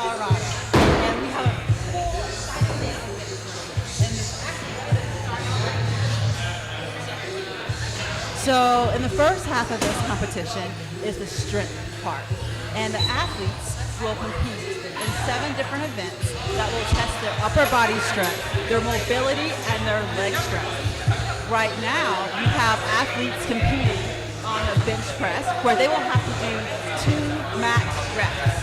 Colorado. And we have a full So in the first half of this competition is the strength part. And the athletes will compete in 7 different events that will test their upper body strength, their mobility, and their leg strength. Right now, we have athletes competing on the bench press where they will have to do 2 max reps.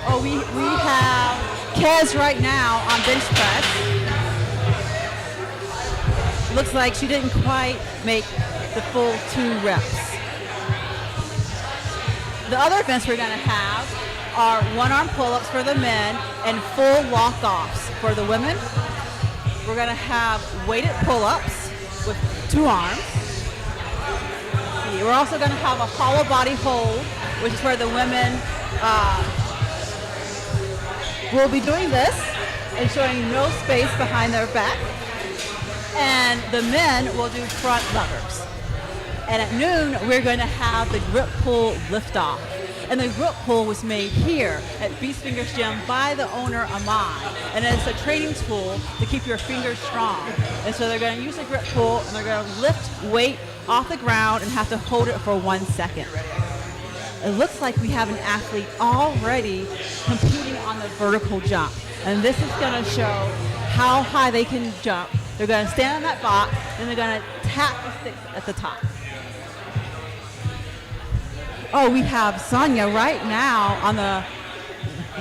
Oh, we have Kez right now on bench press. Looks like she didn't quite make the full 2 reps. The other events we're going to have are one-arm pull-ups for the men and full walk-offs for the women. We're going to have weighted pull-ups with 2 arms. We're also going to have a hollow body hold, which is where the women will be doing this and showing no space behind their back. And the men will do front levers. And at noon, we're going to have the grip pull liftoff. And the grip pull was made here at Beast Fingers Gym by the owner, Ahmad. And it's a training tool to keep your fingers strong. And so they're going to use the grip pull, and they're going to lift weight off the ground and have to hold it for 1 second. It looks like we have an athlete already competing on the vertical jump. And this is going to show how high they can jump. They're going to stand on that box, and they're going to tap the sticks at the top. Oh, we have Sonia right now on the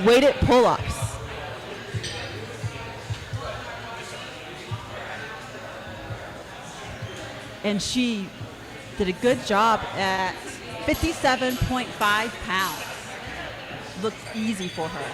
weighted pull-ups. And she did a good job at 57.5 pounds. Looks easy for her.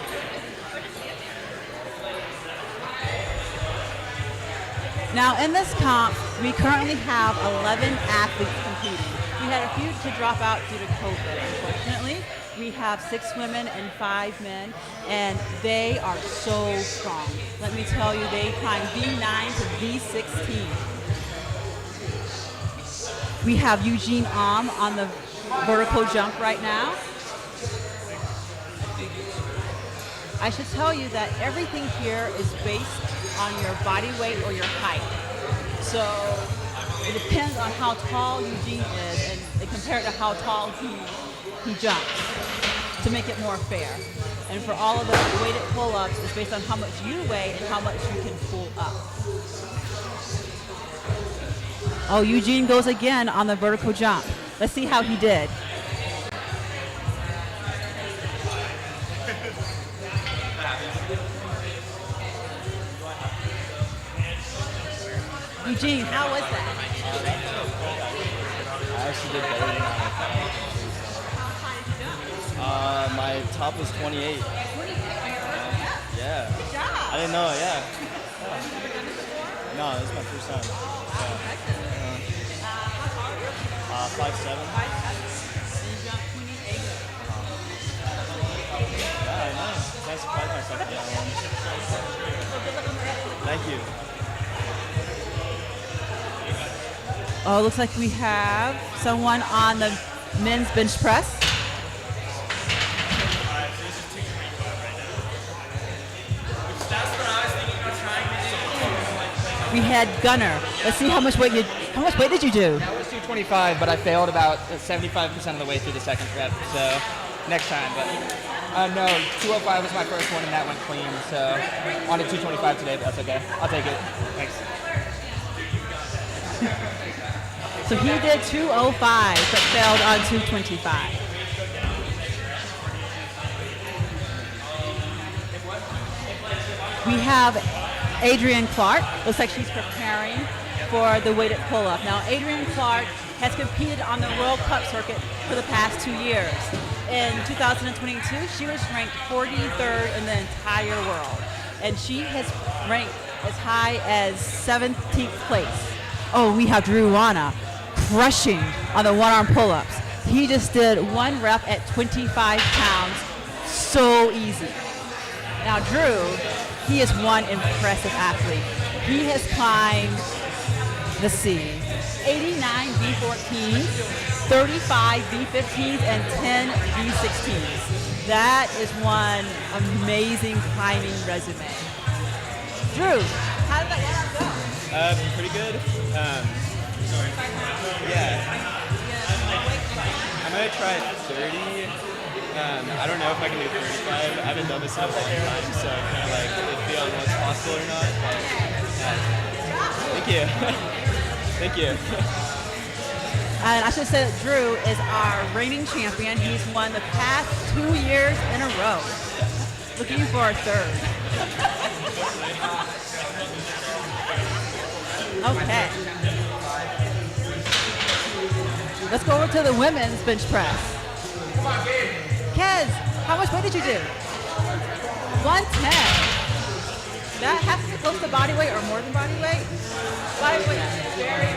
Now in this comp, we currently have 11 athletes competing. We had a few to drop out due to COVID, unfortunately. We have 6 women and 5 men, and they are so strong. Let me tell you, they climb V9 to V16. We have Eugene on the vertical jump right now. I should tell you that everything here is based on your body weight or your height. So it depends on how tall Eugene is and compared to how tall he jumps to make it more fair. And for all of the weighted pull-ups, it's based on how much you weigh and how much you can pull up. Oh, Eugene goes again on the vertical jump. Let's see how he did. Eugene, how was that? I actually did better than that. How high did you jump? My top was 28. 28. Yeah. Good job. I didn't know, yeah. Have you ever done this before? No, this is my first time. Wow, excellent. How tall are you? 5'7". 5'7". And you jumped 28. Yeah, I know. I surprised myself with that one. Well, good luck on the rest of the Thank you. Oh, looks like we have someone on the men's bench press. We had Gunner. Let's see how much weight did you do? That was 225, but I failed about 75% of the way through the second rep. So next time, but no, 205 was my first one, and that went clean. So on to 225 today, but that's okay. I'll take it. Thanks. So he did 205, but failed on 225. We have Adrienne Clark. Looks like she's preparing for the weighted pull-up. Now, Adrienne Clark has competed on the World Cup circuit for the past 2 years. In 2022, she was ranked 43rd in the entire world. And she has ranked as high as 17th place. Oh, we have Drew Wana crushing on the one-arm pull-ups. He just did 1 rep at 25 pounds. So easy. Now, Drew, he is one impressive athlete. He has climbed, let's see, 89 V14, 35 V15s and 10 V16s. That is one amazing climbing resume. Drew, how did that workout go? Pretty good. Yeah. I'm going to try 30. I don't know if I can do 35. I haven't done this in a long time, so I'm kind of like iffy on what's possible or not. But, thank you. Thank you. And I should say that Drew is our reigning champion. He's won the past 2 years in a row. Looking for a third. Okay. Let's go over to the women's bench press. Kez, how much weight did you do? 110. That has to be close to body weight or more than body weight? Body weight is very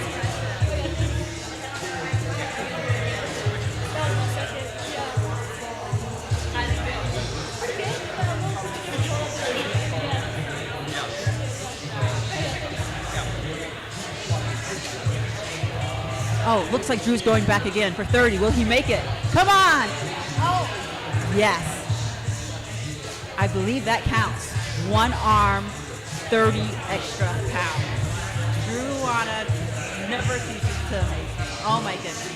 Oh, looks like Drew's going back again for 30. Will he make it? Come on! Oh, yes. I believe that counts. One arm, 30 extra pounds. Drew Wana never ceases to amaze me. Oh my goodness.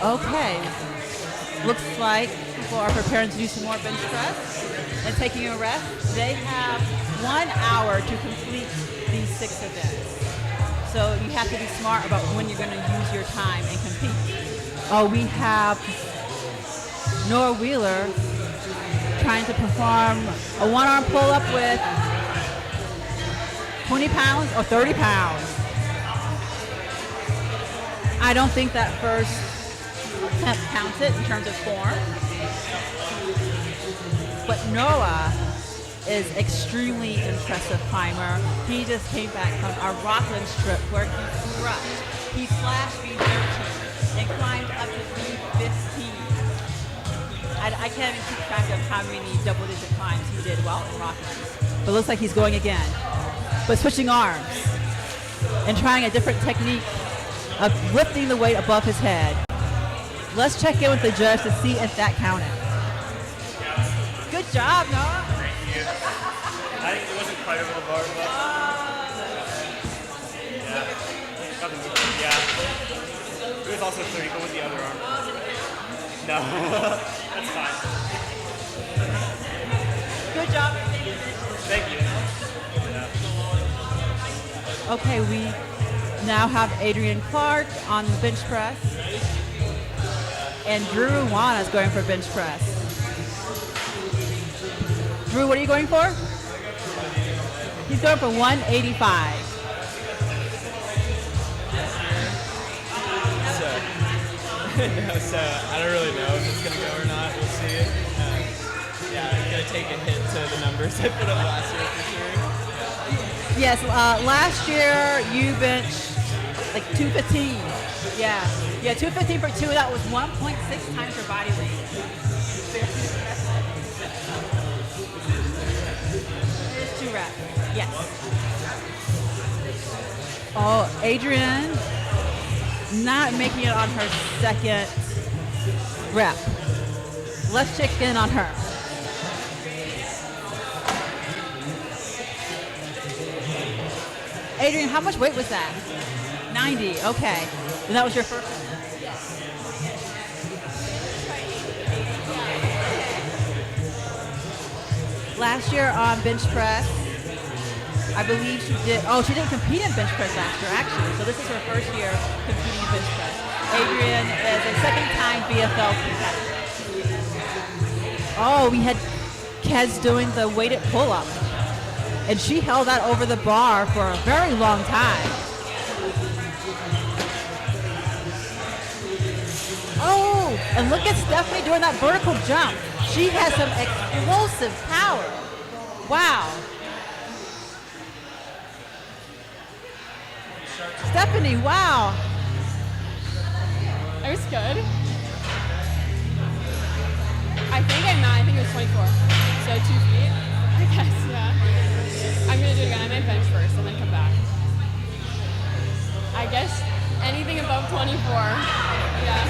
Okay. Looks like people are preparing to do some more bench press and taking a rest. They have 1 hour to complete these 6 events. So you have to be smart about when you're going to use your time and compete. Oh, we have Noah Wheeler trying to perform a one-arm pull-up with 20 pounds or 30 pounds. I don't think that first attempt counts it in terms of form. But Noah is extremely impressive climber. He just came back from a Rockland strip where he crushed. He flashed V13 and climbed up to V15. I can't even keep track of how many double-digit climbs he did while in Rockland. But it looks like he's going again. But switching arms and trying a different technique of lifting the weight above his head. Let's check in with the judge to see if that counted. Good job, Noah. I think it wasn't quite over the bar, but yeah. It was also 30, but with the other arm. No, that's fine. Good job. Thank you. Yeah. Okay, we now have Adrian Clark on the bench press. And Drew Wana is going for bench press. Drew, what are you going for? He's going for 185. So I don't really know if it's going to go or not. We'll see. Yeah, I'm going to take a hit to the numbers I put up last year for sure. Yes, last year you benched like 215. Yeah, 215 for 2. That was 1.6 times your body weight. Here's 2 reps. Yes. Oh, Adrian not making it on her second rep. Let's check in on her. Adrian, how much weight was that? 90, okay. And that was your first one? Last year on bench press, I believe she didn't compete in bench press last year, actually. So this is her first year competing in bench press. Adrian is a second-time BFL competitor. Oh, we had Kez doing the weighted pull-up. And she held that over the bar for a very long time. Oh, and look at Stephanie doing that vertical jump. She has some explosive power. Wow. Stephanie, wow. It was good. I think it was 24. So 2 feet, I guess, yeah. I'm gonna do it again. I might bench first and then come back. I guess anything above 24. Yeah.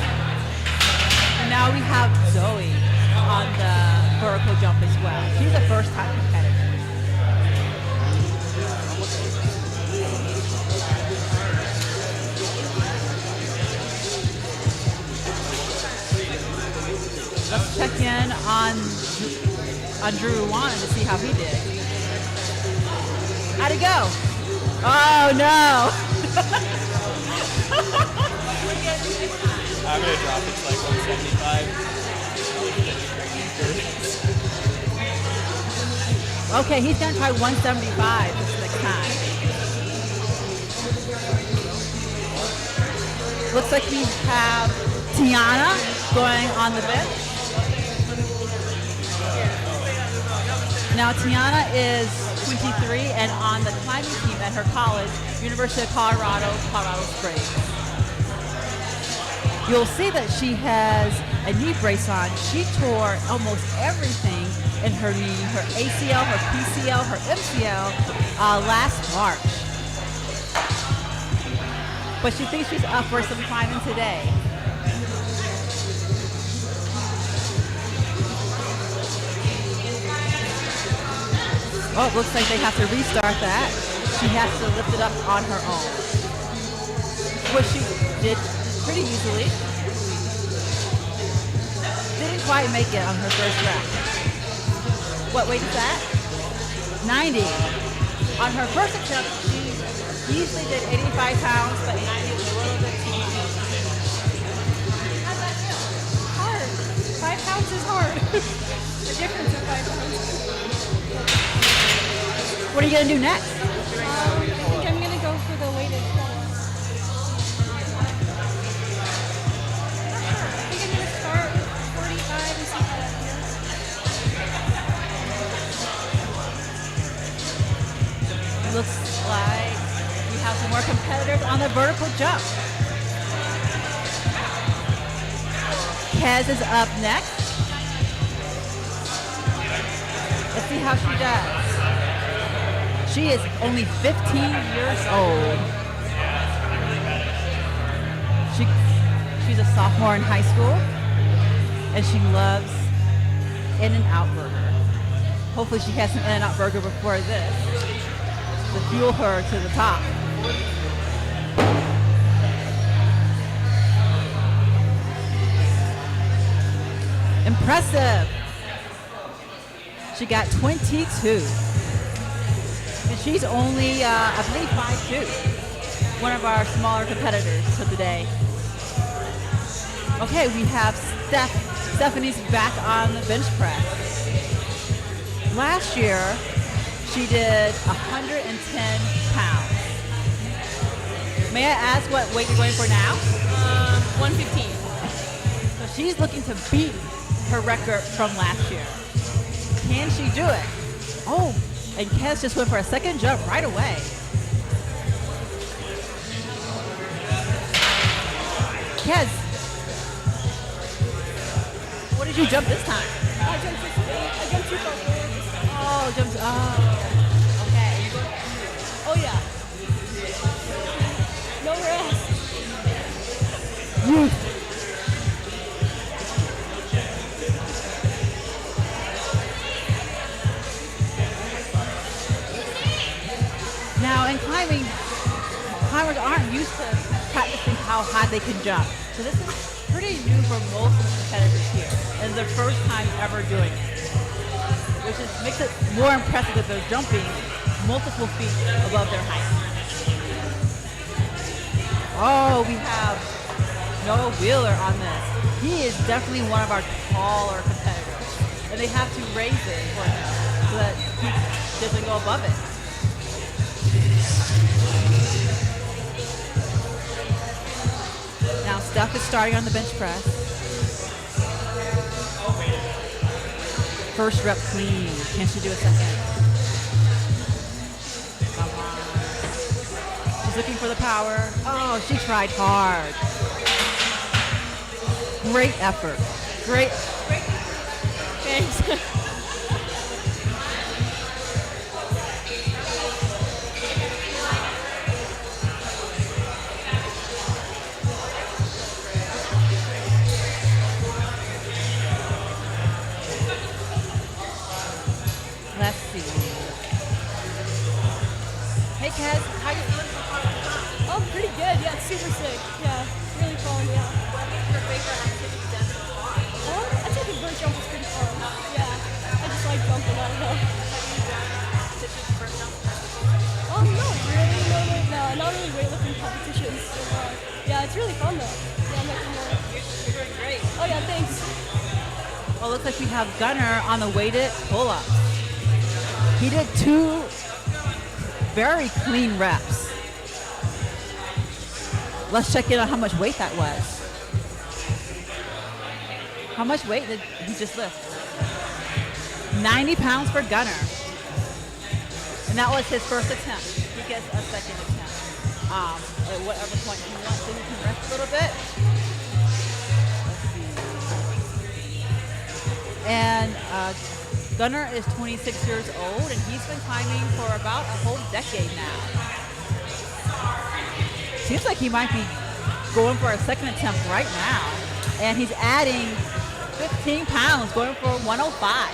And now we have Zoe on the vertical jump as well. She's a first-time competitor. Let's check in on Drew Wan to see how he did. How'd it go? Oh no! I'm gonna drop it to like 175. Okay, he's gonna try 175 this next time. Looks like we have Tiana going on the bench. Now Tiana is 23 and on the climbing team at her college, University of Colorado, Colorado Springs. You'll see that she has a knee brace on. She tore almost everything in her knee, her ACL, her PCL, her MCL last March. But she thinks she's up for some climbing today. Oh, it looks like they have to restart that. She has to lift it up on her own, which she did pretty easily. Didn't quite make it on her first rep. What weight is that? 90. On her first attempt, she easily did 85 pounds, but 90 was a little bit too much. How's that feel? Hard. 5 pounds is hard. The difference of 5 pounds. What are you going to do next? I think I'm going to go for the weighted pull. I think I'm going to start with 45 and see how that feels. Looks like we have some more competitors on the vertical jump. Kez is up next. Let's see how she does. She is only 15 years old. She's a sophomore in high school, and she loves In-N-Out Burger. Hopefully she has some In-N-Out Burger before this to fuel her to the top. Impressive. She got 22. And she's only, I believe, 5'2". One of our smaller competitors for the day. Okay, we have Stephanie's back on the bench press. Last year, she did 110 pounds. May I ask what weight you're going for now? 115. So she's looking to beat her record from last year. Can she do it? Oh, and Kez just went for a second jump right away. Kez, what did you jump this time? I jumped too far forward. Oh, jumped. Oh, okay. Oh yeah. No rest. Youth. Now, in climbing, climbers aren't used to practicing how high they can jump. So this is pretty new for most of the competitors here, and their first time ever doing it, which makes it more impressive that they're jumping multiple feet above their height. Oh, we have Noah Wheeler on this. He is definitely one of our taller competitors, and they have to raise it for him so that he doesn't go above it. Now Steph is starting on the bench press. First rep clean. Can she do a second? Come on. She's looking for the power. Oh, she tried hard. Great effort. Great. Thanks. super sick. Yeah, really fun. Yeah. Your favorite activity then? I think the bird jump was pretty fun. Yeah, I just like jumping. I don't know. Not really. No, not really weightlifting competitions. So, yeah, it's really fun though. Yeah, I'm making more. You're doing great. Oh yeah, thanks. Well, it looks like we have Gunnar on the weighted pull-ups. He did 2 very clean reps. Let's check in on how much weight that was. How much weight did he just lift? 90 pounds for Gunnar. And that was his first attempt. He gets a second attempt. At whatever point he wants to, he can rest a little bit. And Gunnar is 26 years old, and he's been climbing for about a whole decade now. Seems like he might be going for a second attempt right now. And he's adding 15 pounds, going for 105.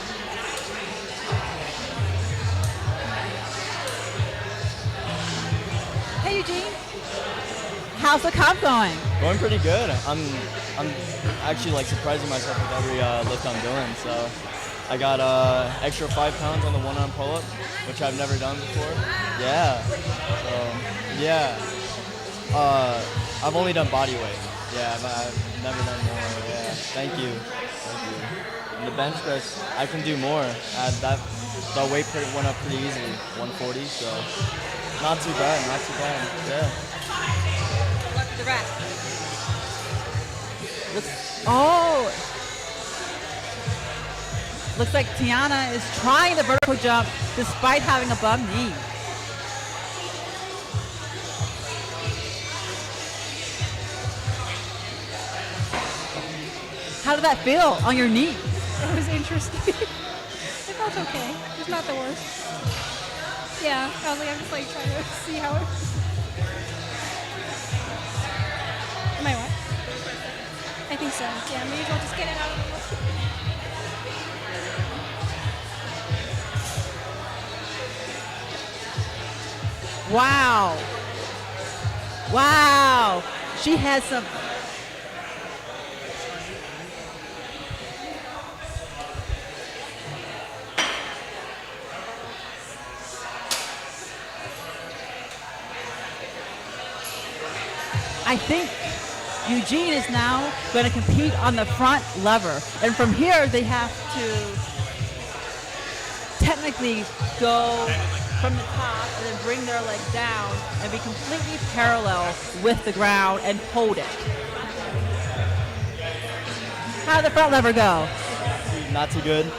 Hey, Eugene. How's the comp going? Going pretty good. I'm actually like surprising myself with every lift I'm doing. So I got extra 5 pounds on the one-arm pull-up, which I've never done before. Yeah. So yeah. I've only done body weight. Yeah, but I've never done more. Yeah. Thank you. And the bench press, I can do more. The weight went up pretty easily, 140. So not too bad. Yeah. The rest. Looks like Tiana is trying the vertical jump despite having a bum knee. How did that feel on your knee? It was interesting. It felt okay. It's not the worst. Yeah, I was like, I'm just like trying to see how it. Am I what? I think so. Yeah, maybe I'll just get it out of the way. Wow. Wow. She has some. I think Eugene is now going to compete on the front lever. And from here, they have to technically go from the top and then bring their leg down and be completely parallel with the ground and hold it. How did the front lever go? Not too good.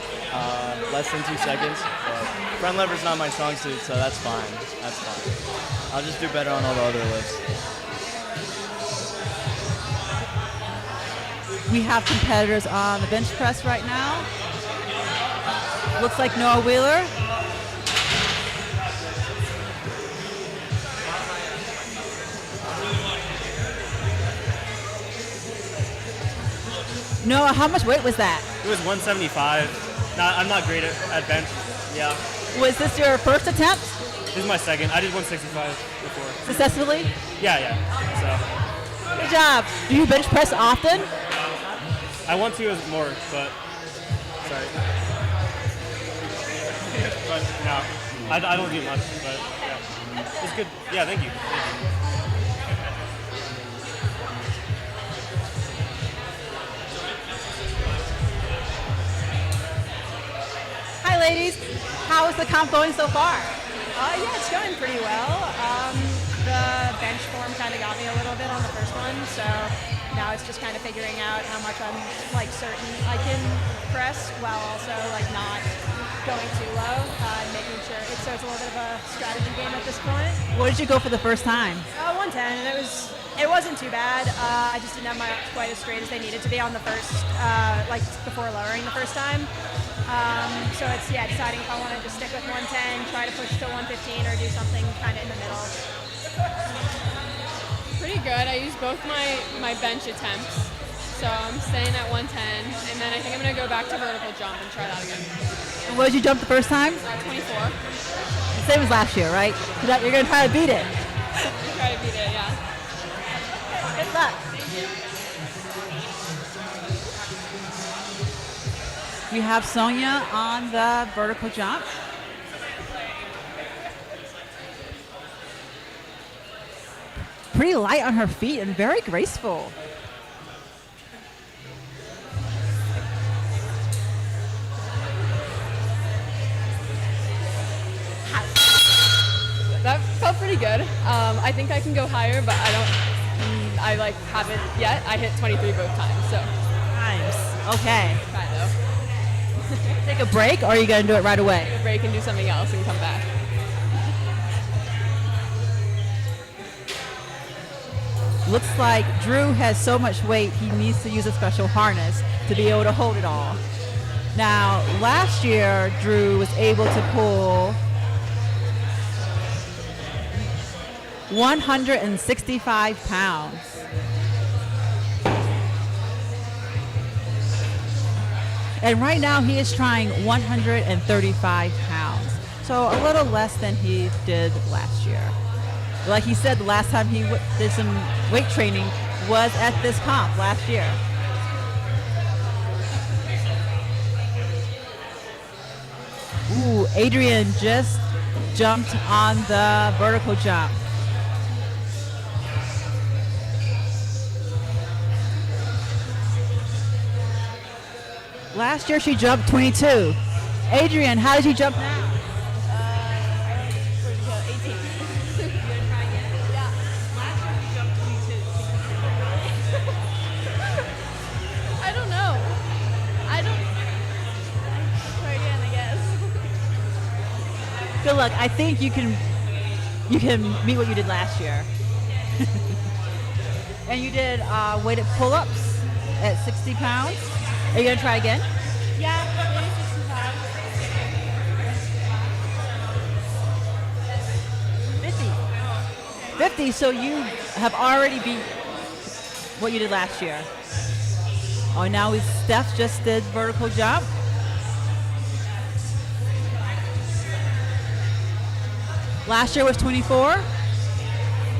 Less than 2 seconds. But front lever's not my strong suit, so that's fine. I'll just do better on all the other lifts. We have competitors on the bench press right now. Looks like Noah Wheeler. Noah, how much weight was that? It was 175. I'm not great at bench. Yeah. Was this your first attempt? This is my second. I did 165 before. Successfully? Yeah. So. Good job. Do you bench press often? I want to more, but sorry. But no, I don't do much, but yeah. It's good. Yeah, thank you. Hi, ladies. How is the comp going so far? Yeah, it's going pretty well. The bench form kind of got me a little bit on the first one, so now it's just kind of figuring out how much I'm like certain I can press while also like not going too low and making sure it's a little bit of a strategy game at this point. What did you go for the first time? 110, and it wasn't too bad. I just didn't have my arms quite as straight as they needed to be on the first, like before lowering the first time. So it's deciding if I want to just stick with 110, try to push to 115, or do something kind of in the middle. Pretty good. I used both my bench attempts, so I'm staying at 110, and then I think I'm going to go back to vertical jump and try that again. And what did you jump the first time? 24. Same as last year, right? You're going to try to beat it. Try to beat it, yeah. Best luck. We have Sonia on the vertical jump. Pretty light on her feet and very graceful. That felt pretty good. I think I can go higher, but I haven't yet. I hit 23 both times, so. Nice. Okay. Kind of. Take a break, or are you going to do it right away? Take a break and do something else and come back. Looks like Drew has so much weight he needs to use a special harness to be able to hold it all. Now, last year, Drew was able to pull 165 pounds. And right now he is trying 135 pounds. So a little less than he did last year. Like he said, the last time he did some weight training was at this comp last year. Ooh, Adrian just jumped on the vertical jump. Last year she jumped 22. Adrian, how did you jump now? Where'd you go? 18. Yeah. Last year you jumped 22. I don't know. Try again, I guess. Good luck. I think you can meet what you did last year. And you did weighted pull-ups at 60 pounds. Are you going to try again? Yeah, maybe 65. 50, so you have already beat what you did last year. Oh, now Steph just did vertical jump. Last year was 24.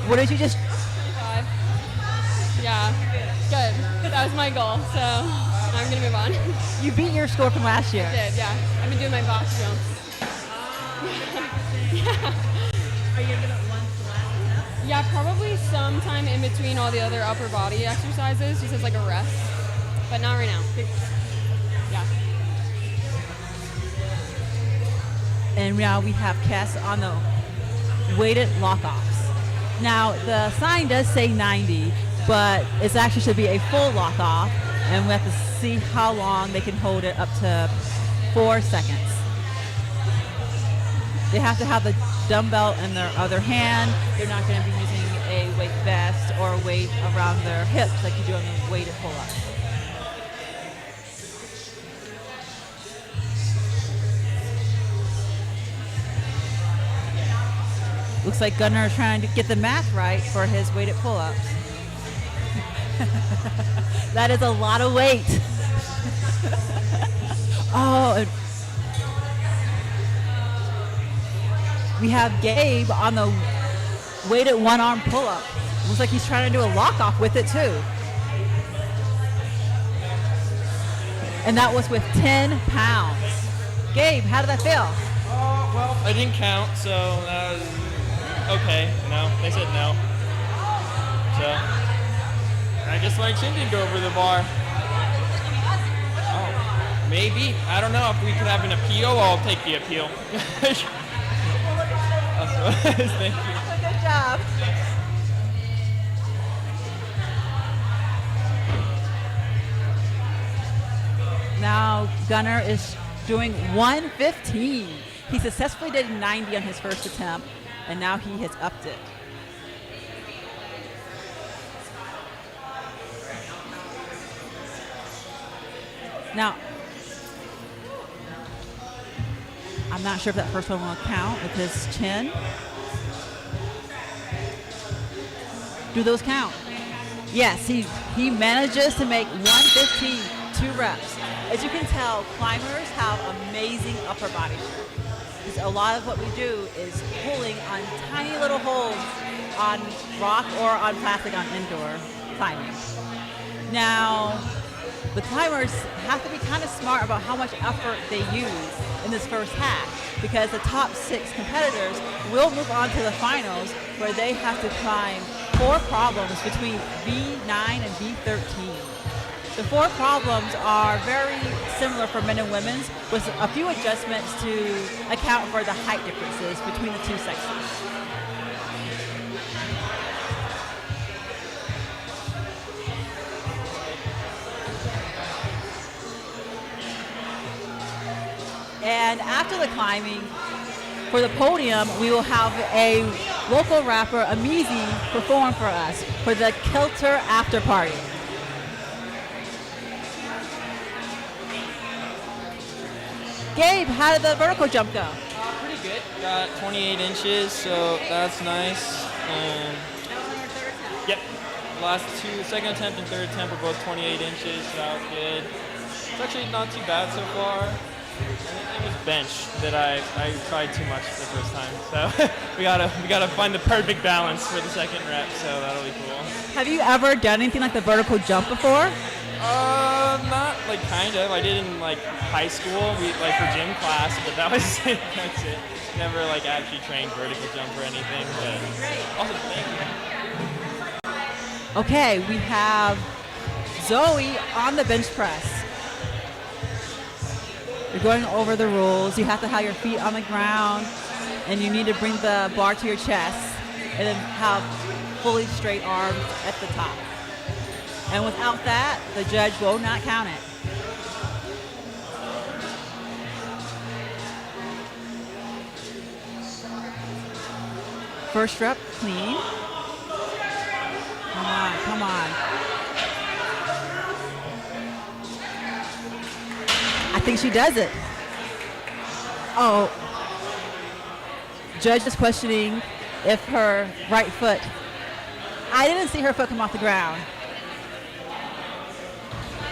What did you just? 25. Yeah, good. That was my goal, so I'm going to move on. You beat your score from last year. I did, yeah. I've been doing my box jumps. Are you going to give it one last? Yeah, probably sometime in between all the other upper body exercises, just as like a rest. But not right now. Yeah. And now we have Kes on the weighted lock-offs. Now, the sign does say 90, but it actually should be a full lock-off, and we have to see how long they can hold it up to 4 seconds. They have to have the dumbbell in their other hand. They're not going to be using a weight vest or a weight around their hips like you do on the weighted pull-ups. Looks like Gunnar is trying to get the math right for his weighted pull-ups. That is a lot of weight. Oh, we have Gabe on the weighted one-arm pull-up. Looks like he's trying to do a lock-off with it too. And that was with 10 pounds. Gabe, how did that feel? Well, I didn't count, so that was okay. No, they said no. So I guess my chin didn't go over the bar. Oh, maybe. I don't know. If we could have an appeal, I'll take the appeal. Thank you. Good job. Now Gunnar is doing 115. He successfully did 90 on his first attempt, and now he has upped it. Now, I'm not sure if that first one will count with his chin. Do those count? Yes, he manages to make 115, 2 reps. As you can tell, climbers have amazing upper body strength. Because a lot of what we do is pulling on tiny little holds on rock or on plastic on indoor climbing. Now, the climbers have to be kind of smart about how much effort they use in this first hack, because the top 6 competitors will move on to the finals, where they have to climb 4 problems between V9 and V13. The 4 problems are very similar for men and women's, with a few adjustments to account for the height differences between the 2 sexes. And after the climbing, for the podium, we will have a local rapper, Amizi, perform for us for the Kilter After Party. Gabe, how did the vertical jump go? Pretty good. Got 28 inches, so that's nice. And yep. Last 2, second attempt and third attempt were both 28 inches, so that was good. It's actually not too bad so far. It was bench that I tried too much the first time, so we gotta find the perfect balance for the second rep, so that'll be cool. Have you ever done anything like the vertical jump before? Not like kind of. I did in like high school, for gym class, but that was that's it. Never like actually trained vertical jump or anything. But awesome, thank you. Okay, we have Zoe on the bench press. You're going over the rules. You have to have your feet on the ground, and you need to bring the bar to your chest, and then have fully straight arms at the top. And without that, the judge will not count it. First rep, clean. Come on, come on. I think she does it. Oh. Judge is questioning if her right foot. I didn't see her foot come off the ground.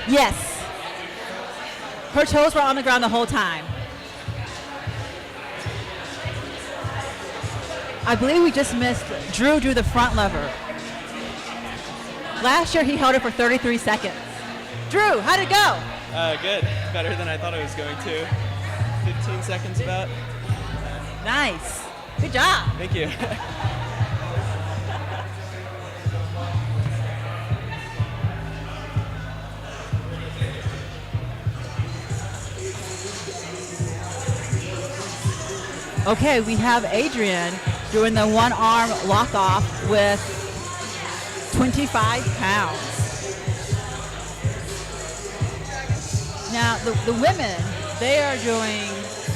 Yes. Her toes were on the ground the whole time. I believe we just missed Drew the front lever. Last year he held it for 33 seconds. Drew, how'd it go? Good. Better than I thought it was going to. 15 seconds about. Nice. Good job. Thank you. Okay, we have Adrian doing the one arm lock off with 25 pounds. Now, the women, they are doing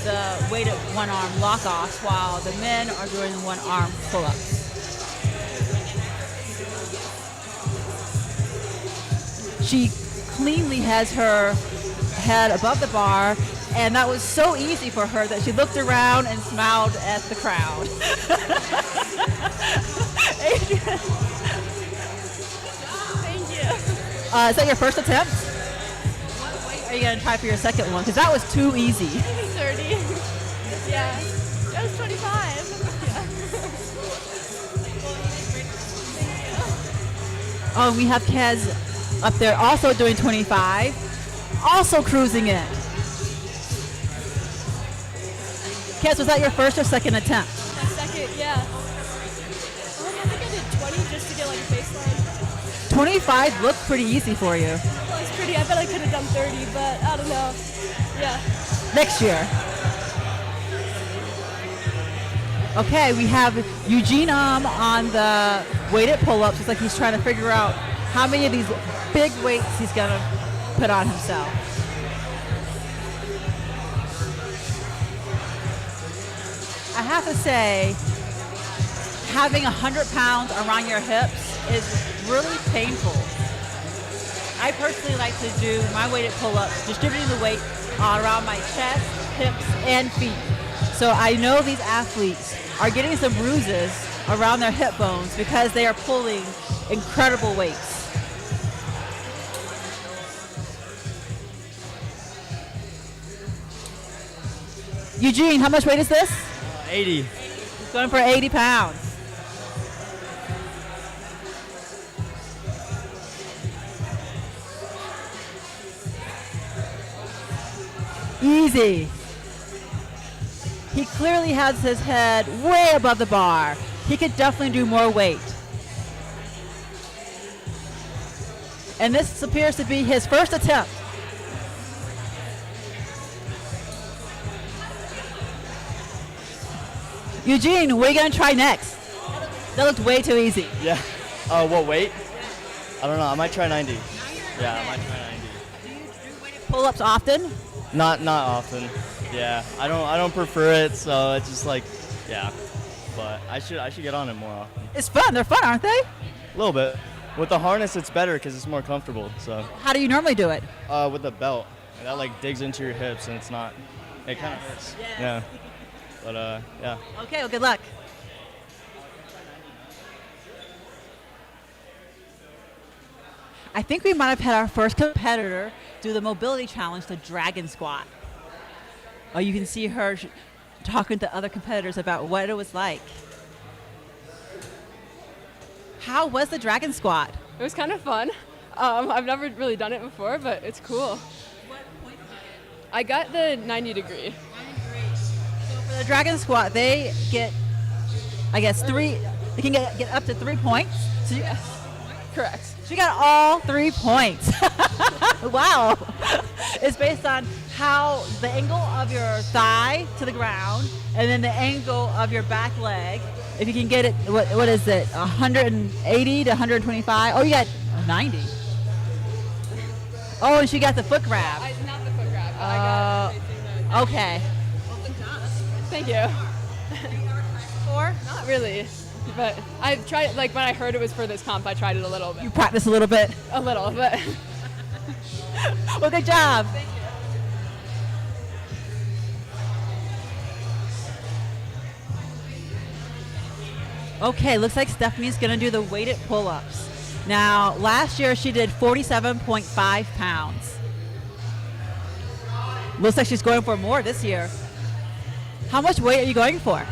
the weighted one arm lock offs, while the men are doing one arm pull ups. She cleanly has her head above the bar, and that was so easy for her that she looked around and smiled at the crowd. Adrian. Thank you. Is that your first attempt? What weight are you going to try for your second one? Because that was too easy. Maybe 30. Yeah. That was 25. Yeah. Oh, we have Kez up there also doing 25, also cruising it. Kez, was that your first or second attempt? Second, yeah. I think I did 20 just to get like a baseline. 25 looked pretty easy for you. Well, it's pretty. I bet I could have done 30, but I don't know. Yeah. Next year. Okay, we have Eugene on the weighted pull-ups. It's like he's trying to figure out how many of these big weights he's going to put on himself. I have to say, having 100 pounds around your hips is really painful. I personally like to do my weighted pull-ups, distributing the weight around my chest, hips, and feet. So I know these athletes are getting some bruises around their hip bones because they are pulling incredible weights. Eugene, how much weight is this? 80. He's going for 80 pounds. Easy. He clearly has his head way above the bar. He could definitely do more weight. And this appears to be his first attempt. Eugene, what are you going to try next? That looked way too easy. Yeah. What weight? I don't know. I might try 90. Yeah, I might try 90. Do you do weighted pull-ups often? Not often. Yeah. I don't prefer it, so it's just like, yeah. But I should get on it more often. It's fun. They're fun, aren't they? A little bit. With the harness, it's better because it's more comfortable. So. How do you normally do it? With the belt, that like digs into your hips, and it's not. It kind of hurts. Yes. Yeah. But yeah. Okay, well, good luck. I think we might have had our first competitor do the mobility challenge, the dragon squat. Oh, you can see her talking to other competitors about what it was like. How was the dragon squat? It was kind of fun. I've never really done it before, but it's cool. What point did you get? I got the 90 degree. So for the dragon squat, they get, I guess, they can get up to 3 points. So you, Correct. she got all 3 points. Wow. It's based on how the angle of your thigh to the ground and then the angle of your back leg. If you can get it, what is it, 180 to 125? Oh, you got 90. Oh, and she got the foot grab. Not the foot grab, but I got Okay. Thank you. Four? Not really, but I've tried, like when I heard it was for this comp, I tried it a little bit. You practice a little bit. A little, but. Well, good job. Okay, looks like Stephanie's going to do the weighted pull-ups. Now, last year she did 47.5 pounds. Looks like she's going for more this year. How much weight are you going for? I'm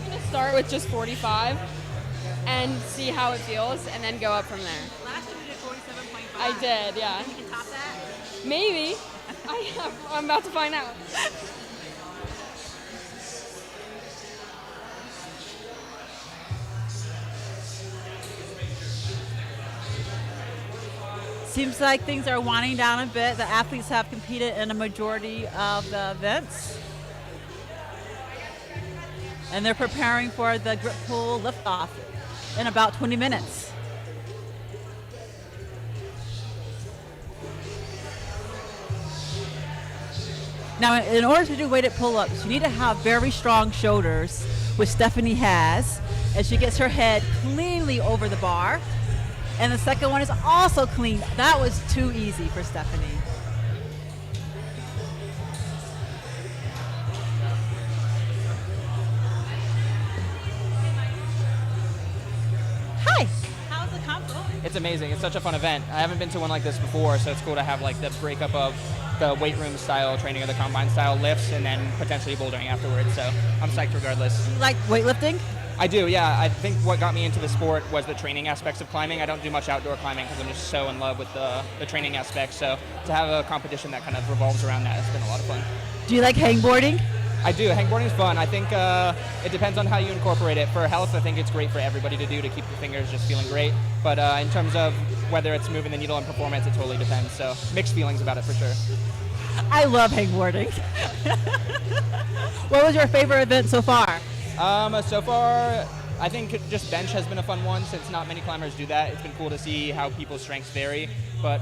going to start with just 45 and see how it feels and then go up from there. Last year you did 47.5. I did, yeah. You can top that? Maybe. I'm about to find out. Seems like things are winding down a bit. The athletes have competed in a majority of the events. And they're preparing for the grip pull liftoff in about 20 minutes. Now, in order to do weighted pull-ups, you need to have very strong shoulders, which Stephanie has, as she gets her head cleanly over the bar. And the second one is also clean. That was too easy for Stephanie. Hi. How's the comp going? It's amazing. It's such a fun event. I haven't been to one like this before, so it's cool to have like the breakup of the weight room style training or the combine style lifts and then potentially bouldering afterwards. So I'm psyched regardless. You like weightlifting? I do, yeah. I think what got me into the sport was the training aspects of climbing. I don't do much outdoor climbing because I'm just so in love with the training aspect. So to have a competition that kind of revolves around that has been a lot of fun. Do you like hangboarding? I do. Hangboarding is fun. I think it depends on how you incorporate it. For health, I think it's great for everybody to do to keep your fingers just feeling great. But in terms of whether it's moving the needle in performance, it totally depends. So mixed feelings about it for sure. I love hangboarding. What was your favorite event so far? So far, I think just bench has been a fun one since not many climbers do that. It's been cool to see how people's strengths vary. But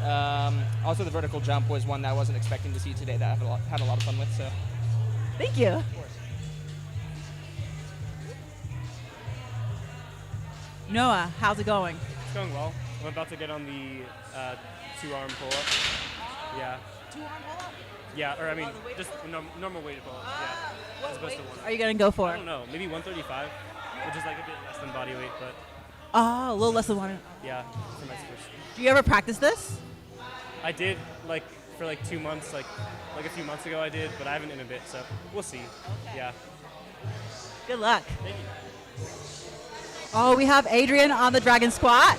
also the vertical jump was one that I wasn't expecting to see today that I had a lot of fun with. So. Thank you. Of course. Noah, how's it going? It's going well. I'm about to get on the two-arm pull-up. Yeah. Two-arm pull-up? Yeah, or I mean, just normal weighted pull-up. Yeah. As opposed to one. Are you going to go for? I don't know. Maybe 135, which is like a bit less than body weight, but Oh, a little less than one. yeah, for my first. Do you ever practice this? I did like for like 2 months, like a few months ago I did, but I haven't in a bit, so we'll see. Okay. Yeah. Good luck. Thank you. Oh, we have Adrian on the dragon squat.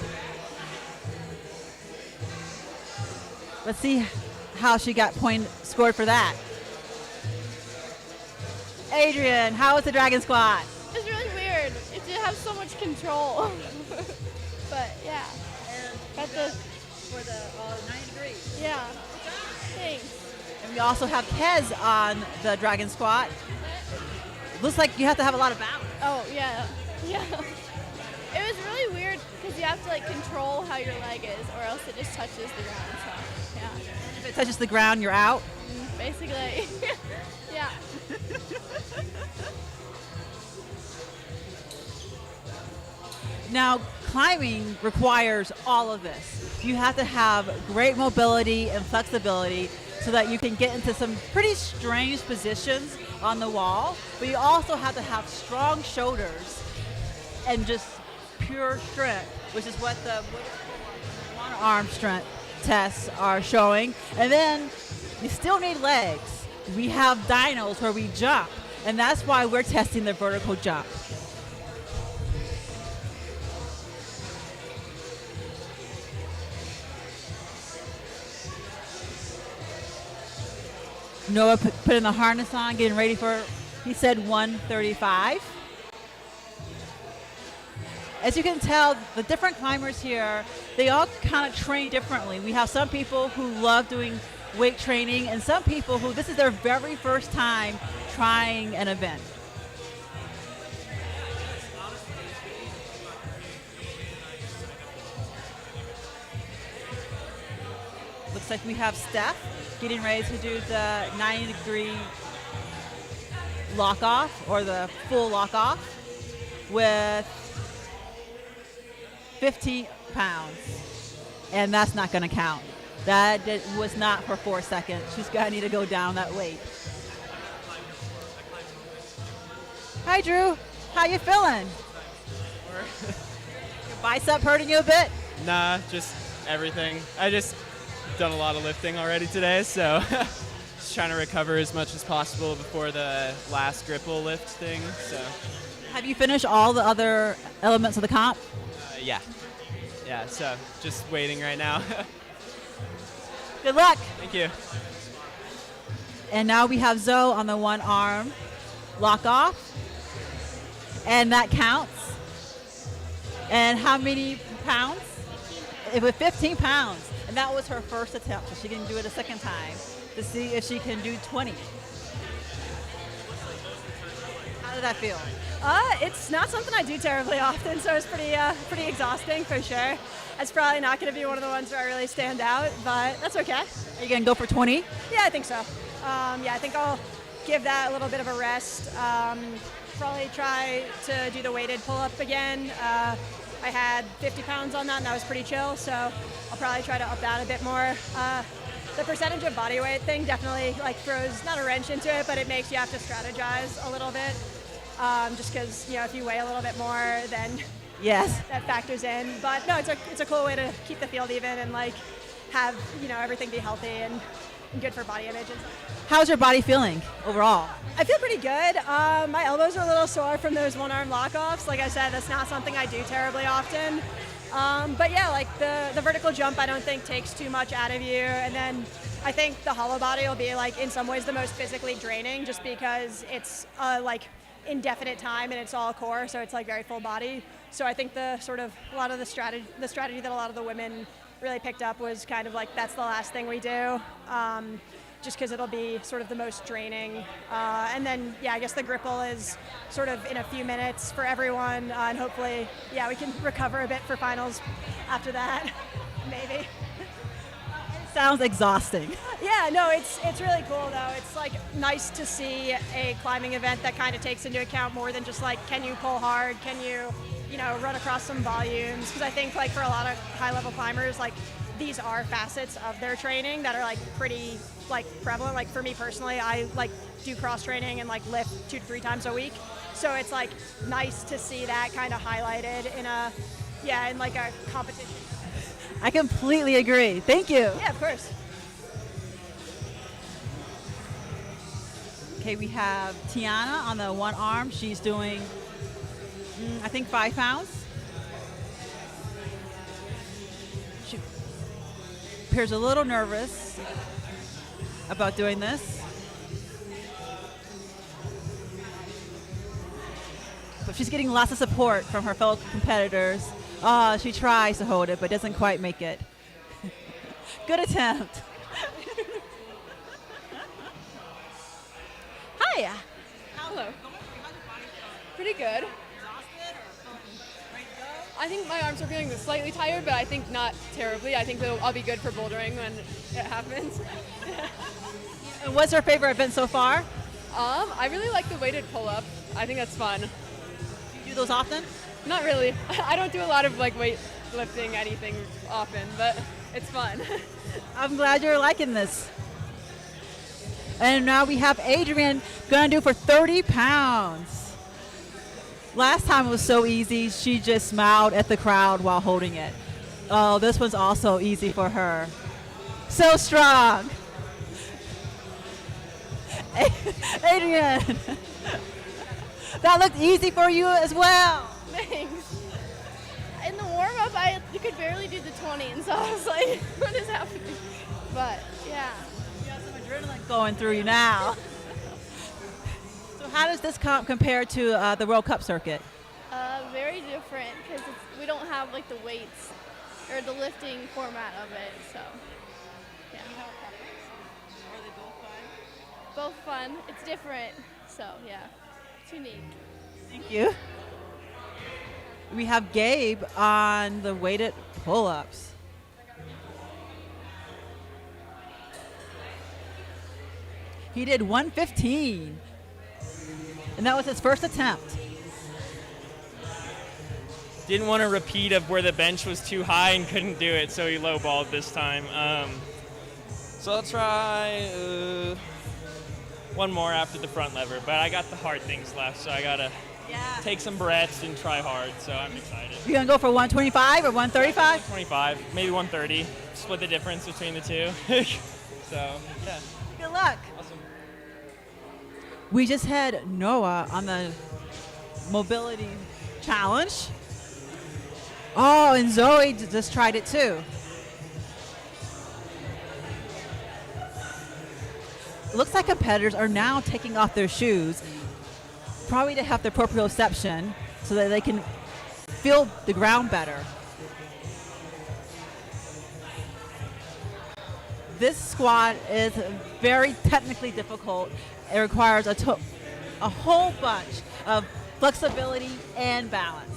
Let's see how she got scored for that. Adrian, how was the dragon squat? It's really weird. It did have so much control. But yeah. Got the For the 90 degrees. yeah. Thanks. And we also have Kez on the dragon squat. Looks like you have to have a lot of balance. Oh yeah. Yeah. It was really weird because you have to like control how your leg is, or else it just touches the ground. So yeah. If it touches the ground, you're out. Basically. Yeah. Now, climbing requires all of this. You have to have great mobility and flexibility so that you can get into some pretty strange positions on the wall, but you also have to have strong shoulders and just pure strength, which is what the one arm strength tests are showing. And then you still need legs. We have dynos where we jump, and that's why we're testing the vertical jump. Noah putting the harness on, getting ready for, he said 135. As you can tell, the different climbers here, they all kind of train differently. We have some people who love doing weight training and some people who this is their very first time trying an event. Looks like we have Steph getting ready to do the 90-degree lock off or the full lock off with 50 pounds. And that's not going to count. That was not for 4 seconds. She's going to need to go down that weight. Hi, Drew. How you feeling? Your bicep hurting you a bit? Nah, just everything. I just done a lot of lifting already today, so just trying to recover as much as possible before the last gripple lift thing. So Have you finished all the other elements of the comp? yeah, so just waiting right now. Good luck. Thank you. And now we have Zoe on the one arm lock off. And that counts. And how many pounds? It was 15 pounds. And that was her first attempt. So she didn't do it a second time to see if she can do 20. How did that feel? It's not something I do terribly often, so it's pretty exhausting for sure. It's probably not going to be one of the ones where I really stand out, but that's okay. Are you going to go for 20? Yeah, I think so. I think I'll give that a little bit of a rest. Probably try to do the weighted pull-up again. I had 50 pounds on that, and that was pretty chill, so I'll probably try to up that a bit more. The percentage of body weight thing definitely throws not a wrench into it, but it makes you have to strategize a little bit. Just because if you weigh a little bit more, then Yes. that factors in. But no, it's a cool way to keep the field even and have everything be healthy and good for body image and stuff. How's your body feeling overall? I feel pretty good. My elbows are a little sore from those one-arm lock-offs. Like I said, that's not something I do terribly often. But yeah, the vertical jump I don't think takes too much out of you. And then I think the hollow body will be in some ways the most physically draining just because it's indefinite time and it's all core, so it's very full body. So I think a lot of the strategy that a lot of the women really picked up was kind of that's the last thing we do. Just because it'll be sort of the most draining. And then, yeah, I guess the gripple is sort of in a few minutes for everyone. And hopefully, yeah, we can recover a bit for finals after that, maybe. Sounds exhausting. Yeah, no, it's really cool, though. It's nice to see a climbing event that kind of takes into account more than just can you pull hard, can you run across some volumes? Because I think for a lot of high-level climbers, these are facets of their training that are pretty prevalent. For me personally, I do cross training and lift 2 to 3 times a week. So it's nice to see that kind of highlighted in a competition. I completely agree. Thank you. Yeah, of course. Okay, we have Tiana on the one arm. She's doing, I think 5 pounds. She appears a little nervous. about doing this. But she's getting lots of support from her fellow competitors. She tries to hold it, but doesn't quite make it. Good attempt. Hi. Hello. Pretty good. I think my arms are feeling slightly tired, but I think not terribly. I think I'll be good for bouldering when it happens. And what's your favorite event so far? I really like the weighted pull-up. I think that's fun. Do you do those often? Not really. I don't do a lot of like weightlifting anything often, but it's fun. I'm glad you're liking this. And now we have Adrian gonna do for 30 pounds. Last time it was so easy, she just smiled at the crowd while holding it. Oh, this one's also easy for her. So strong. Adrian, that looked easy for you as well. Thanks. In the warm-up, you could barely do the 20, and so I was like, what is happening? But, yeah. You have some adrenaline going through you now. So how does this comp compare to the World Cup circuit? Very different, because we don't have, like, the weights or the lifting format of it, so, yeah. Are they both fun? Both fun. It's different, so, yeah. It's unique. Thank you. We have Gabe on the weighted pull-ups. He did 115, and that was his first attempt. Didn't want a repeat of where the bench was too high and couldn't do it, so he lowballed this time. So I'll try one more after the front lever, but I got the hard things left, so I gotta take some breaths and try hard, so I'm excited. You gonna go for 125 or 135? 25, maybe 130. Split the difference between the two. So, yeah. Good luck. Awesome. We just had Noah on the mobility challenge. Oh, and Zoe just tried it too. Looks like competitors are now taking off their shoes, probably to have their proprioception so that they can feel the ground better. This squat is very technically difficult. It requires a whole bunch of flexibility and balance.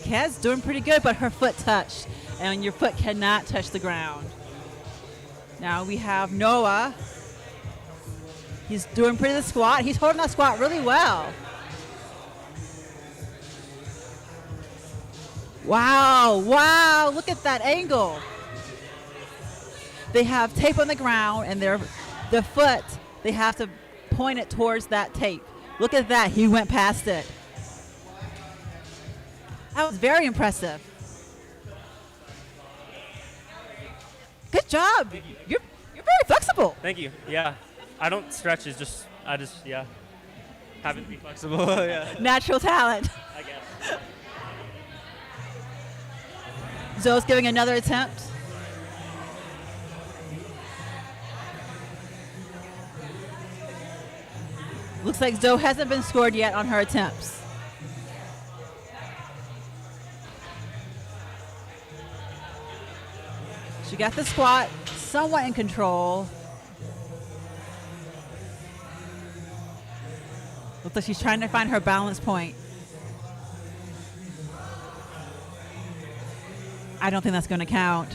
Kaz doing pretty good, but her foot touched, and your foot cannot touch the ground. Now we have Noah. He's doing pretty good squat. He's holding that squat really well. Wow, look at that angle. They have tape on the ground, and their foot, they have to point it towards that tape. Look at that, he went past it. That was very impressive. Good job. You're very flexible. Thank you. Yeah. I don't stretch. I just happen to be flexible. Yeah. Natural talent. I guess. Zoe's giving another attempt. Looks like Zoe hasn't been scored yet on her attempts. She got the squat somewhat in control. Looks like she's trying to find her balance point. I don't think that's going to count.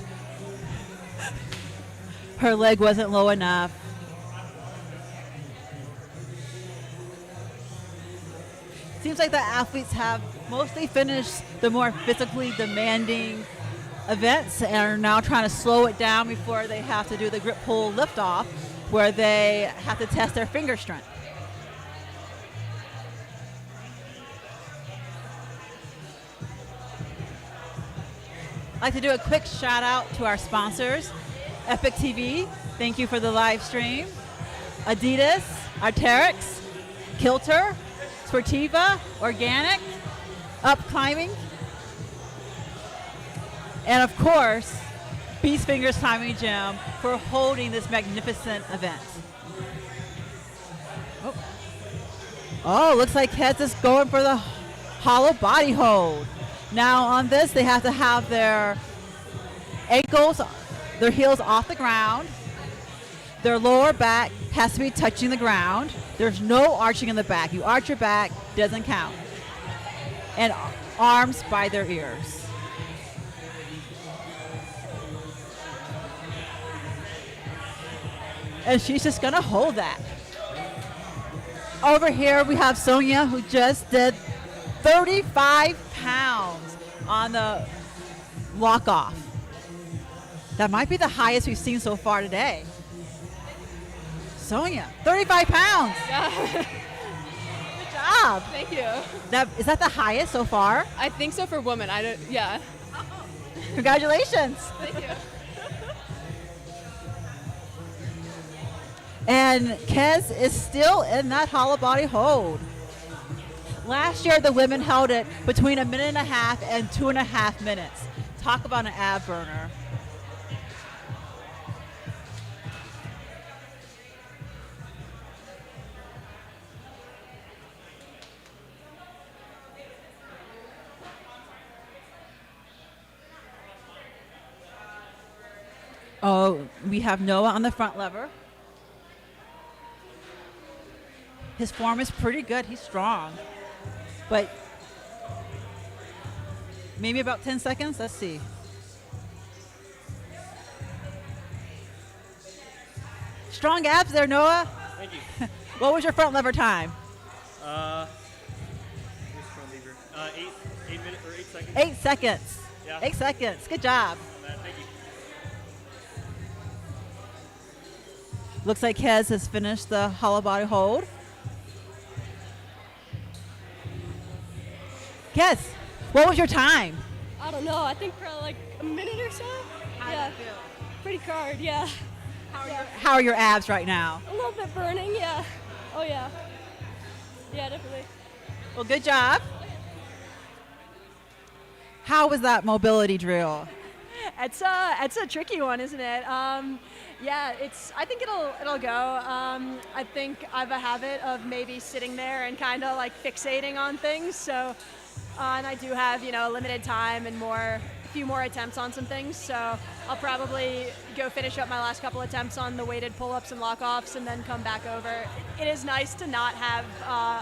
Her leg wasn't low enough. Seems like the athletes have mostly finished the more physically demanding events and are now trying to slow it down before they have to do the grip pull lift off, where they have to test their finger strength. I'd like to do a quick shout out to our sponsors, Epic TV, thank you for the live stream, Adidas, Arc'teryx, Kilter, Sportiva, Organic, up climbing. And of course, Beast Fingers Climbing Gym for holding this magnificent event. Oh, looks like Kez is going for the hollow body hold. Now on this, they have to have their ankles, their heels off the ground. Their lower back has to be touching the ground. There's no arching in the back. You arch your back, doesn't count. And arms by their ears. And she's just gonna hold that. Over here we have Sonia, who just did 35 pounds on the walk off. That might be the highest we've seen so far today. Sonia, 35 pounds. Yeah. Good job. Thank you. Is that the highest so far? I think so for women. I don't. Yeah. Congratulations. Thank you. And Kez is still in that hollow body hold. Last year, the women held it between 1.5 minutes and 2.5 minutes. Talk about an ab burner. Oh, we have Noah on the front lever. His form is pretty good. He's strong. But maybe about 10 seconds. Let's see. Strong abs there, Noah. Thank you. What was your front lever time? What's front lever? 8 minutes or 8 seconds. 8 seconds. Yeah. 8 seconds. Good job. Thank you. Looks like Kez has finished the hollow body hold. Kez, what was your time? I don't know. I think probably like a minute or so. Yeah. Pretty hard. Yeah. How are your abs right now? A little bit burning. Yeah. Oh yeah. Yeah, definitely. Well, good job. How was that mobility drill? It's a tricky one, isn't it? Yeah, I think it'll go. I think I have a habit of maybe sitting there and kind of like fixating on things. So, and I do have limited time and a few more attempts on some things. So I'll probably go finish up my last couple attempts on the weighted pull-ups and lock-offs, and then come back over. It is nice to not have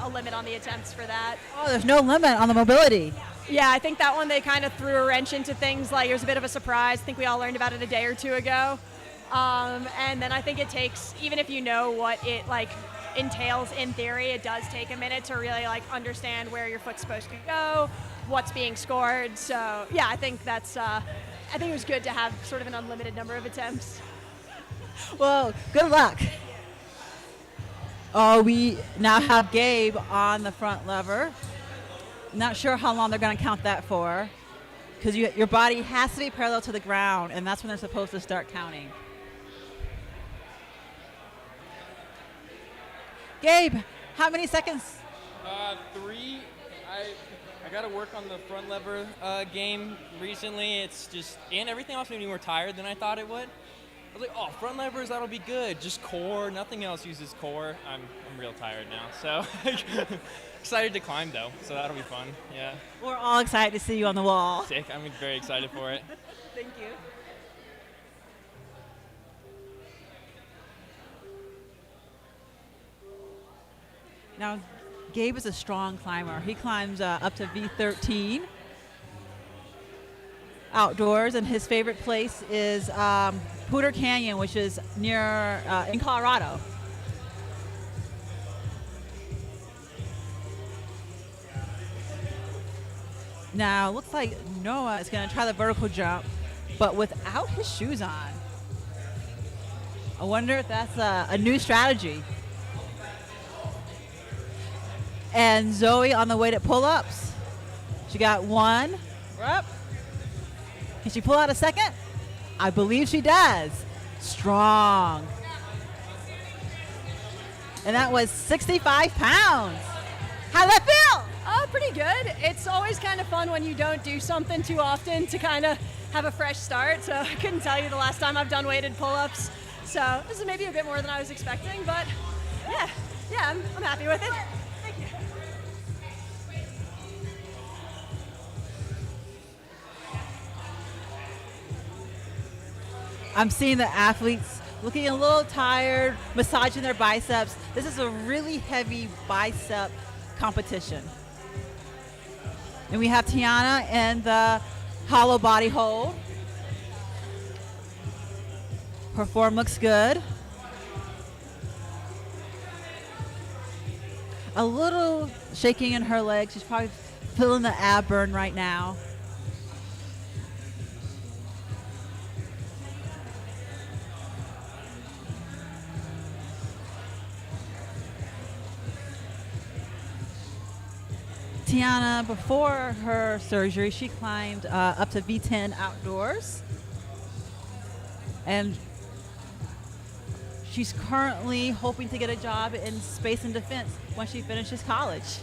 a limit on the attempts for that. Oh, there's no limit on the mobility. Yeah, I think that one they kind of threw a wrench into things. Like, it was a bit of a surprise. I think we all learned about it a day or two ago. And then I think it takes, even if you know what it entails in theory, it does take a minute to really understand where your foot's supposed to go, what's being scored. So yeah, I think I think it was good to have sort of an unlimited number of attempts. Well, good luck. Oh, we now have Gabe on the front lever. Not sure how long they're going to count that for, because your body has to be parallel to the ground, and that's when they're supposed to start counting. Gabe, how many seconds? 3. I got to work on the front lever game recently. It's just, and everything else made me more tired than I thought it would. I was like, oh, front levers, that'll be good. Just core. Nothing else uses core. I'm real tired now. So excited to climb, though. So that'll be fun. Yeah. We're all excited to see you on the wall. Sick. I'm very excited for it. Thank you. Now, Gabe is a strong climber. He climbs up to V13 outdoors, and his favorite place is Poudre Canyon, which is near in Colorado. Now, looks like Noah is going to try the vertical jump, but without his shoes on. I wonder if that's a new strategy. And Zoe on the weighted pull-ups. She got one. We're up. Can she pull out a second? I believe she does. Strong. And that was 65 pounds. How'd that feel? Pretty good. It's always kind of fun when you don't do something too often to kind of have a fresh start. So I couldn't tell you the last time I've done weighted pull-ups. So this is maybe a bit more than I was expecting, but yeah, I'm happy with it. Thank you. I'm seeing the athletes looking a little tired, massaging their biceps. This is a really heavy bicep competition. And we have Tiana in the hollow body hold. Her form looks good. A little shaking in her legs. She's probably feeling the ab burn right now. Tiana, before her surgery, she climbed up to V10 outdoors. And she's currently hoping to get a job in space and defense when she finishes college.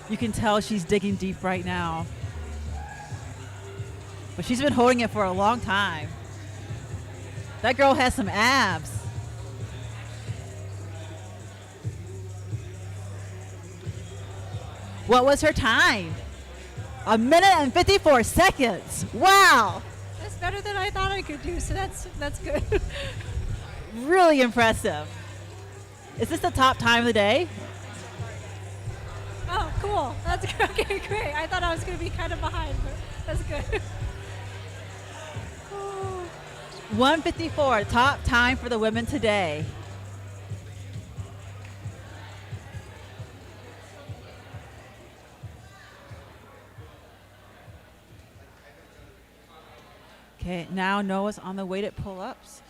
You can tell she's digging deep right now. But she's been holding it for a long time. That girl has some abs. What was her time? 1 minute and 54 seconds. Wow. That's better than I thought I could do, so that's good. Really impressive. Is this the top time of the day? Oh, cool. That's okay, great. I thought I was going to be kind of behind, but that's good. 154, top time for the women today. Okay, now Noah's on the weighted pull-ups.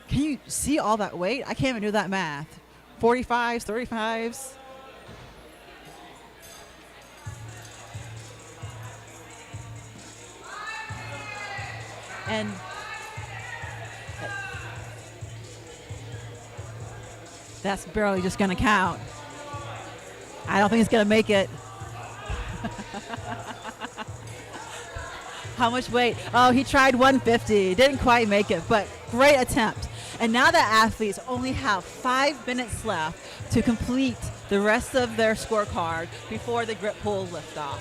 Can you see all that weight? I can't even do that math. 45s, 35s. And that's barely just going to count. I don't think it's going to make it. How much weight? Oh, he tried 150. Didn't quite make it, but great attempt. And now the athletes only have 5 minutes left to complete the rest of their scorecard before the grip pull lift off.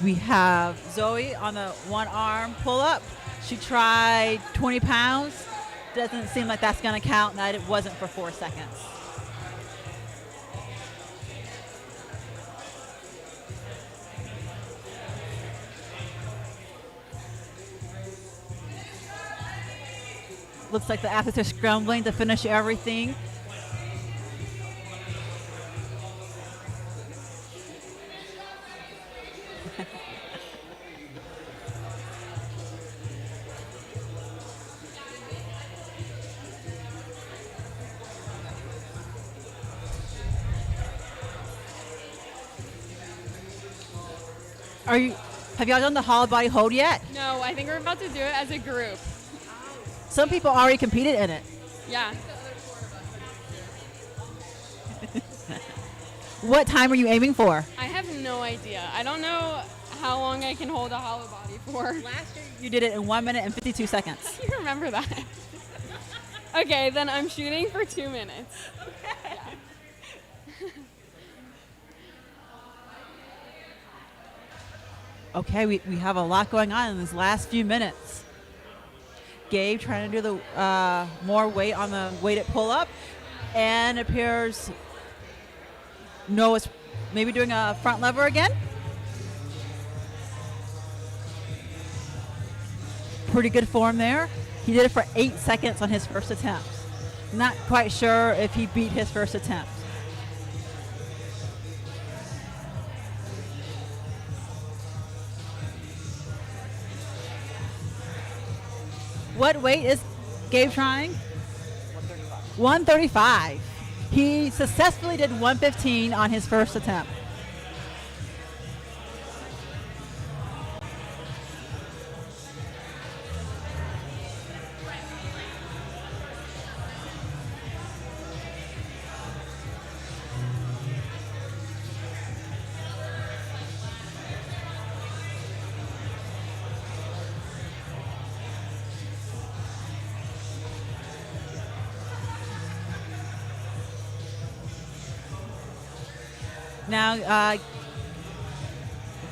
We have Zoe on the one arm pull up. She tried 20 pounds. Doesn't seem like that's going to count, and it wasn't for 4 seconds. Looks like the athletes are scrambling to finish everything. Have y'all done the hollow body hold yet? No, I think we're about to do it as a group. Some people already competed in it. Yeah. What time are you aiming for? I have no idea. I don't know how long I can hold a hollow body for. Last year you did it in 1 minute and 52 seconds. You remember that? Okay, then I'm shooting for 2 minutes. Okay, we have a lot going on in these last few minutes. Gabe trying to do the more weight on the weighted pull-up, and it appears Noah's maybe doing a front lever again. Pretty good form there. He did it for 8 seconds on his first attempt. Not quite sure if he beat his first attempt. What weight is Gabe trying? 135. He successfully did 115 on his first attempt. Now,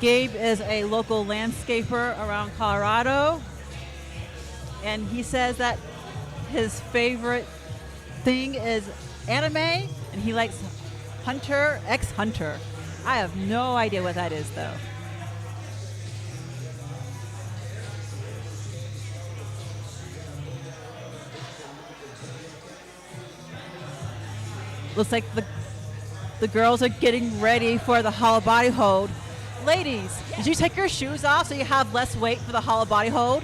Gabe is a local landscaper around Colorado, and he says that his favorite thing is anime, and he likes Hunter x Hunter. I have no idea what that is, though. Looks like the girls are getting ready for the hollow body hold. Ladies, did you take your shoes off so you have less weight for the hollow body hold?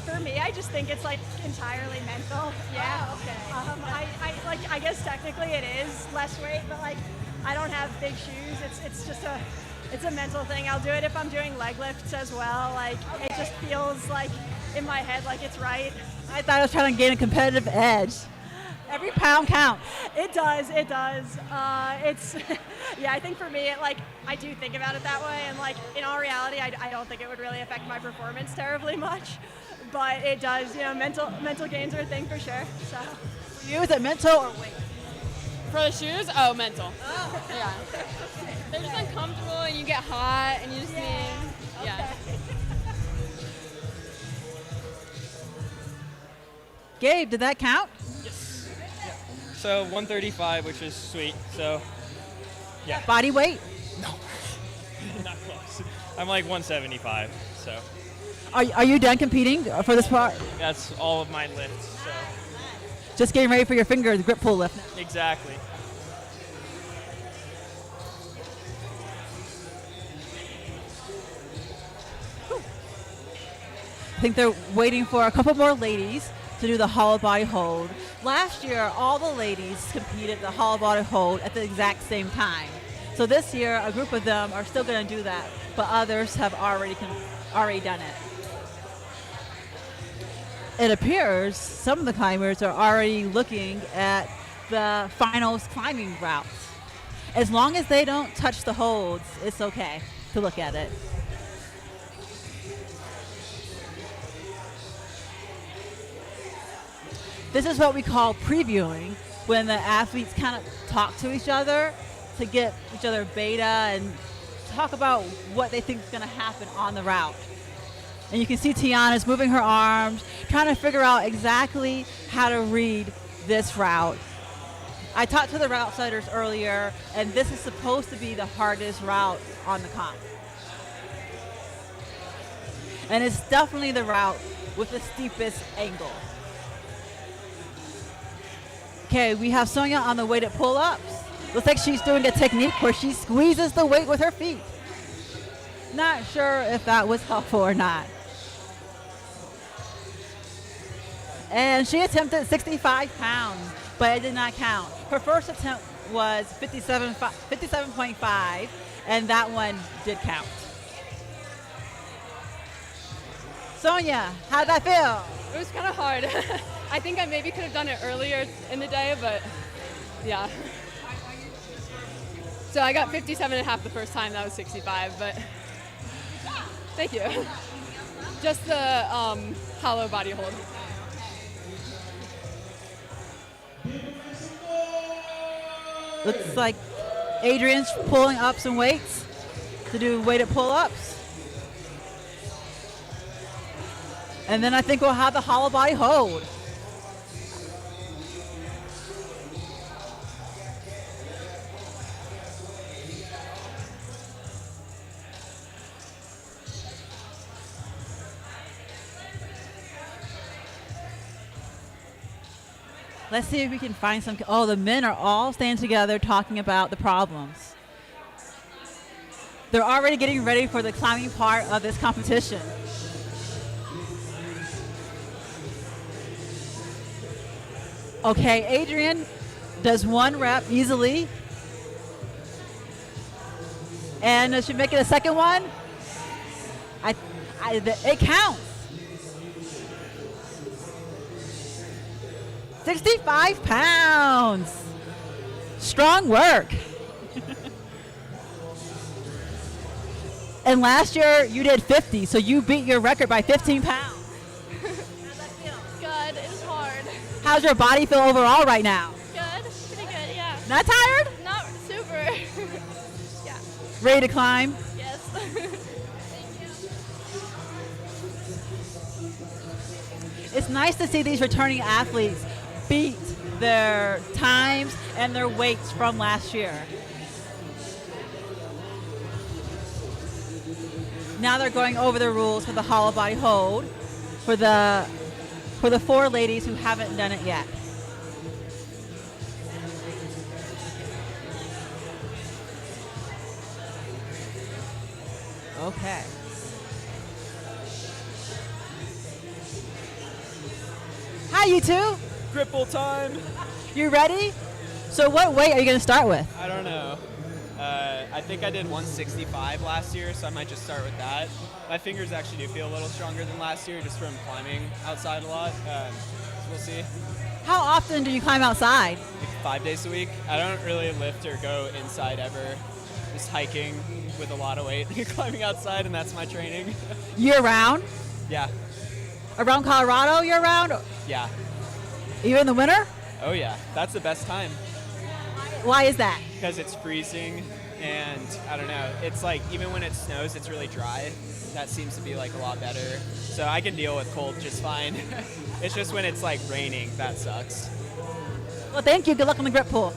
For me, I just think it's like entirely mental. Yeah. Oh, okay. I guess technically it is less weight, but like I don't have big shoes. It's just a mental thing. I'll do it if I'm doing leg lifts as well. Like it just feels like in my head like it's right. I thought I was trying to gain a competitive edge. Every pound counts. It does. It's yeah. I think for me, I do think about it that way, and like in all reality, I don't think it would really affect my performance terribly much, but it does. Mental gains are a thing for sure. So, for you, is it mental or weight? For the shoes, mental. Oh. Yeah. They're just uncomfortable, and you get hot, and you just need. Yeah. Gabe, did that count? So 135, which is sweet. So, yeah. Body weight? No, not close. I'm like 175. So. Are you done competing for this part? That's all of my lifts. So. Just getting ready for your finger grip pull lift. Exactly. I think they're waiting for a couple more ladies to do the hollow body hold. Last year, all the ladies competed the hollow body hold at the exact same time. So this year, a group of them are still going to do that, but others have already done it. It appears some of the climbers are already looking at the finals climbing routes. As long as they don't touch the holds, it's okay to look at it. This is what we call previewing, when the athletes kind of talk to each other to get each other beta and talk about what they think is going to happen on the route. And you can see Tiana's moving her arms, trying to figure out exactly how to read this route. I talked to the route setters earlier, and this is supposed to be the hardest route on the comp. And it's definitely the route with the steepest angle. Okay, we have Sonia on the weighted pull-ups. Looks like she's doing a technique where she squeezes the weight with her feet. Not sure if that was helpful or not. And she attempted 65 pounds, but it did not count. Her first attempt was 57.5, and that one did count. Sonia, how'd that feel? It was kind of hard. I think I maybe could have done it earlier in the day, but yeah. So I got 57.5 the first time. That was 65, but thank you. Just the hollow body hold. Looks like Adrian's pulling up some weights to do weighted pull-ups. And then I think we'll have the hollow body hold. Let's see if we can find some. Oh, the men are all standing together talking about the problems. They're already getting ready for the climbing part of this competition. Okay, Adrian does one rep easily. And does she make it a second one? It counts. 65 pounds. Strong work. And last year you did 50, so you beat your record by 15 pounds. Good. It's hard. How's your body feel overall right now? Good. Pretty good. Yeah. Not tired? Not super. Ready to climb? Yes. It's nice to see these returning athletes beat their times and their weights from last year. Now they're going over the rules for the hollow body hold for the 4 ladies who haven't done it yet. Okay. Hi, you two. Gripple time. You ready? So what weight are you going to start with? I don't know. I think I did 165 last year, so I might just start with that. My fingers actually do feel a little stronger than last year just from climbing outside a lot. So we'll see. How often do you climb outside? Like 5 days a week. I don't really lift or go inside ever. Just hiking with a lot of weight, climbing outside, and that's my training. Year round? Yeah. Around Colorado year round? Yeah. Even in the winter? Oh yeah, that's the best time. Why is that? Because it's freezing, and I don't know. It's like even when it snows, it's really dry. That seems to be like a lot better. So I can deal with cold just fine. It's just when it's like raining that sucks. Well, thank you. Good luck on the grip pull.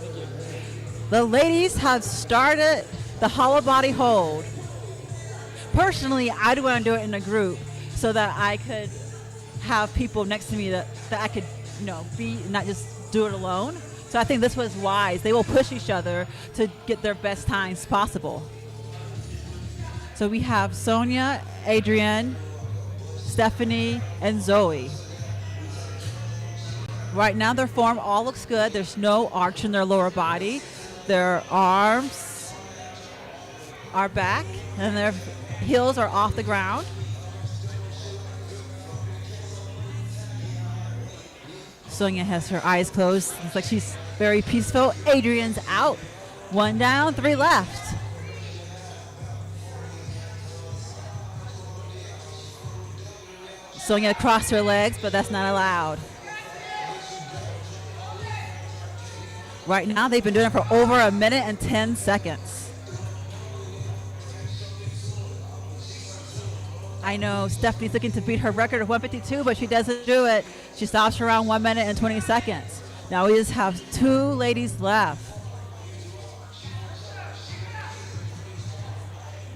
The ladies have started the hollow body hold. Personally, I'd want to do it in a group so that I could have people next to me that I could, be not just do it alone. So I think this was wise. They will push each other to get their best times possible. So we have Sonia, Adrienne, Stephanie, and Zoe. Right now their form all looks good. There's no arch in their lower body. Their arms are back and their heels are off the ground. Sonia has her eyes closed. Looks like she's very peaceful. Adrienne's out. 1 down, 3 left. Sonia crossed her legs, but that's not allowed. Right now, they've been doing it for over 1 minute and 10 seconds. I know Stephanie's looking to beat her record of 152, but she doesn't do it. She stops around 1 minute and 20 seconds. Now we just have 2 ladies left.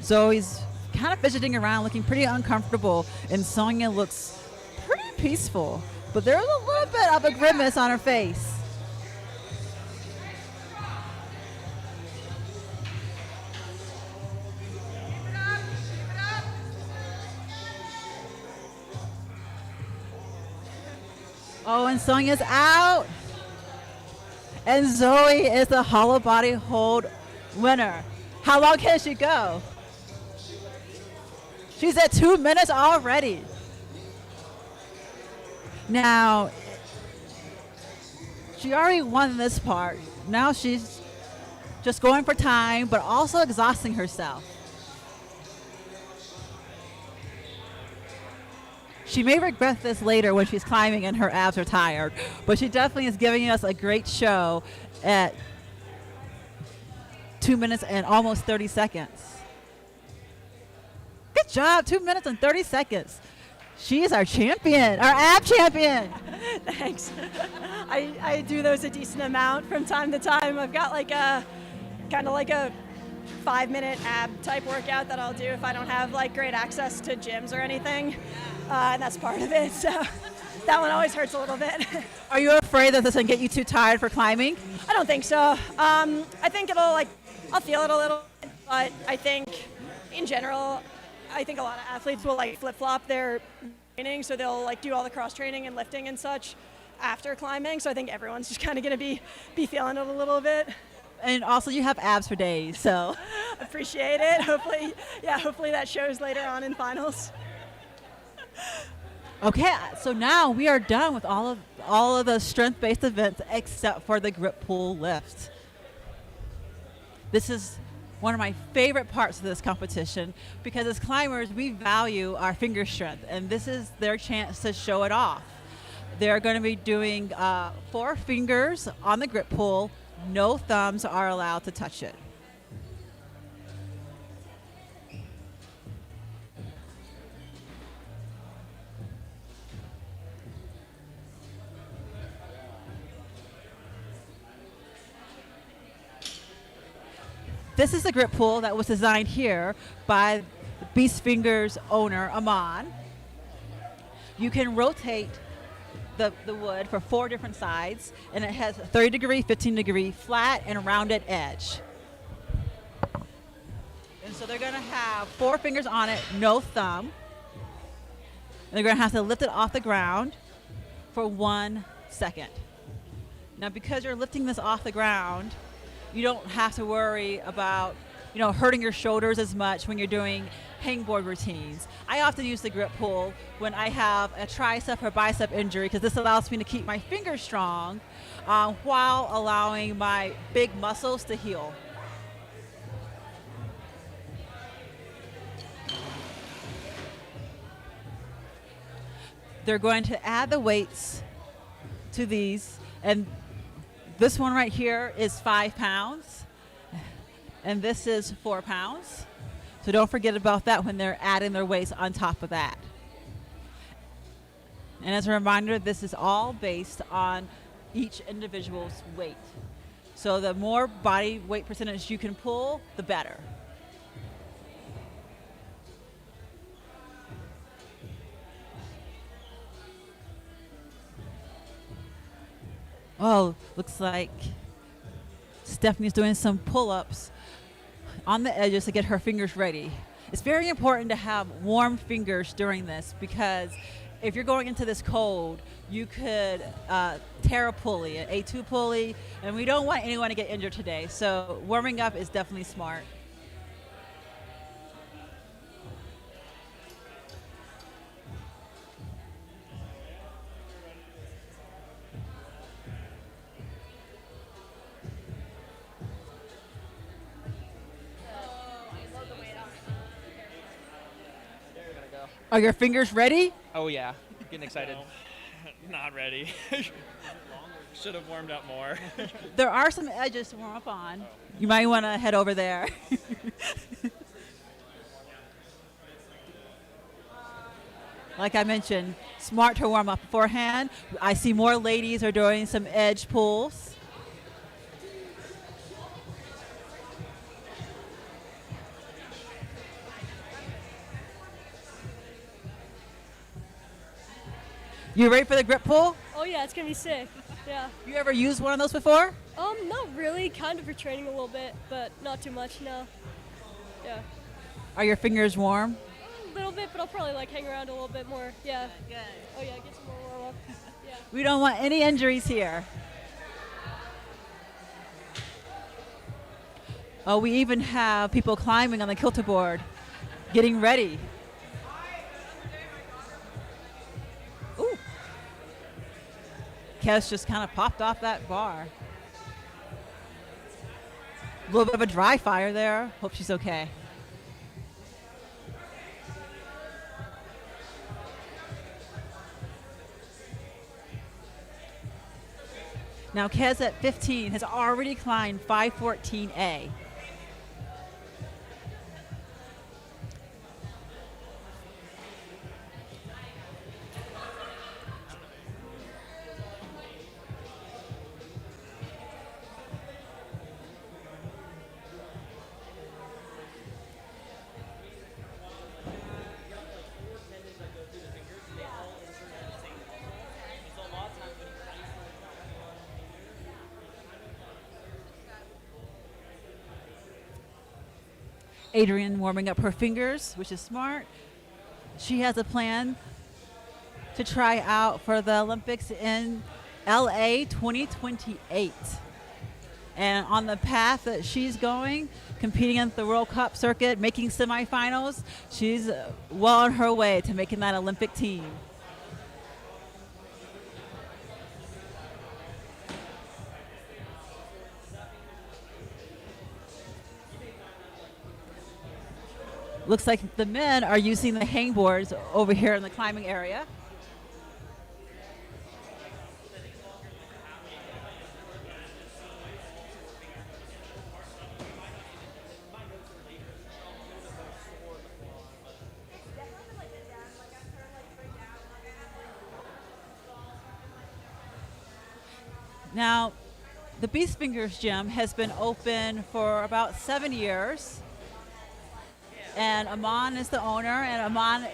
Zoe's kind of fidgeting around, looking pretty uncomfortable, and Sonia looks pretty peaceful, but there's a little bit of a grimace on her face. Oh, and Sonia's out. And Zoe is the hollow body hold winner. How long can she go? She's at 2 minutes already. Now, she already won this part. Now she's just going for time, but also exhausting herself. She may regret this later when she's climbing and her abs are tired, but she definitely is giving us a great show at 2 minutes and almost 30 seconds. Good job, 2 minutes and 30 seconds. She is our champion, our ab champion. Thanks. I do those a decent amount from time to time. I've got like a 5-minute ab type workout that I'll do if I don't have like great access to gyms or anything. And that's part of it. So that one always hurts a little bit. Are you afraid that this will get you too tired for climbing? I don't think so. I think I'll feel it a little bit, but I think in general, I think a lot of athletes will like flip-flop their training, so they'll like do all the cross training and lifting and such after climbing. So I think everyone's just kind of going to be feeling it a little bit. And also you have abs for days, so. Appreciate it. Hopefully that shows later on in finals. Okay, so now we are done with all of the strength-based events except for the grip pull lift. This is one of my favorite parts of this competition because as climbers, we value our finger strength, and this is their chance to show it off. They're going to be doing 4 fingers on the grip pull. No thumbs are allowed to touch it. This is a grip pull that was designed here by Beast Fingers owner, Aman. You can rotate the wood for 4 different sides, and it has a 30 degree, 15 degree, flat, and rounded edge. And so they're going to have 4 fingers on it, no thumb. And they're going to have to lift it off the ground for 1 second. Now, because you're lifting this off the ground, you don't have to worry about, hurting your shoulders as much when you're doing hangboard routines. I often use the grip pull when I have a tricep or bicep injury because this allows me to keep my fingers strong while allowing my big muscles to heal. They're going to add the weights to these, and this one right here is 5 pounds, and this is 4 pounds. So don't forget about that when they're adding their weights on top of that. And as a reminder, this is all based on each individual's weight. So the more body weight percentage you can pull, the better. Oh, looks like Stephanie's doing some pull-ups on the edges to get her fingers ready. It's very important to have warm fingers during this because if you're going into this cold, you could tear a pulley, an A2 pulley, and we don't want anyone to get injured today. So warming up is definitely smart. Are your fingers ready? Oh yeah, getting excited. No, not ready. Should have warmed up more. There are some edges to warm up on. You might want to head over there. Like I mentioned, smart to warm up beforehand. I see more ladies are doing some edge pulls. You ready for the grip pull? Oh yeah, it's gonna be sick. Yeah. You ever used one of those before? Not really. Kind of for training a little bit, but not too much. No. Yeah. Are your fingers warm? A little bit, but I'll probably hang around a little bit more. Yeah. Good. Oh yeah, get some more warm up. Yeah. We don't want any injuries here. Oh, we even have people climbing on the kilter board, getting ready. Ooh. Kes just kind of popped off that bar. A little bit of a dry fire there. Hope she's okay. Now, Kez at 15 has already climbed 514A. Adrian warming up her fingers, which is smart. She has a plan to try out for the Olympics in LA 2028. And on the path that she's going, competing at the World Cup circuit, making semifinals, she's well on her way to making that Olympic team. Looks like the men are using the hangboards over here in the climbing area. Now, The Beast Fingers Gym has been open for about 7 years. And Aman is the owner, and Aman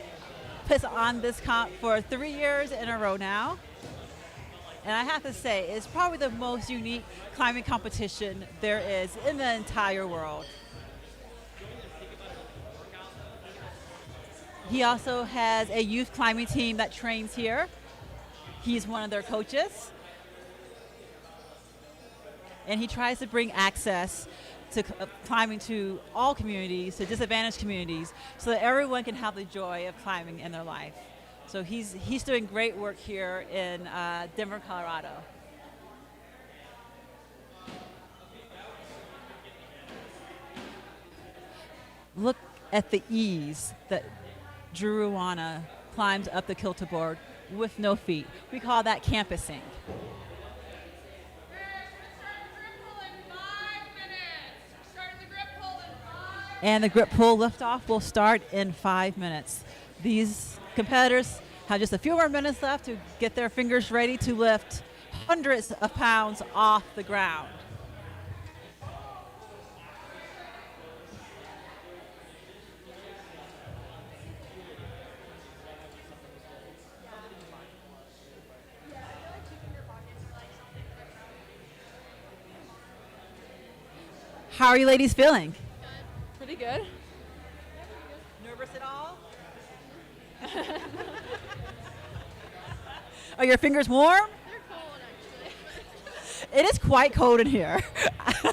puts on this comp for 3 years in a row now. And I have to say, it's probably the most unique climbing competition there is in the entire world. He also has a youth climbing team that trains here. He's one of their coaches. And he tries to bring access to climbing to all communities, to disadvantaged communities, so that everyone can have the joy of climbing in their life. So he's doing great work here in Denver, Colorado. Look at the ease that Drew Ruana climbs up the kilter board with no feet. We call that campusing. And the grip pull liftoff will start in 5 minutes. These competitors have just a few more minutes left to get their fingers ready to lift hundreds of pounds off the ground. How are you ladies feeling? Pretty good. Nervous at all? Are your fingers warm? They're cold, actually. It is quite cold in here.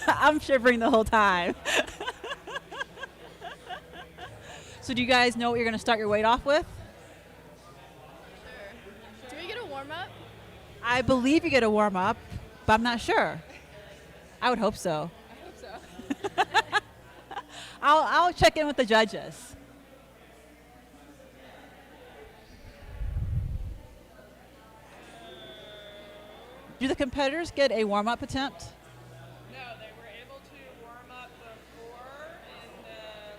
I'm shivering the whole time. So do you guys know what you're going to start your weight off with? Sure. Do we get a warm-up? I believe you get a warm up, but I'm not sure. I would hope so. I hope so. I'll check in with the judges. Do the competitors get a warm-up attempt? No, they were able to warm up before in the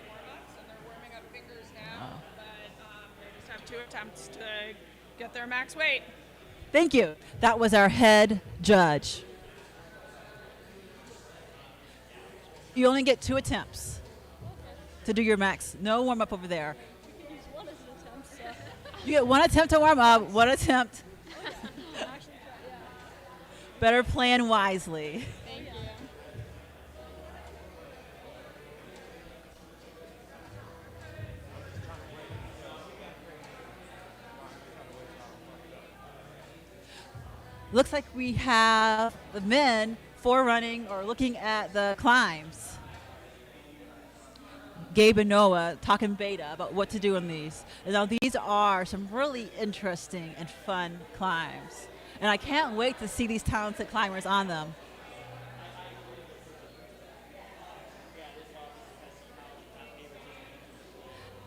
warm-ups, and they're warming up fingers now. But they just have 2 attempts to get their max weight. Thank you. That was our head judge. You only get 2 attempts to do your max. No warm-up over there. We can use one as an attempt, so. You get 1 attempt to warm up, 1 attempt. Actually, yeah. Better plan wisely. Thank you. Looks like we have the men forerunning or looking at the climbs. Gabe and Noah talking beta about what to do in these. And now these are some really interesting and fun climbs. And I can't wait to see these talented climbers on them.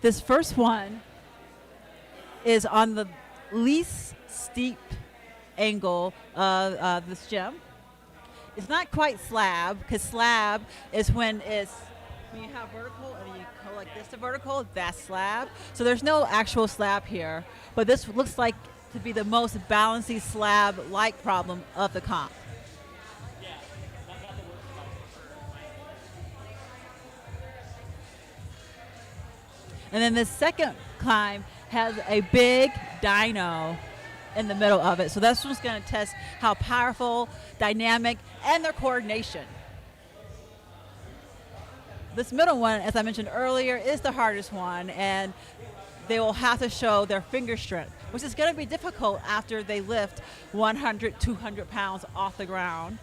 This first one is on the least steep angle of this gym. It's not quite slab, because slab is when you have vertical and you go like this to vertical, that's slab. So there's no actual slab here, but this looks like to be the most balancy slab-like problem of the comp. And then the second climb has a big dyno in the middle of it. So that's what's going to test how powerful, dynamic, and their coordination. This middle one, as I mentioned earlier, is the hardest one, and they will have to show their finger strength, which is going to be difficult after they lift 100, 200 pounds off the ground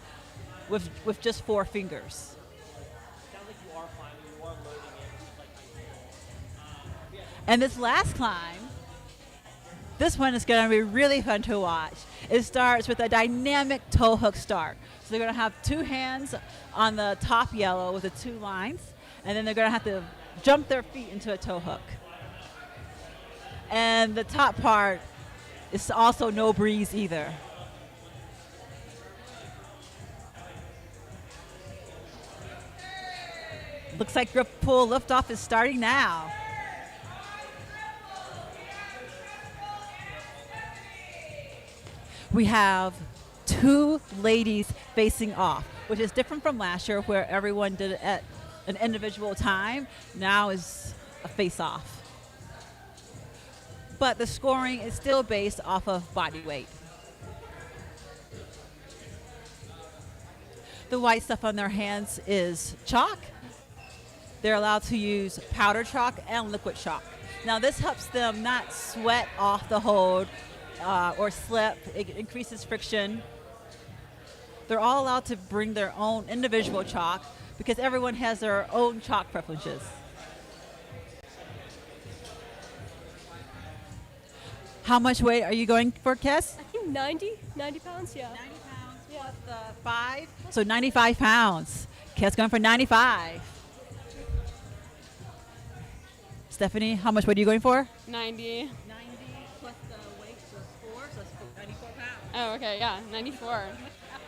with just 4 fingers. And this last climb, this one is going to be really fun to watch. It starts with a dynamic toe hook start. So they're going to have 2 hands on the top yellow with the 2 lines, and then they're going to have to jump their feet into a toe hook. And the top part is also no breeze either. Looks like grip pull liftoff is starting now. We have 2 ladies facing off. which is different from last year where everyone did it at an individual time. Now is a face-off. But the scoring is still based off of body weight. The white stuff on their hands is chalk. They're allowed to use powder chalk and liquid chalk. Now this helps them not sweat off the hold or slip. It increases friction. They're all allowed to bring their own individual chalk because everyone has their own chalk preferences. How much weight are you going for, Kes? I think 90 pounds, yeah. 90 pounds plus the 5, so 95 pounds. Kes going for 95. Stephanie, how much weight are you going for? 90. 90 plus the weight, so it's 4, so it's 94 pounds. Oh, okay, yeah, 94.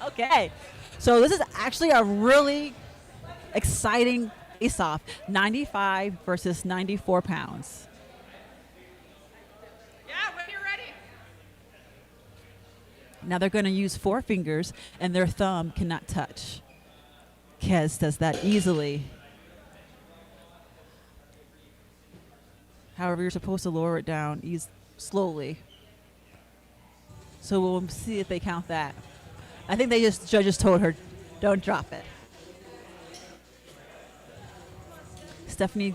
Okay, so this is actually a really exciting face-off. 95 versus 94 pounds. Yeah, when you're ready. Now they're going to use 4 fingers, and their thumb cannot touch. Kes does that easily. However, you're supposed to lower it down slowly. So we'll see if they count that. I think judges told her, don't drop it. Stephanie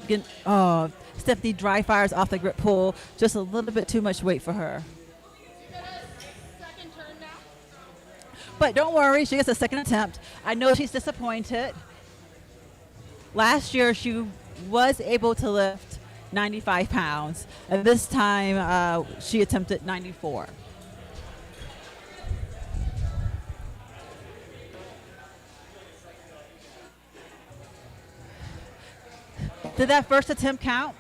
dry fires off the grip pull. Just a little bit too much weight for her. Second turn now. But don't worry, she gets a second attempt. I know she's disappointed. Last year, she was able to lift 95 pounds. And this time, she attempted 94. Did that first attempt count?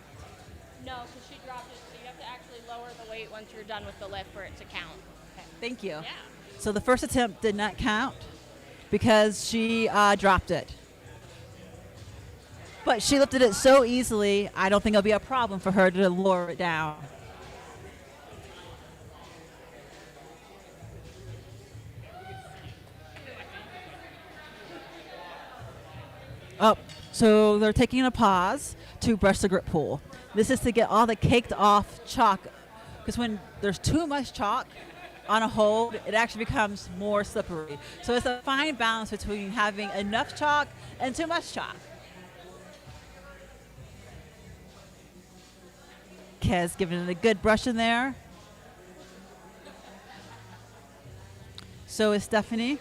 No, because she dropped it, so you have to actually lower the weight once you're done with the lift for it to count. Okay, thank you. Yeah. So the first attempt did not count because she dropped it. But she lifted it so easily, I don't think it'll be a problem for her to lower it down. Up. So they're taking a pause to brush the grip pull. This is to get all the caked off chalk, because when there's too much chalk on a hold, it actually becomes more slippery. So it's a fine balance between having enough chalk and too much chalk. Kes giving it a good brush in there. So is Stephanie.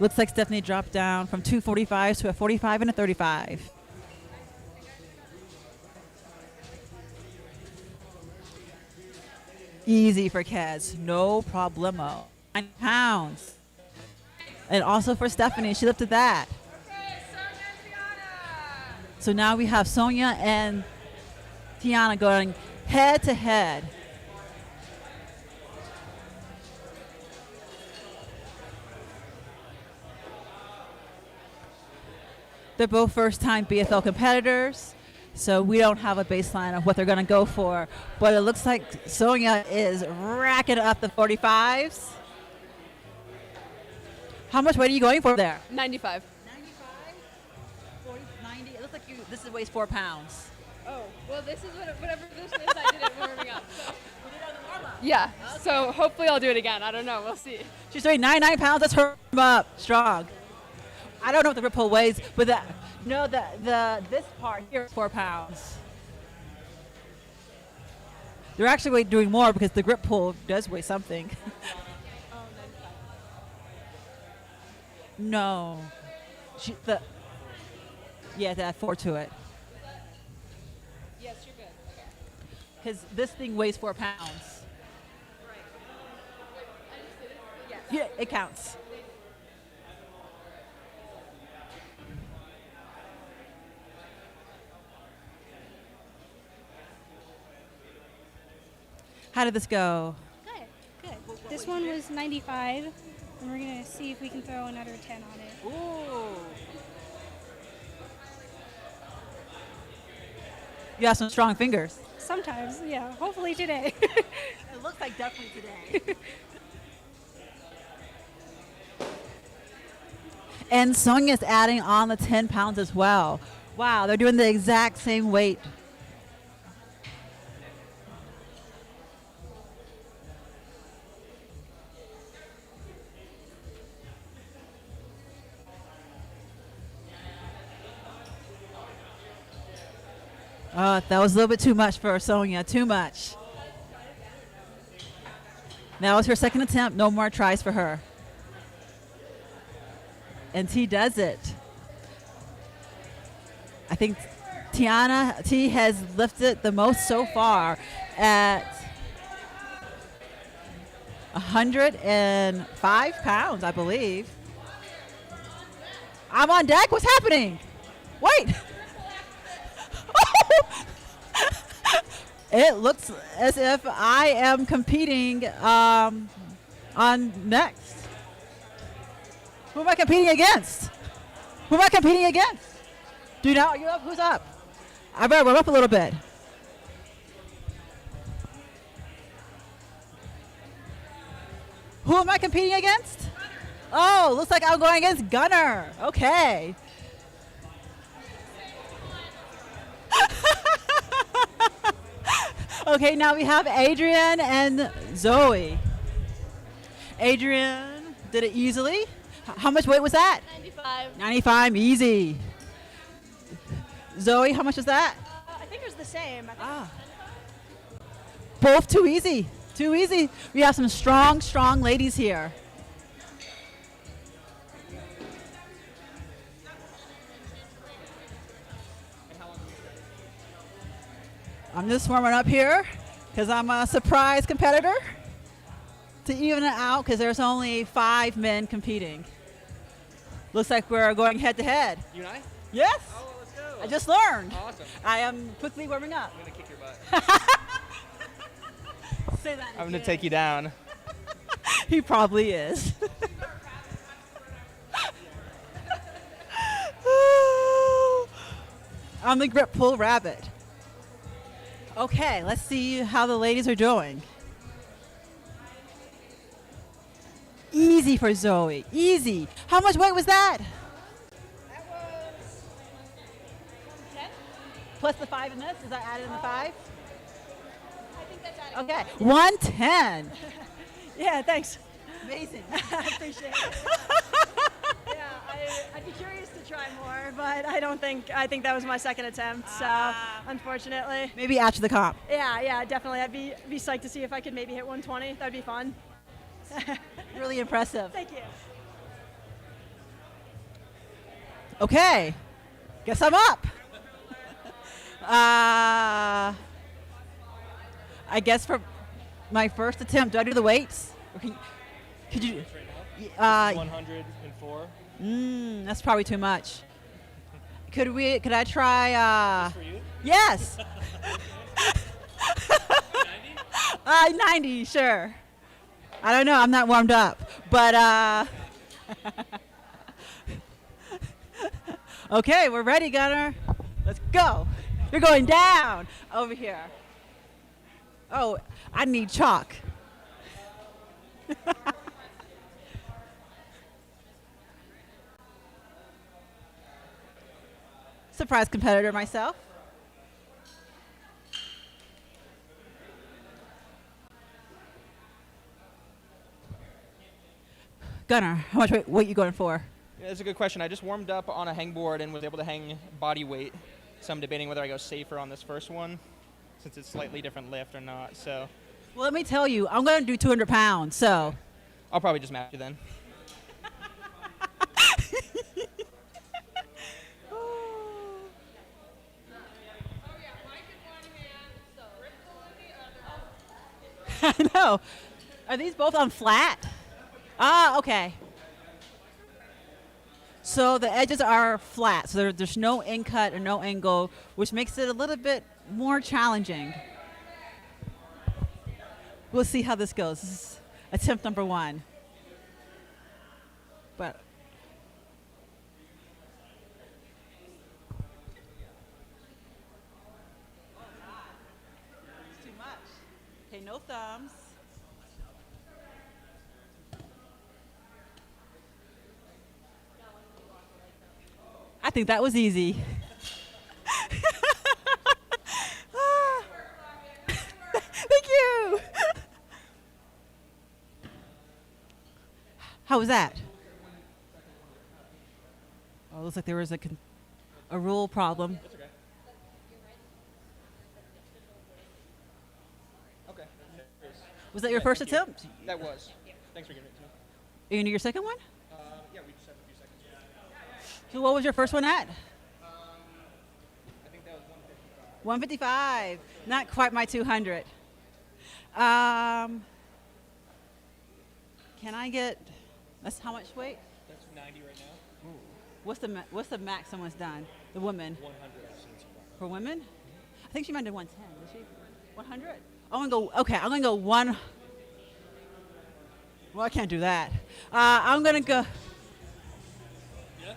Looks like Stephanie dropped down from 245 to a 45 and a 35. Easy for Kes, no problemo. 9 pounds. And also for Stephanie, she lifted that. So now we have Sonia and Tiana going head to head. They're both first-time BFL competitors, so we don't have a baseline of what they're going to go for. But it looks like Sonia is racking up the 45s. How much weight are you going for there? 95. 95? 40, 90? It looks like this weighs 4 pounds. Oh, well, this is whatever this is I did it warming up. Yeah, okay. So hopefully I'll do it again. I don't know. We'll see. She's doing 99 pounds. Let's hurry up. Strong. I don't know what the grip pull weighs, but this part here is 4 pounds. They're actually doing more because the grip pull does weigh something. No. To add 4 to it. Yes, you're good. Because this thing weighs 4 pounds. Right. Yeah, it counts. How did this go? Good. This one was 95, and we're going to see if we can throw another 10 on it. Ooh. You have some strong fingers. Sometimes, yeah. Hopefully today. It looks like definitely today. And Sonia's adding on the 10 pounds as well. Wow, they're doing the exact same weight. That was a little bit too much for Sonia, too much. That was her second attempt, no more tries for her. And T does it. I think Tiana T has lifted the most so far at 105 pounds, I believe. I'm on deck. What's happening? Wait. It looks as if I am competing on next. Who am I competing against? Who am I competing against? Do you know? Are you up? Who's up? I better warm up a little bit. Who am I competing against? Oh, looks like I'm going against Gunner. Okay. Okay, now we have Adrian and Zoe. Adrian did it easily. How much weight was that? 95. 95, easy. Zoe, how much was that? I think it was the same. Both too easy. Too easy. We have some strong, strong ladies here. I'm just warming up here because I'm a surprise competitor to even it out because there's only 5 men competing. Looks like we're going head to head. You and I? Yes. Oh, let's go. I just learned. Awesome. I am quickly warming up. I'm going to kick your butt. Say that I'm going to take you down. He probably is. I'm the grip pull rabbit. Okay, let's see how the ladies are doing. Easy for Zoe. Easy. How much weight was that? That was 10. Plus the 5 in this? Is that added in the 5? I think that's added. Okay. 110. Yeah, thanks. Amazing. I appreciate it. Yeah, I'd be curious to try more, but I think that was my second attempt, so unfortunately. Maybe after the comp. Yeah, definitely. I'd be psyched to see if I could maybe hit 120. That'd be fun. Really impressive. Thank you. Okay. Guess I'm up. I guess for my first attempt, do I do the weights? Or could you? 104. That's probably too much. Could I try? For you? Yes. 90, sure. I don't know. I'm not warmed up, but okay, we're ready, Gunner. Let's go. You're going down over here. Oh, I need chalk. Surprise competitor myself. Gunner, how much weight you going for? Yeah, that's a good question. I just warmed up on a hangboard and was able to hang body weight. So I'm debating whether I go safer on this first one, since it's slightly different lift or not. So. Well, let me tell you, I'm going to do 200 pounds, so. I'll probably just match you then. I know. Are these both on flat? Ah, okay. So the edges are flat, so there's no in cut or no angle, which makes it a little bit more challenging. We'll see how this goes. This is attempt number 1. But no thumbs. I think that was easy. Thank you. How was that? Oh, looks like there was a rule problem. That's okay. Okay. Was that your first thank you. attempt? That was. Thanks for giving it to me. Are you gonna do your second one? Yeah, we just have a few seconds. So what was your first one at? I think that was 155. 155. Not quite my 200. Can I get? That's how much weight? That's 90 right now. What's the max someone's done? The woman. 100 I've seen so far. For women? I think she might have done 110. Did she? 100. I'm gonna go. Okay, I'm gonna go one. Well, I can't do that. I'm gonna go. Yeah.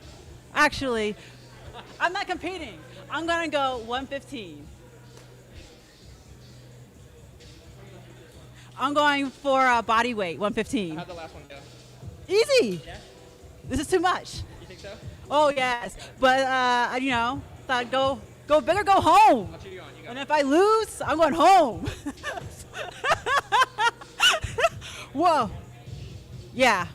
Actually, I'm not competing. I'm gonna go 115. I'm going for body weight, 115. How'd the last one go? Easy. Yeah? This is too much. You think so? Oh yes, but thought go big or go home. I'll cheer you on. You got And it. if I lose, I'm going home. Whoa. Yeah.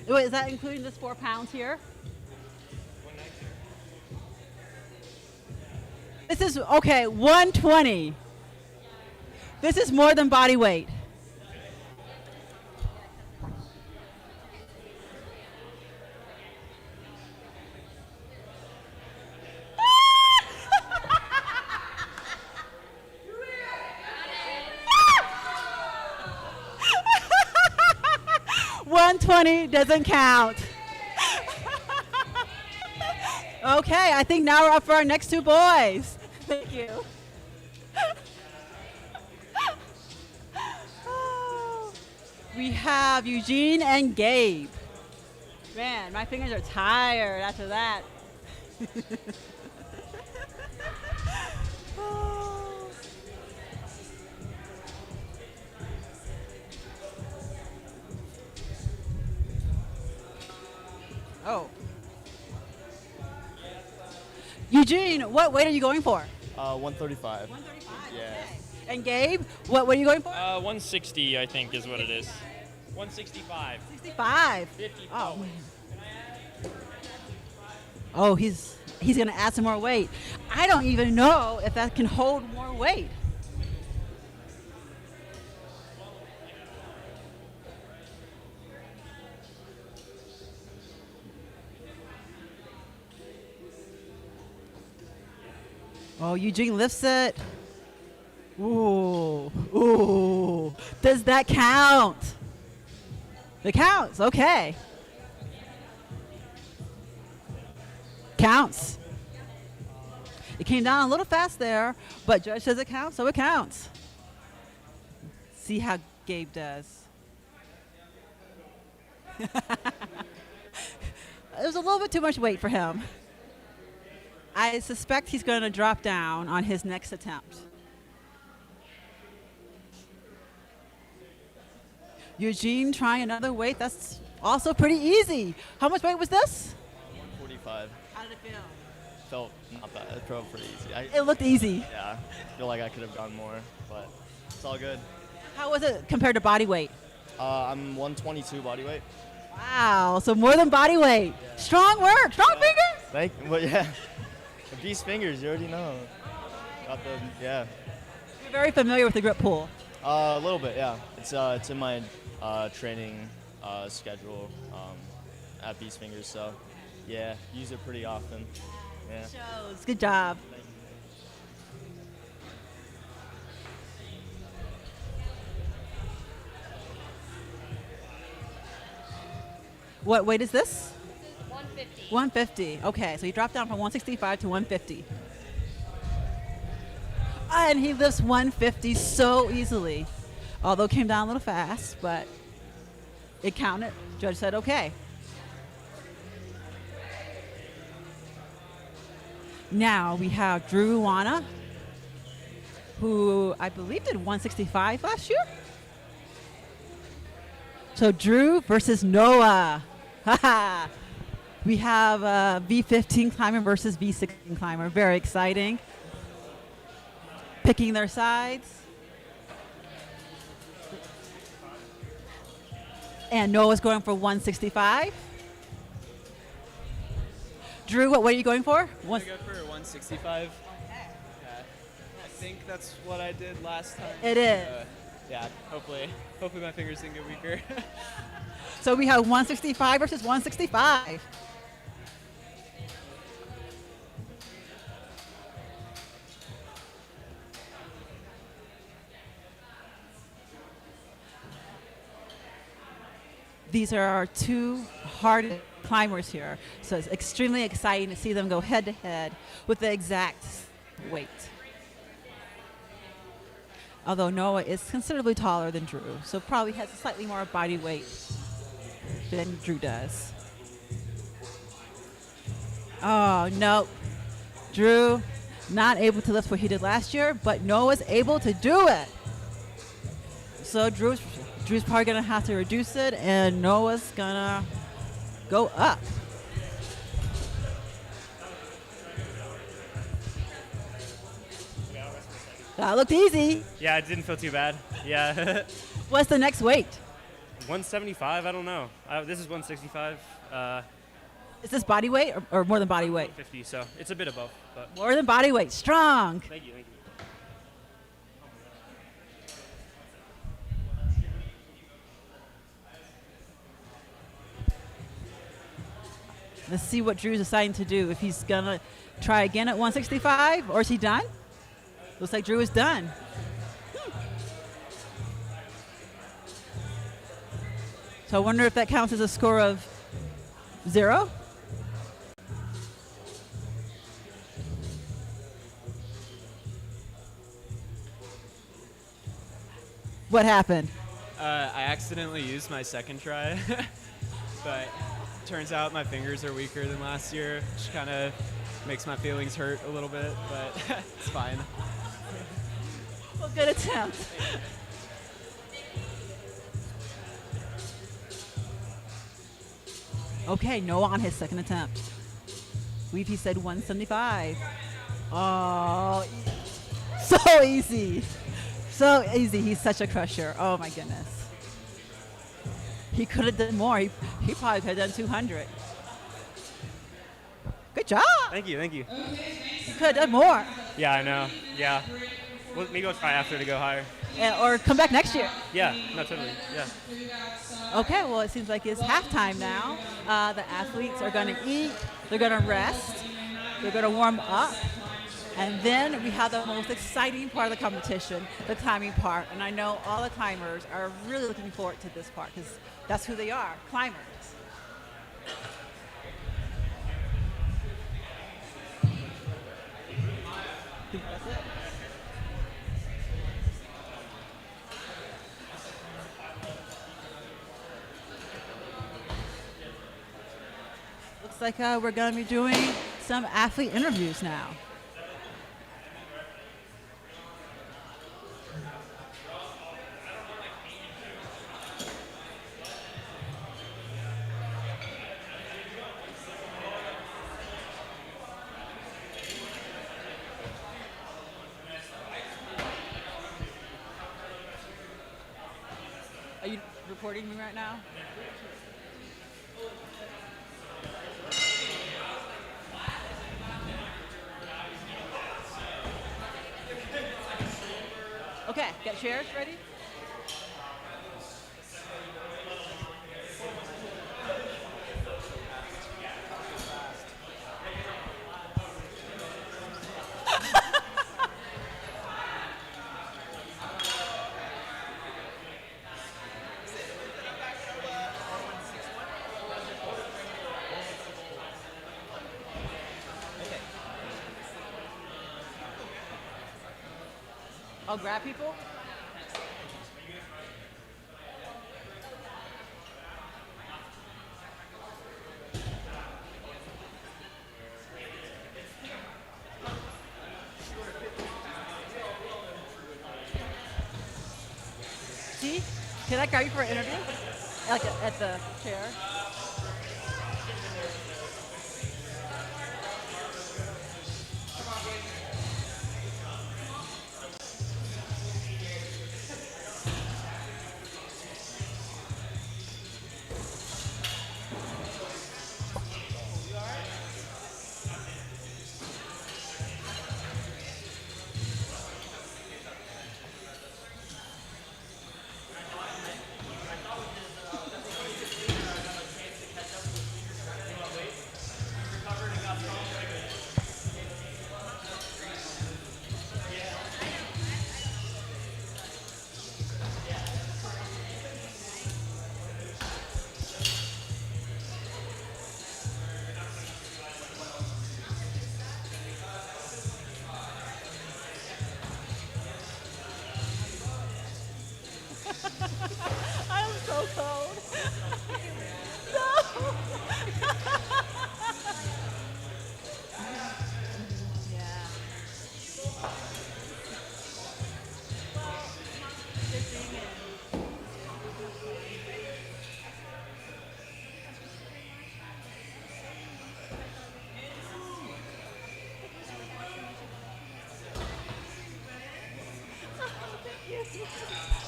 Wait, is that including this 4 pounds here? This is, okay, 120. This is more than body weight. $120 doesn't count. Okay, I think now we're up for our next two boys. Thank you. We have Eugene and Gabe. Man, my fingers are tired after that. Oh. Eugene, what weight are you going for? 135. 135. Yeah. Okay. And Gabe, what are you going for? 160, I think, is what it is. 165. 65. 50. Oh, man. Oh, he's going to add some more weight. I don't even know if that can hold more weight. Oh, Eugene lifts it. Ooh, ooh. Does that count? It counts, okay. Counts. It came down a little fast there, but judge says it counts, so it counts. See how Gabe does. It was a little bit too much weight for him. I suspect he's going to drop down on his next attempt. Eugene trying another weight. That's also pretty easy. How much weight was this? 145. How did it feel? Felt not bad. It felt pretty easy. It looked easy. Yeah. I feel like I could have done more, but it's all good. How was it compared to body weight? I'm 122 body weight. Wow, so more than body weight. Yeah. Strong work. Strong fingers. But yeah. These fingers, you already know. Yeah. You're very familiar with the grip pull. A little bit, yeah. It's in my training schedule at Beast Fingers, so yeah, use it pretty often. Yeah. Shows. Good job. What weight is this? 150. 150. Okay, so he dropped down from 165 to 150. And he lifts 150 so easily. Although it came down a little fast, but it counted. Judge said okay. Now we have Drew Wana, who I believe did 165 last year. So Drew versus Noah. Haha. We have a V15 climber versus V16 climber. Very exciting. Picking their sides. And Noah's going for 165. Drew, what are you going for? I'm going to go for 165. Yeah, I think that's what I did last time. It is. Yeah, hopefully my fingers didn't get weaker. So we have 165 versus 165. These are our two hardest climbers here. So it's extremely exciting to see them go head to head with the exact weight. Although Noah is considerably taller than Drew, so probably has slightly more body weight than Drew does. Oh, no. Drew not able to lift what he did last year, but Noah's able to do it. So Drew's probably going to have to reduce it, and Noah's going to go up. That looked easy. Yeah, it didn't feel too bad. Yeah. What's the next weight? 175, I don't know. This is 165. Is this body weight or more than body weight? 50, so it's a bit above. But More than body weight. Strong. Thank you. Let's see what Drew's deciding to do. If he's going to try again at 165, or is he done? Looks like Drew is done. So I wonder if that counts as a score of 0. What happened? I accidentally used my second try, but turns out my fingers are weaker than last year, which kind of makes my feelings hurt a little bit, but it's fine. Well, good attempt. Okay, Noah on his second attempt. I believe he said 175. Oh, so easy. So easy. He's such a crusher. Oh, my goodness. He could have done more. He probably could have done 200. Good job. Thank you. You could have done more. Yeah, I know. Yeah. Well, maybe I'll try after to go higher. Or come back next year. Yeah, no, totally. Yeah. Okay, well, it seems like it's halftime now. The athletes are going to eat. They're going to rest. They're going to warm up. And then we have the most exciting part of the competition, the climbing part. And I know all the climbers are really looking forward to this part because that's who they are, climbers. That's it. Looks like we're going to be doing some athlete interviews now. Are you recording me right now? Okay, get chairs ready? I'll grab people. T, can I grab you for an interview? Like at the chair? I'm so cold. No. Yeah. Good thing Thank you.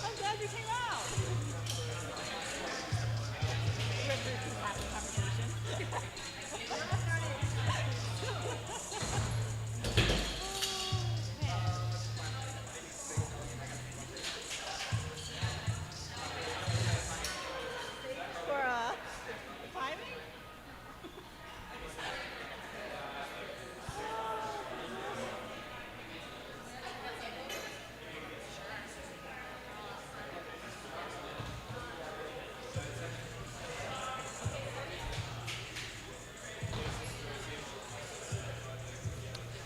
I'm glad you came out. We're just having a conversation. For timing?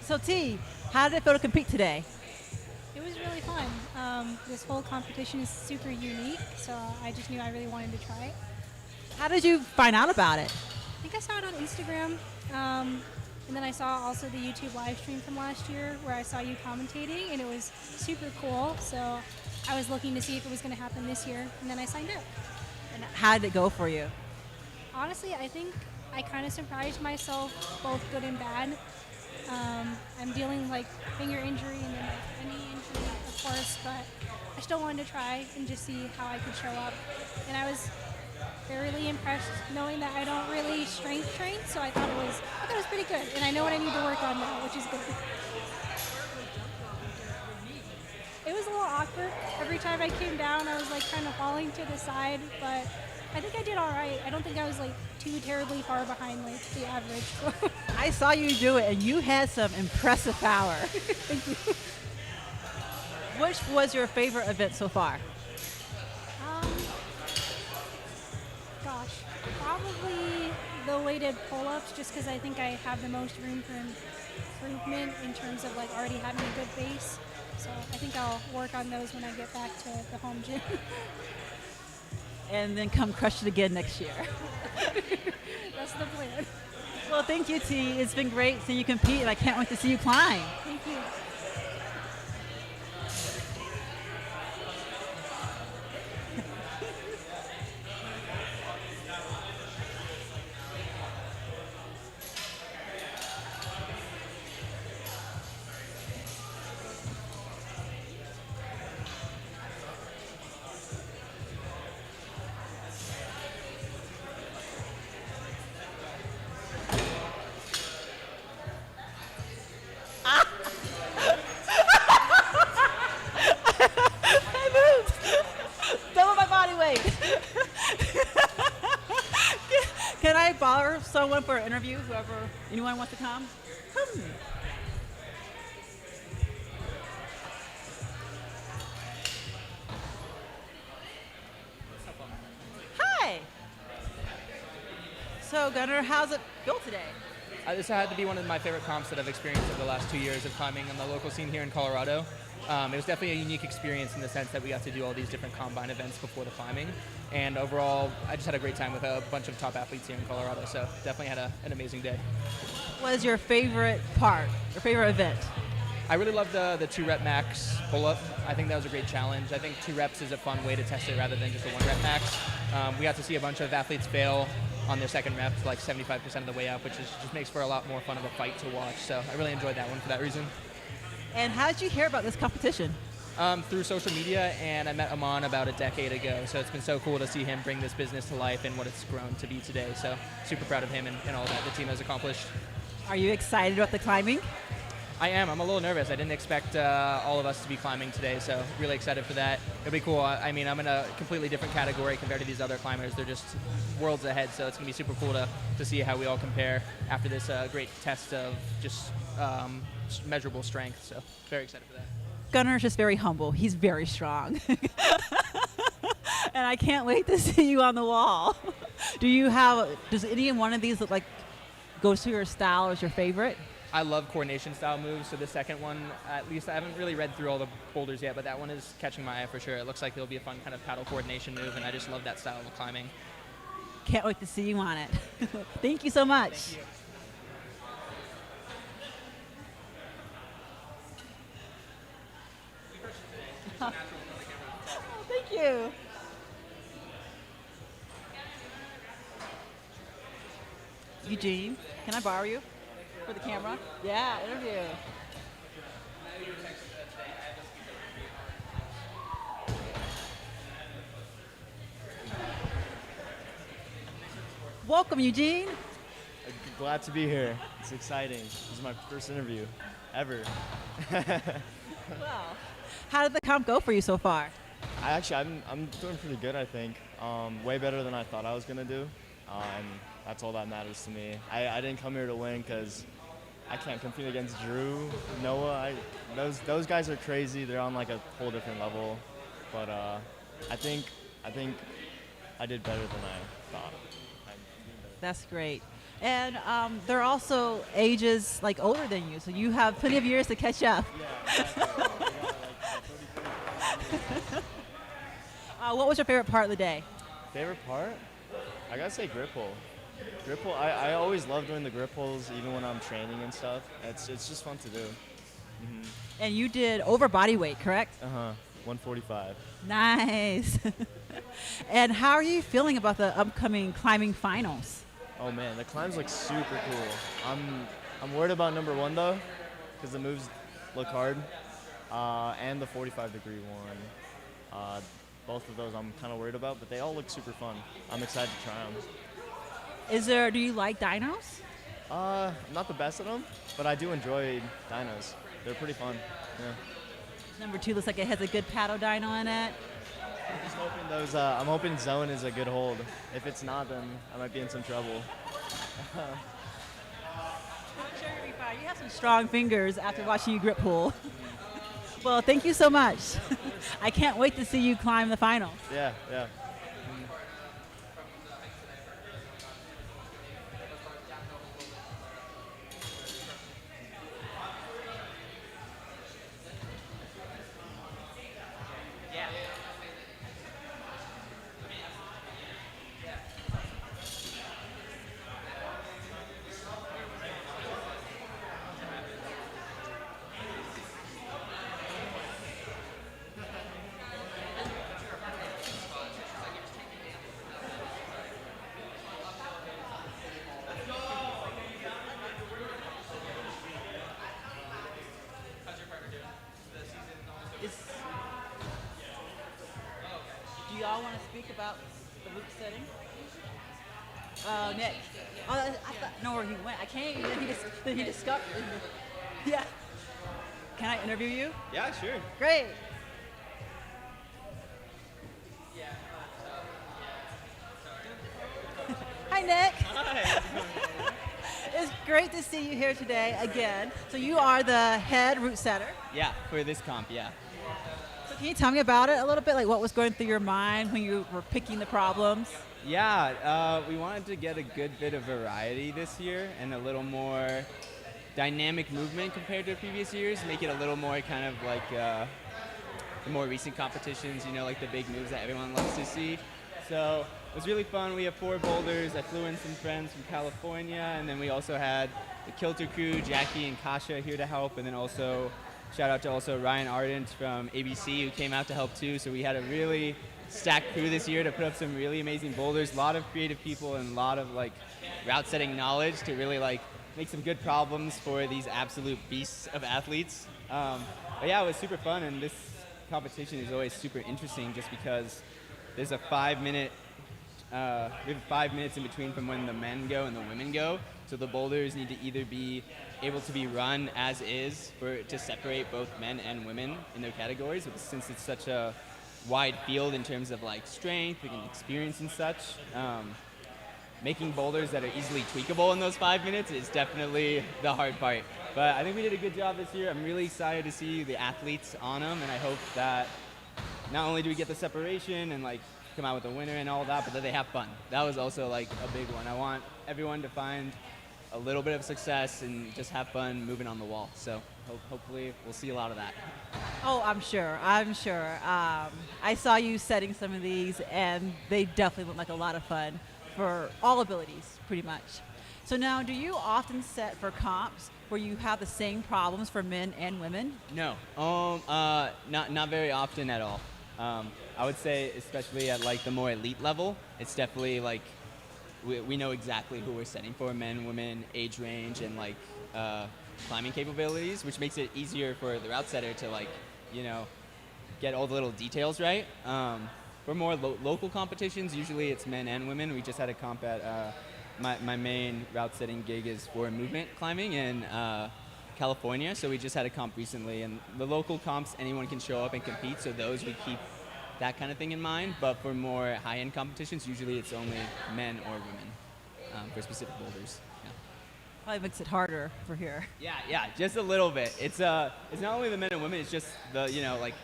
So T, how did it feel to compete today? It was really fun. This whole competition is super unique, so I just knew I really wanted to try it. How did you find out about it? I think I saw it on Instagram, and then I saw also the YouTube live stream from last year where I saw you commentating, and it was super cool. So I was looking to see if it was going to happen this year, and then I signed up. And how did it go for you? Honestly, I think I kind of surprised myself, both good and bad. I'm dealing like finger injury and then like knee injury, of course, but I still wanted to try and just see how I could show up. And I was really impressed knowing that I don't really strength train, so I thought it was pretty good. And I know what I need to work on now, which is good. It was a little awkward. Every time I came down, I was like kind of falling to the side, but I think I did all right. I don't think I was like too terribly far behind like the average. I saw you do it, and you had some impressive power. Thank you. Which was your favorite event so far? Gosh, probably the weighted pull-ups, just because I think I have the most room for improvement in terms of like already having a good base. So I think I'll work on those when I get back to the home gym. And then come crush it again next year. That's the plan. Well, thank you, T. It's been great seeing you compete, and I can't wait to see you climb. Thank you. Can I borrow someone for an interview? Anyone wants to come? Come. Hi. So, Gunnar, how's it feel today? This had to be one of my favorite comps that I've experienced over the last 2 years of climbing on the local scene here in Colorado. It was definitely a unique experience in the sense that we got to do all these different combine events before the climbing. And overall, I just had a great time with a bunch of top athletes here in Colorado. So definitely had an amazing day. What was your favorite part, your favorite event? I really love the 2-rep max pull-up. I think that was a great challenge. I think 2 reps is a fun way to test it rather than just a 1-rep max. We got to see a bunch of athletes fail on their second rep, like 75% of the way up, which just makes for a lot more fun of a fight to watch. So I really enjoyed that one for that reason. And how did you hear about this competition? Through social media, and I met Aman about a decade ago, so it's been so cool to see him bring this business to life and what it's grown to be today. So super proud of him and all that the team has accomplished. Are you excited about the climbing? I am. I'm a little nervous. I didn't expect all of us to be climbing today, so really excited for that. It'll be cool. I mean, I'm in a completely different category compared to these other climbers. They're just worlds ahead, so it's going to be super cool to see how we all compare after this great test of just measurable strength. So very excited for that. Gunner's just very humble. He's very strong. And I can't wait to see you on the wall. Does any one of these look like goes to your style or is your favorite? I love coordination style moves, so the second one, at least I haven't really read through all the boulders yet, but that one is catching my eye for sure. It looks like it'll be a fun kind of paddle coordination move, and I just love that style of climbing. Can't wait to see you on it. Thank you so much. Thank you. Thank you. Eugene, can I borrow you for the camera? Yeah, interview. Welcome, Eugene. Glad to be here. It's exciting. This is my first interview ever. Wow. How did the comp go for you so far? I'm doing pretty good, I think. Way better than I thought I was going to do. And that's all that matters to me. I didn't come here to win because I can't compete against Drew, Noah. Those guys are crazy. They're on like a whole different level. But I think I did better than I thought. That's great. And they're also ages like older than you, so you have plenty of years to catch up. What was your favorite part of the day? Favorite part? I gotta say grip pull. Grip pull. I always love doing the grip pulls, even when I'm training and stuff. It's just fun to do. Mm-hmm. And you did over body weight, correct? 145. Nice. And how are you feeling about the upcoming climbing finals? Oh man, the climbs look super cool. I'm worried about number 1 though, because the moves look hard, and the 45-degree one. Both of those I'm kind of worried about, but they all look super fun. I'm excited to try them. Do you like dynos? I'm not the best at them, but I do enjoy dynos. They're pretty fun. Yeah. Number 2 looks like it has a good paddle dyno in it. I'm hoping zone is a good hold. If it's not, then I might be in some trouble. I'm sure you'll be fine. You have some strong fingers after watching you grip pull. Well, thank you so much. I can't wait to see you climb the finals. Yeah. Do y'all want to speak about the loop setting? Nick. Oh, I thought know where he went. I can't even. He discovered. Yeah. Can I interview you? Yeah, sure. Great. Hi, Nick. Hi. It's great to see you here today again. So you are the head route setter. Yeah, for this comp, yeah. So can you tell me about it a little bit? Like what was going through your mind when you were picking the problems? Yeah, we wanted to get a good bit of variety this year and a little more dynamic movement compared to previous years. Make it a little more kind of like the more recent competitions, you know, like the big moves that everyone loves to see. So it was really fun. We have 4 boulders. I flew in some friends from California, and then we also had the Kilter crew, Jackie and Kasha, here to help, and then also shout out to also Ryan Ardent from ABC who came out to help too. So we had a really stacked crew this year to put up some really amazing boulders. A lot of creative people and a lot of like route setting knowledge to really like make some good problems for these absolute beasts of athletes. But yeah, it was super fun, and this competition is always super interesting just because there's a 5-minute we have 5 minutes in between from when the men go and the women go. So the boulders need to either be able to be run as is to separate both men and women in their categories. But since it's such a wide field in terms of like strength and experience and such, making boulders that are easily tweakable in those 5 minutes is definitely the hard part. But I think we did a good job this year. I'm really excited to see the athletes on them, and I hope that not only do we get the separation and like come out with a winner and all that, but that they have fun. That was also like a big one. I want everyone to find a little bit of success and just have fun moving on the wall. So hopefully we'll see a lot of that. Oh, I'm sure. I saw you setting some of these, and they definitely look like a lot of fun for all abilities, pretty much. So now, do you often set for comps where you have the same problems for men and women? No, not very often at all. I would say, especially at like the more elite level, it's definitely like we know exactly who we're setting for: men, women, age range, and like climbing capabilities, which makes it easier for the route setter to like, get all the little details right. For more local competitions, usually it's men and women. We just had a comp at my main route setting gig is for movement climbing in California, so we just had a comp recently. And the local comps, anyone can show up and compete, so those we keep that kind of thing in mind. But for more high-end competitions, usually it's only men or women for specific boulders. Yeah. Probably makes it harder for here. Yeah, just a little bit. It's not only the men and women. It's just the like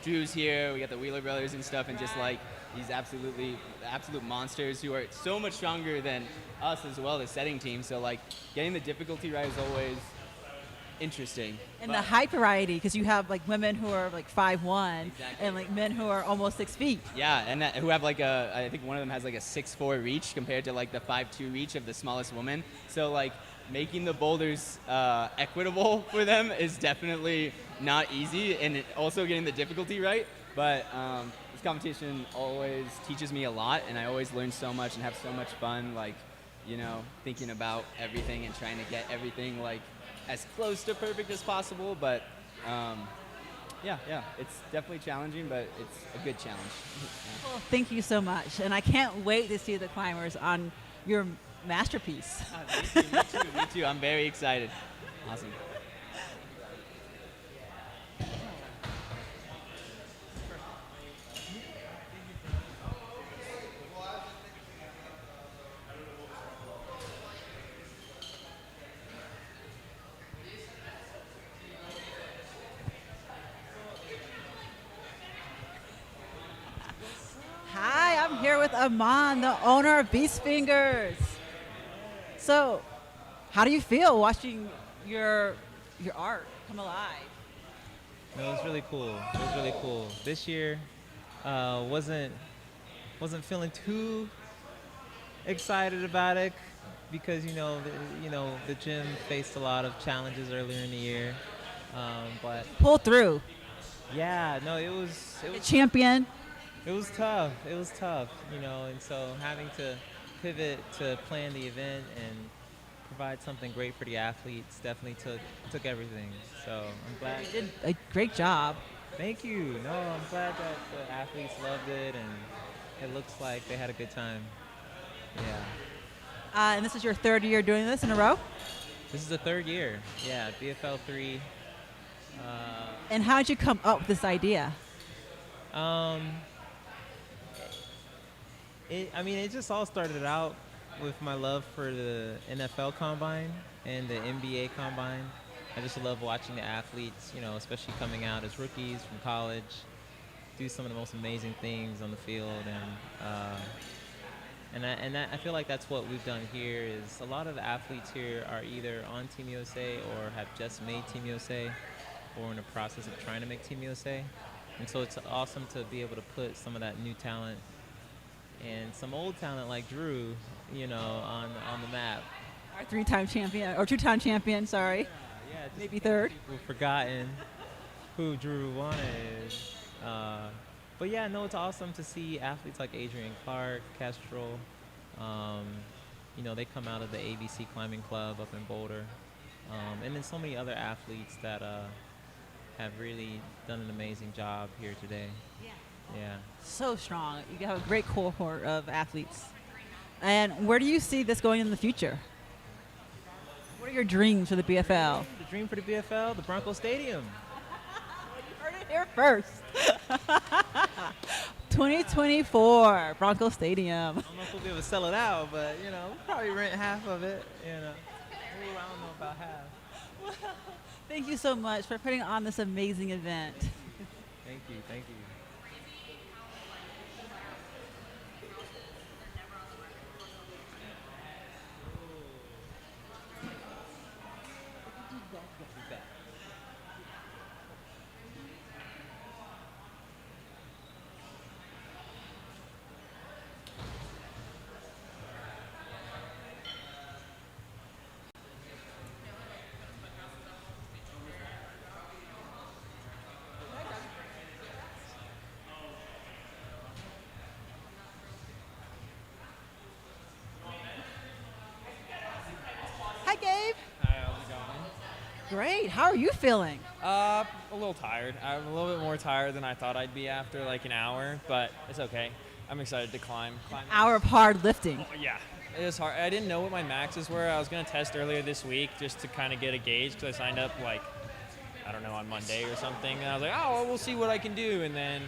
Drew's here. We got the Wheeler brothers and stuff, and just like these absolute monsters who are so much stronger than us as well, the setting team. So like getting the difficulty right is always interesting. And the height variety, because you have like women who are like 5'1", exactly, and like men who are almost 6 feet. Yeah, and who have like I think one of them has like a 6'4" reach compared to like the 5'2" reach of the smallest woman. So like making the boulders equitable for them is definitely not easy, and also getting the difficulty right. But this competition always teaches me a lot, and I always learn so much and have so much fun, like, thinking about everything and trying to get everything like as close to perfect as possible. But yeah, it's definitely challenging, but it's a good challenge. Well, thank you so much, and I can't wait to see the climbers on your masterpiece. Me too. I'm very excited. Awesome. Hi, I'm here with Aman, the owner of Beast Fingers. So, how do you feel watching your art come alive? No, it was really cool. This year, wasn't feeling too excited about it because the gym faced a lot of challenges earlier in the year, but pull through. Yeah, no, it was champion. It was tough, and so having to pivot to plan the event and provide something great for the athletes definitely took everything. So I'm glad. You did a great job. Thank you. No, I'm glad that the athletes loved it, and it looks like they had a good time. Yeah. And this is your third year doing this in a row? This is the third year. Yeah, BFL 3. And how did you come up with this idea? It just all started out with my love for the NFL Combine and the NBA Combine. I just love watching the athletes, especially coming out as rookies from college, do some of the most amazing things on the field, and I feel like that's what we've done here. Is a lot of the athletes here are either on Team USA or have just made Team USA, or in the process of trying to make Team USA, and so it's awesome to be able to put some of that new talent and some old talent like Drew, on the map. Our 3-time champion, or 2-time champion, sorry. Yeah, maybe third. We've forgotten. who Drew Ruana is. But yeah, no, it's awesome to see athletes like Adrian Clark, Kestrel. You know, they come out of the ABC Climbing Club up in Boulder. And then so many other athletes that have really done an amazing job here today. Yeah. So strong. You have a great cohort of athletes. And where do you see this going in the future? What are your dreams for the BFL? The dream for the BFL, the Bronco Stadium. You heard it here first. 2024, Bronco Stadium. I don't know if we'll be able to sell it out, but, you know, we'll probably rent half of it, you know. Ooh, I don't know about half. Thank you so much for putting on this amazing event. Thank you, thank you. Hi, Gabe. Hi, how's it going? Great. How are you feeling? A little tired. I'm a little bit more tired than I thought I'd be after like an hour, but it's okay. I'm excited to climb. Hour of hard lifting. Yeah, it was hard. I didn't know what my maxes were. I was going to test earlier this week just to kind of get a gauge because I signed up like, I don't know, on Monday or something. And I was like, oh, well, we'll see what I can do. And then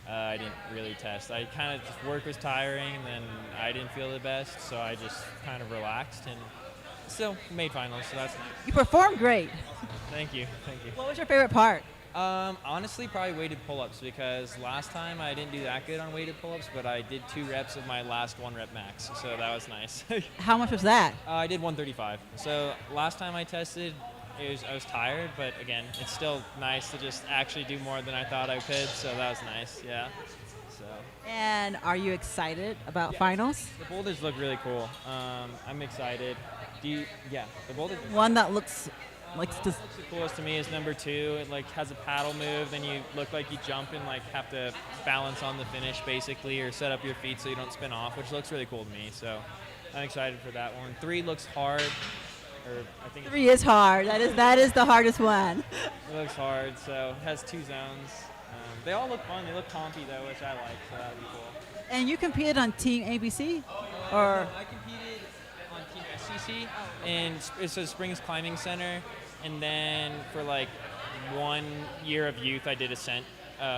I didn't really test. I kind of just, work was tiring and then I didn't feel the best. So I just kind of relaxed and still made finals. So that's nice. You performed great. Thank you. Thank you. What was your favorite part? Honestly, probably weighted pull-ups because last time I didn't do that good on weighted pull-ups, but I did 2 reps of my last 1 rep max, so that was nice. How much was that? I did 135. So last time I tested, I was tired, but again, it's still nice to just actually do more than I thought I could, so that was nice, yeah. So. And are you excited about finals? The boulders look really cool. I'm excited. The boulders. One that looks like the coolest to me is number 2. It like has a paddle move, then you look like you jump and like have to balance on the finish basically, or set up your feet so you don't spin off, which looks really cool to me. So I'm excited for that one. 3 looks hard. Or I think 3 is hard. That is the hardest one. It looks hard. So it has 2 zones. They all look fun. They look compy though, which I like. So that'd be cool. And you competed on Team ABC, or? I competed on Team SCC, and it's a Springs Climbing Center. And then for like 1 year of youth, I did Ascent,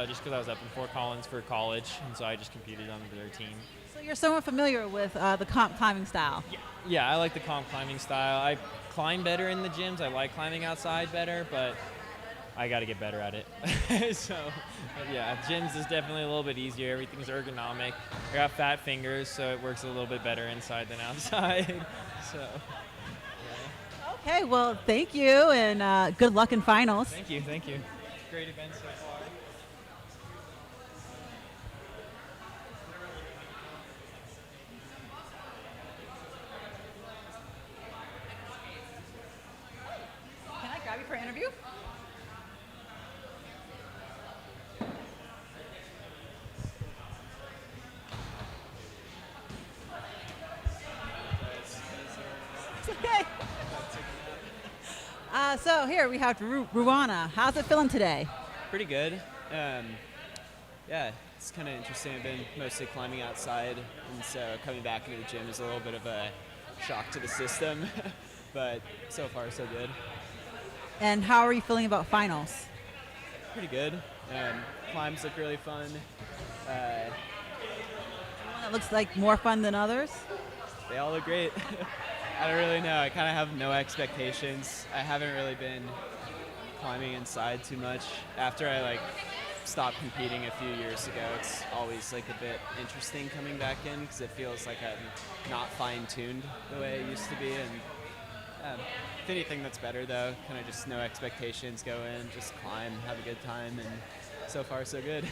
just because I was up in Fort Collins for college, and so I just competed on their team. So you're somewhat familiar with the comp climbing style. Yeah, I like the comp climbing style. I climb better in the gyms. I like climbing outside better, but I got to get better at it. So, yeah, gyms is definitely a little bit easier. Everything's ergonomic. I got fat fingers, so it works a little bit better inside than outside. So. Okay, well, thank you, and good luck in finals. Thank you, thank you. Great event so far. Can I grab you for an interview? It's okay. So here we have Ruana. How's it feeling today? Pretty good. Yeah, it's kind of interesting. I've been mostly climbing outside, and so coming back into the gym is a little bit of a shock to the system. But so far, so good. And how are you feeling about finals? Pretty good. Climbs look really fun. One that looks like more fun than others? They all look great. I don't really know. I kind of have no expectations. I haven't really been climbing inside too much. After I stopped competing a few years ago, it's always a bit interesting coming back in because it feels like I'm not fine-tuned the way I used to be. And if anything, that's better though. Kind of just no expectations, go in, just climb, have a good time, and so far so good.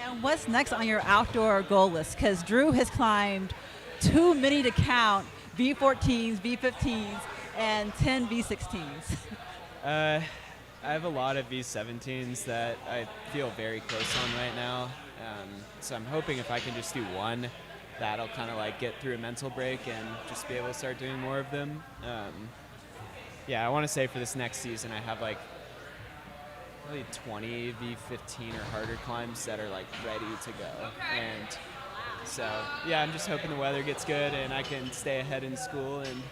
And what's next on your outdoor goal list? Because Drew has climbed too many to count. V14s, V15s, and 10 V16s. I have a lot of V17s that I feel very close on right now. So I'm hoping if I can just do one, that'll kind of like get through a mental break and just be able to start doing more of them. Yeah, I want to say for this next season, I have like probably 20 V15 or harder climbs that are like ready to go. And so, yeah, I'm just hoping the weather gets good and I can stay ahead in school and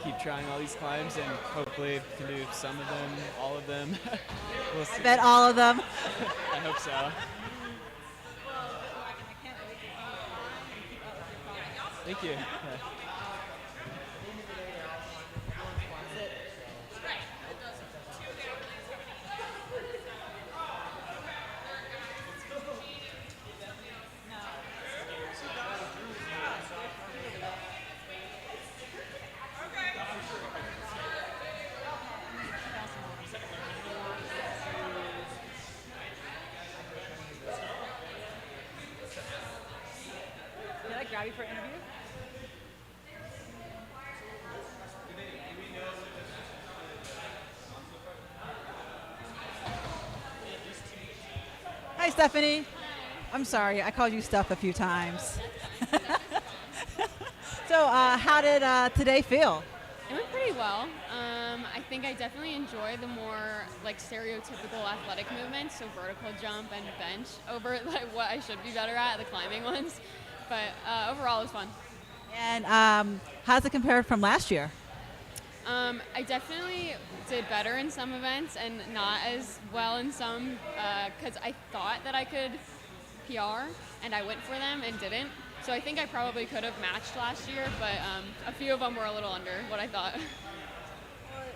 keep trying all these climbs and hopefully can do some of them, all of them. We'll see. I bet all of them. I hope so. Thank you. Did I grab you for an interview? Hi, Stephanie. I'm sorry, I called you Steph a few times. So, how did today feel? It went pretty well. I think I definitely enjoy the more like stereotypical athletic movements, so vertical jump and bench over like what I should be better at, the climbing ones. But overall, it was fun. And how's it compared from last year? I definitely did better in some events and not as well in some because I thought that I could PR and I went for them and didn't. So I think I probably could have matched last year, but a few of them were a little under what I thought.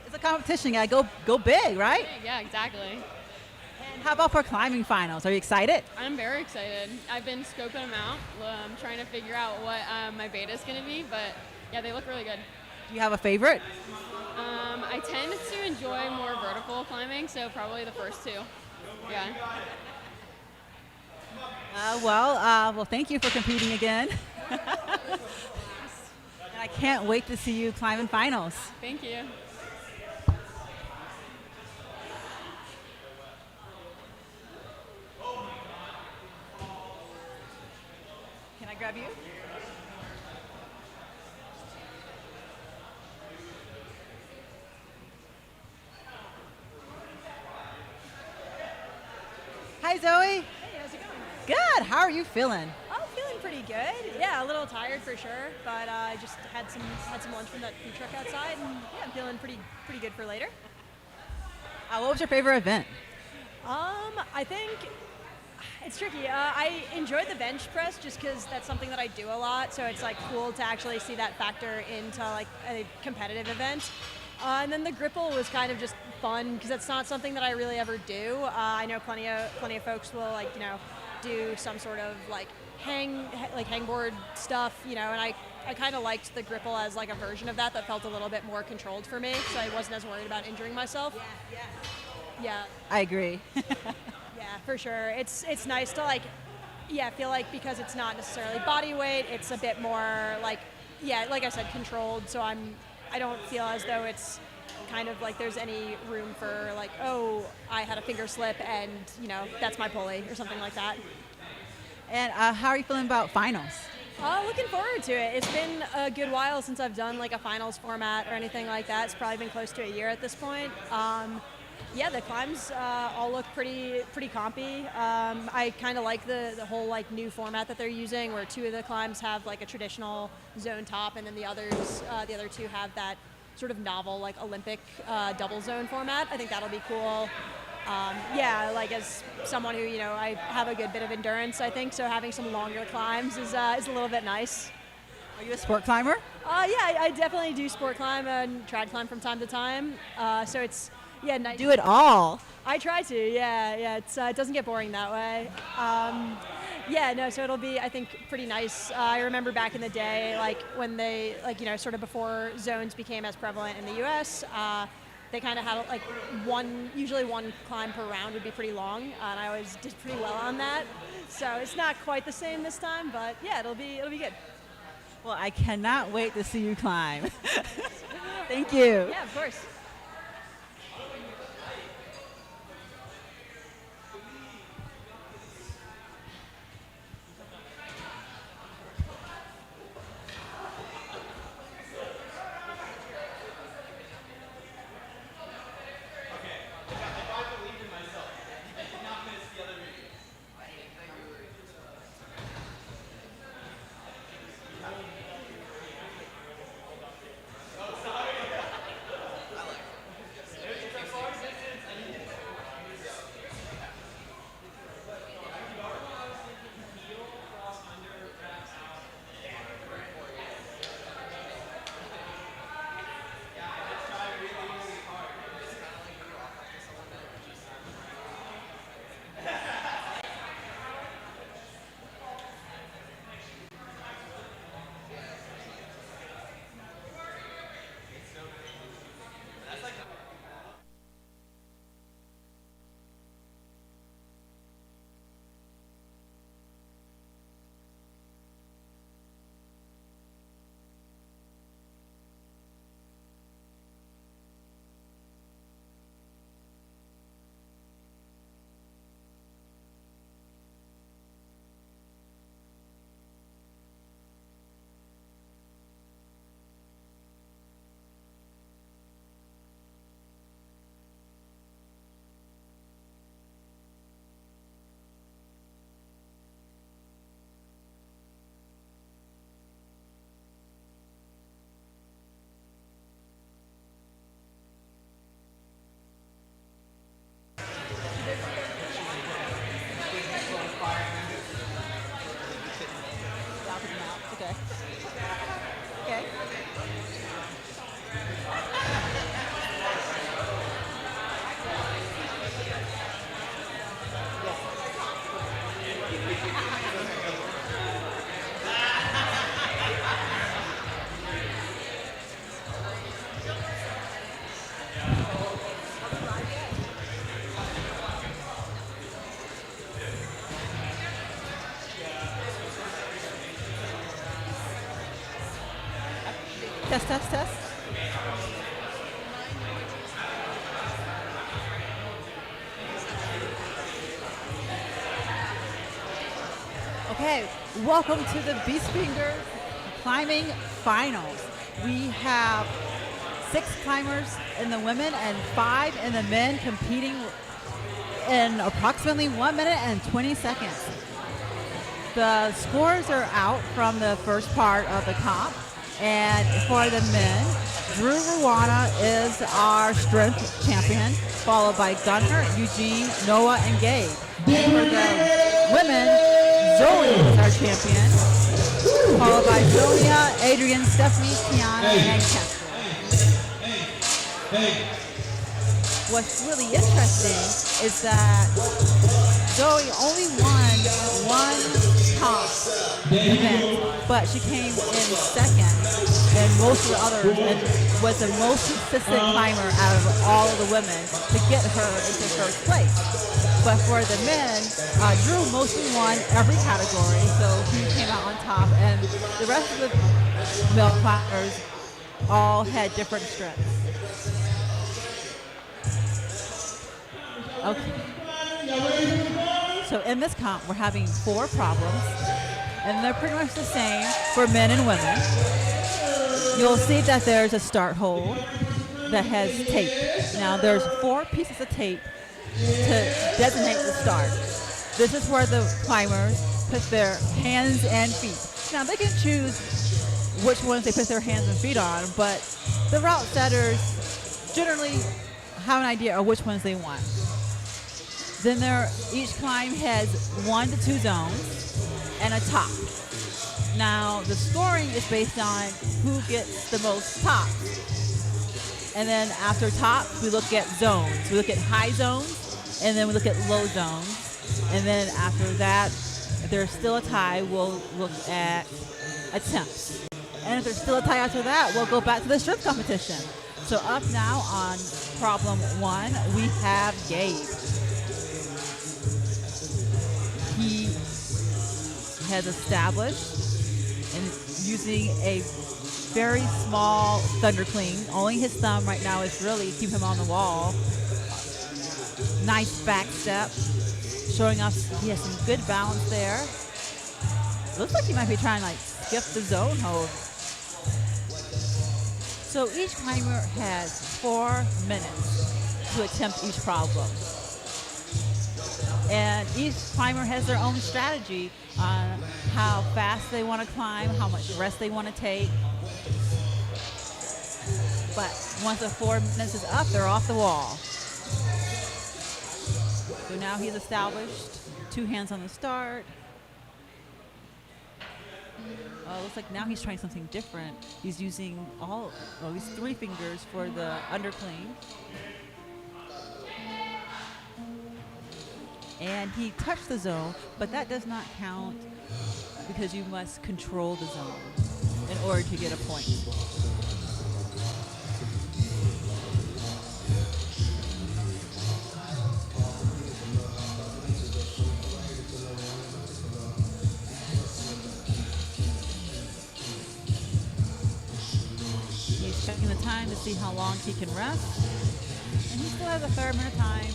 It's a competition. You gotta go big, right? Yeah, exactly. And how about for climbing finals? Are you excited? I'm very excited. I've been scoping them out, trying to figure out what my beta is going to be, but yeah, they look really good. Do you have a favorite? I tend to enjoy more vertical climbing, so probably the first two. Yeah. Well, thank you for competing again. And I can't wait to see you climb in finals. Thank you. Can I grab you? Hi, Zoe. Hey, how's it going? Good. How are you feeling? I'm feeling pretty good. Yeah, a little tired for sure, but I just had some lunch from that food truck outside, and yeah, I'm feeling pretty good for later. What was your favorite event? I think it's tricky. I enjoyed the bench press just because that's something that I do a lot, so it's like cool to actually see that factor into like a competitive event. And then the gripple was kind of just fun because that's not something that I really ever do. I know plenty of folks will do some sort of like hangboard stuff, and I kind of liked the gripple as like a version of that felt a little bit more controlled for me, so I wasn't as worried about injuring myself. Yeah. I agree. Yeah, for sure. It's nice to feel like because it's not necessarily body weight, it's a bit more like I said, controlled. So I don't feel as though it's kind of like there's any room for like, oh, I had a finger slip and that's my pulley or something like that. And how are you feeling about finals? Looking forward to it. It's been a good while since I've done like a finals format or anything like that. It's probably been close to a year at this point. Yeah, the climbs all look pretty compy. I kind of like the whole like new format that they're using, where two of the climbs have like a traditional zone top, and then the other two have that sort of novel like Olympic double zone format. I think that'll be cool. Yeah, like as someone who I have a good bit of endurance, I think so having some longer climbs is a little bit nice. Are you a sport climber? Yeah, I definitely do sport climb and trad climb from time to time. So it's nice. Do it all. I try to. Yeah. It doesn't get boring that way. So it'll be, I think, pretty nice. I remember back in the day, like when they, sort of before zones became as prevalent in the U.S., they kind of had usually one climb per round would be pretty long, and I always did pretty well on that. So it's not quite the same this time, but yeah, it'll be good. Well, I cannot wait to see you climb. Thank you. Yeah, of course. Okay. Okay. Test, test, test. Okay, welcome to the Beast Finger Climbing Finals. We have 6 climbers in the women and 5 in the men competing in approximately 1 minute and 20 seconds. The scores are out from the first part of the comp. And for the men, Drew Ruana is our strength champion, followed by Gunnar, Eugene, Noah, and Gabe. And for the women, Zoe is our champion, followed by Sonia, Adrian, Stephanie, Tiana, and Kester. What's really interesting is that Zoe only won one comp event, but she came in second and most of the others and was the most consistent climber out of all of the women to get her into first place. But for the men, Drew mostly won every category, so he came out on top, and the rest of the male climbers all had different strengths. Okay. So in this comp, we're having 4 problems, and they're pretty much the same for men and women. You'll see that there's a start hold that has tape. Now there's 4 pieces of tape to designate the start. This is where the climbers put their hands and feet. Now they can choose which ones they put their hands and feet on, but the route setters generally have an idea of which ones they want. Then each climb has 1 to 2 zones and a top. Now the scoring is based on who gets the most tops. And then after tops, we look at zones. We look at high zones, and then we look at low zones. And then after that, if there's still a tie, we'll look at attempts. And if there's still a tie after that, we'll go back to the strength competition. So up now on problem 1, we have Gabe. He has established and using a very small thunder clean. Only his thumb right now is really keep him on the wall. Nice back step, showing off he has some good balance there. Looks like he might be trying to skip the zone hold. So each climber has 4 minutes to attempt each problem. And each climber has their own strategy on how fast they want to climb, how much rest they want to take. But once the 4 minutes is up, they're off the wall. So now he's established 2 hands on the start. Looks like now he's trying something different. He's using he's 3 fingers for the underclean. And he touched the zone, but that does not count because you must control the zone in order to get a point. He's checking the time to see how long he can rest, and he still has a fair amount of time.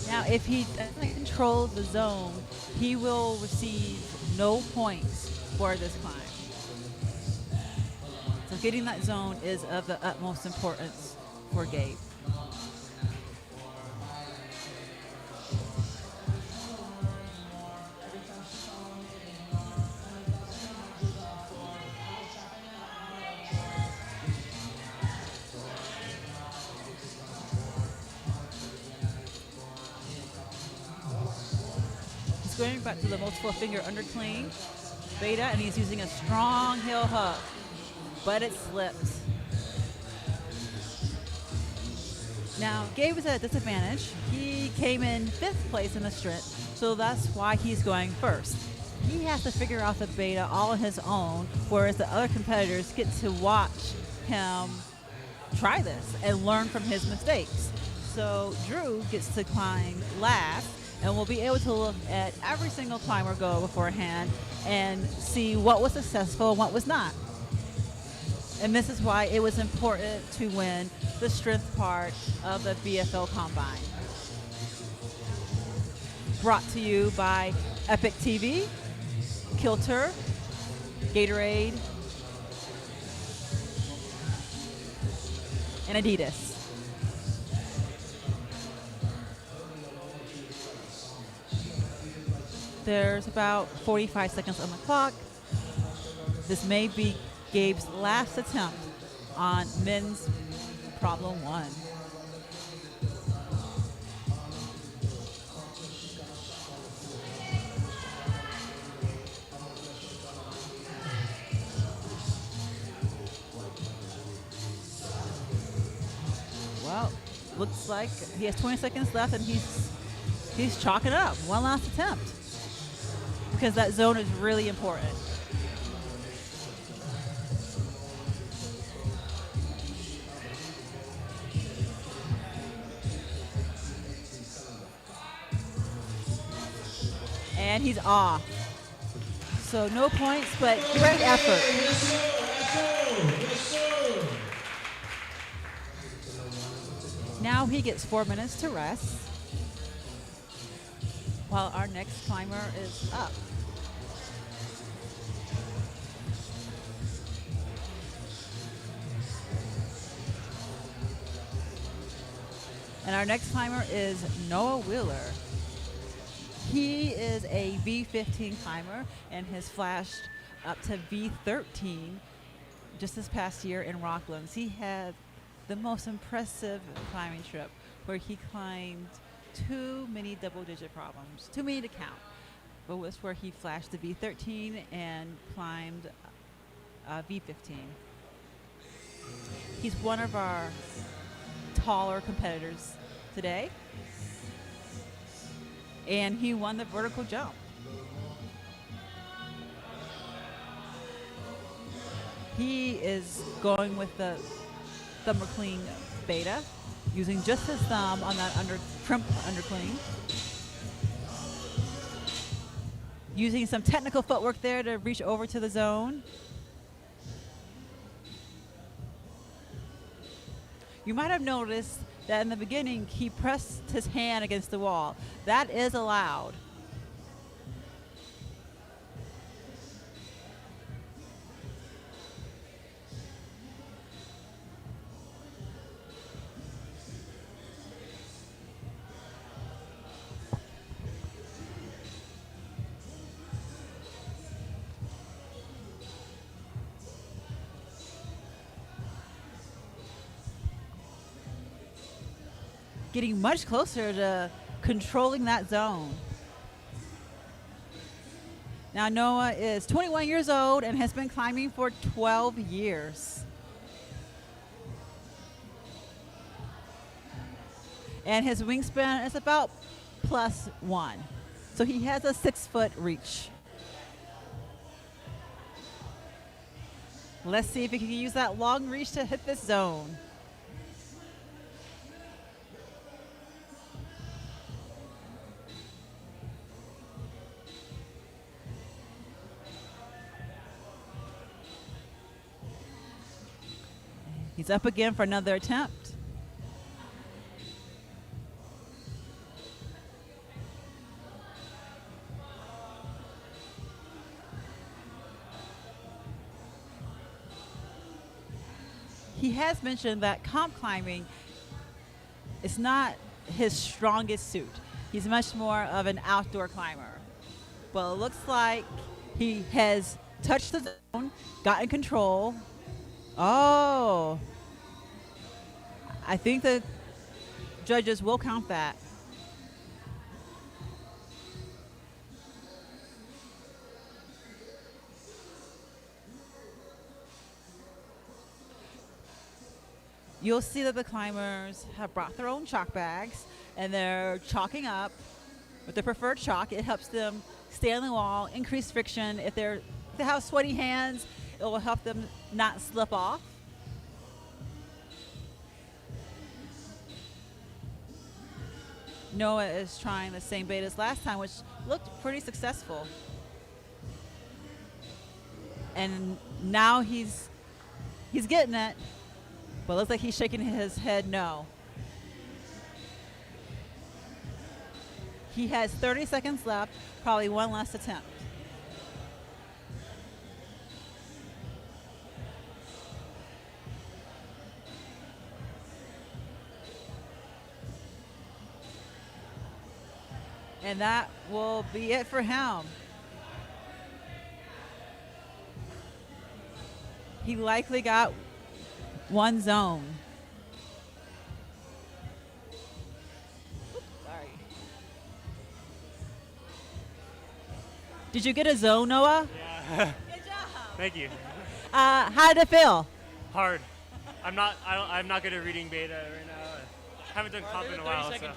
Now, if he doesn't control the zone, he will receive no points for this climb. So getting that zone is of the utmost importance for Gabe. Going back to the multiple finger underclean. beta, and he's using a strong heel hook, but it slipped. Now, Gabe is at a disadvantage. He came in 5th place in the strength, so that's why he's going first. He has to figure out the beta all on his own, whereas the other competitors get to watch him try this and learn from his mistakes. So Drew gets to climb last, and we'll be able to look at every single climber go beforehand and see what was successful and what was not. And this is why it was important to win the strength part of the BFL Combine. Brought to you by Epic TV, Kilter, Gatorade, and Adidas. There's about 45 seconds on the clock. This may be Gabe's last attempt on men's problem 1. Well, looks like he has 20 seconds left, and he's chalking it up. One last attempt, because that zone is really important. And he's off. So no points, but great effort. Now he gets 4 minutes to rest while our next climber is up. And our next climber is Noah Wheeler. He is a V15 climber and has flashed up to V13 just this past year in Rocklands. He had the most impressive climbing trip where he climbed too many double-digit problems, too many to count. But was where he flashed the V13 and climbed V15. He's one of our taller competitors today, and he won the vertical jump. He is going with the thumb clean beta, using just his thumb on that crimp underclean. Using some technical footwork there to reach over to the zone. You might have noticed that in the beginning he pressed his hand against the wall. That is allowed. Getting much closer to controlling that zone. Now Noah is 21 years old and has been climbing for 12 years. And his wingspan is about +1. So he has a 6-foot reach. Let's see if he can use that long reach to hit this zone. He's up again for another attempt. He has mentioned that comp climbing is not his strongest suit. He's much more of an outdoor climber. Well, it looks like he has touched the zone, gotten control. Oh, I think the judges will count that. you'll see that the climbers have brought their own chalk bags, and they're chalking up with their preferred chalk. It helps them stay on the wall, increase friction. If they have sweaty hands, it will help them not slip off. Noah is trying the same bait as last time, which looked pretty successful. And now he's getting it, but looks like he's shaking his head no. He has 30 seconds left, probably one last attempt. And that will be it for him. He likely got one zone. Oops, sorry. Did you get a zone, Noah? Yeah. Good job. Thank you. How did it feel? Hard. I'm not good at reading beta right now. Haven't done comp in a while. So.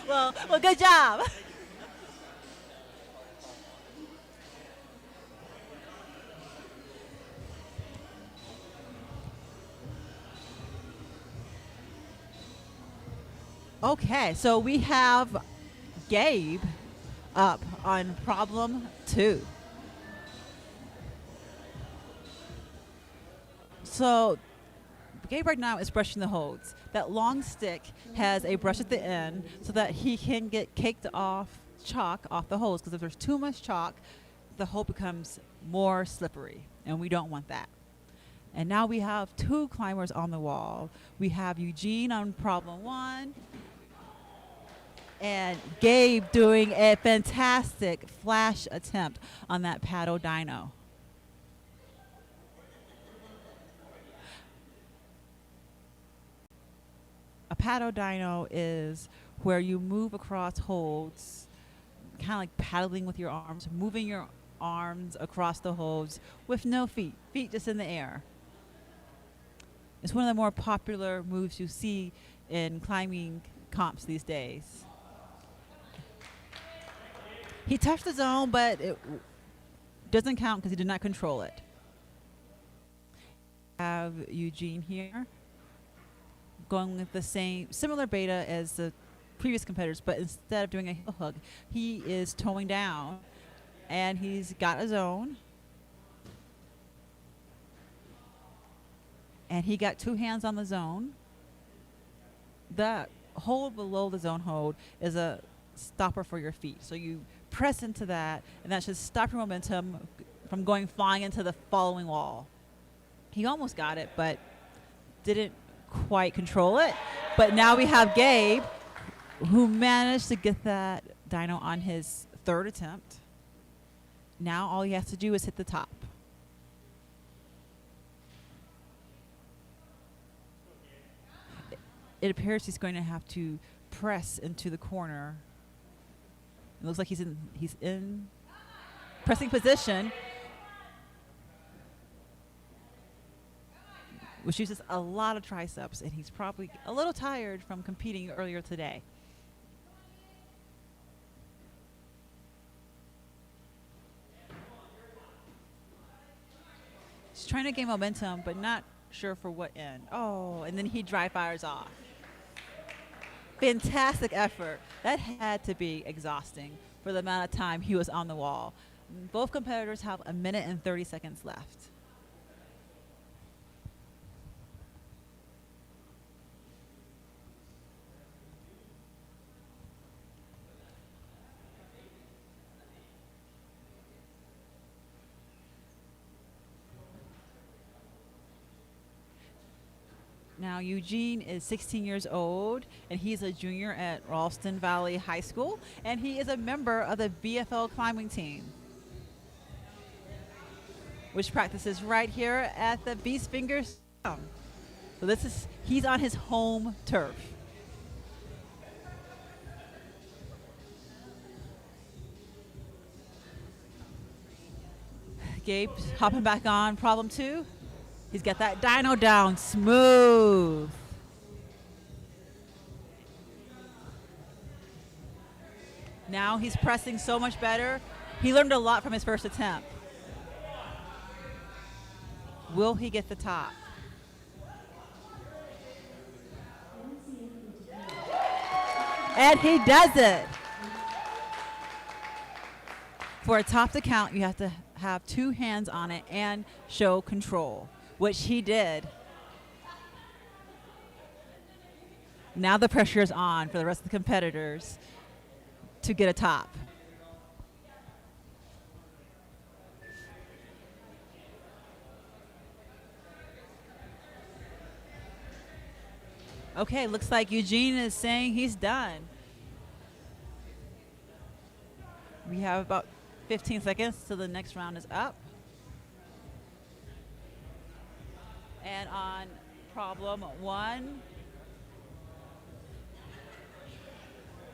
well, good job. Okay, so we have Gabe up on problem 2. So Gabe right now is brushing the holds. That long stick has a brush at the end so that he can get caked off chalk off the holes, because if there's too much chalk, the hole becomes more slippery, and we don't want that. And now we have 2 climbers on the wall. We have Eugene on problem 1, and Gabe doing a fantastic flash attempt on that paddle dyno. A paddle dyno is where you move across holds, kind of like paddling with your arms, moving your arms across the holds with no feet just in the air. It's one of the more popular moves you see in climbing comps these days. He touched the zone, but it doesn't count because he did not control it. Have Eugene here going with the similar beta as the previous competitors, but instead of doing a heel hook, he is towing down, and he's got a zone. And he got 2 hands on the zone. The hold below the zone hold is a stopper for your feet. So you press into that, and that should stop your momentum from going flying into the following wall. He almost got it, but didn't quite control it. But now we have Gabe, who managed to get that dyno on his 3rd attempt. Now all he has to do is hit the top. It appears he's going to have to press into the corner. It looks like he's in pressing position, which uses a lot of triceps, and he's probably a little tired from competing earlier today. He's trying to gain momentum, but not sure for what end. Oh, and then he dry fires off. Fantastic effort. That had to be exhausting for the amount of time he was on the wall. Both competitors have 1 minute and 30 seconds left. Now, Eugene is 16 years old, and he's a junior at Ralston Valley High School, and he is a member of the BFL climbing team, which practices right here at the Beast Fingers. So he's on his home turf. Gabe hopping back on problem 2. He's got that dyno down smooth. Now he's pressing so much better. He learned a lot from his first attempt. Will he get the top? And he does it. For a top to count, you have to have two hands on it and show control, which he did. Now the pressure is on for the rest of the competitors to get a top. Okay, looks like Eugene is saying he's done. We have about 15 seconds till the next round is up. And on problem 1,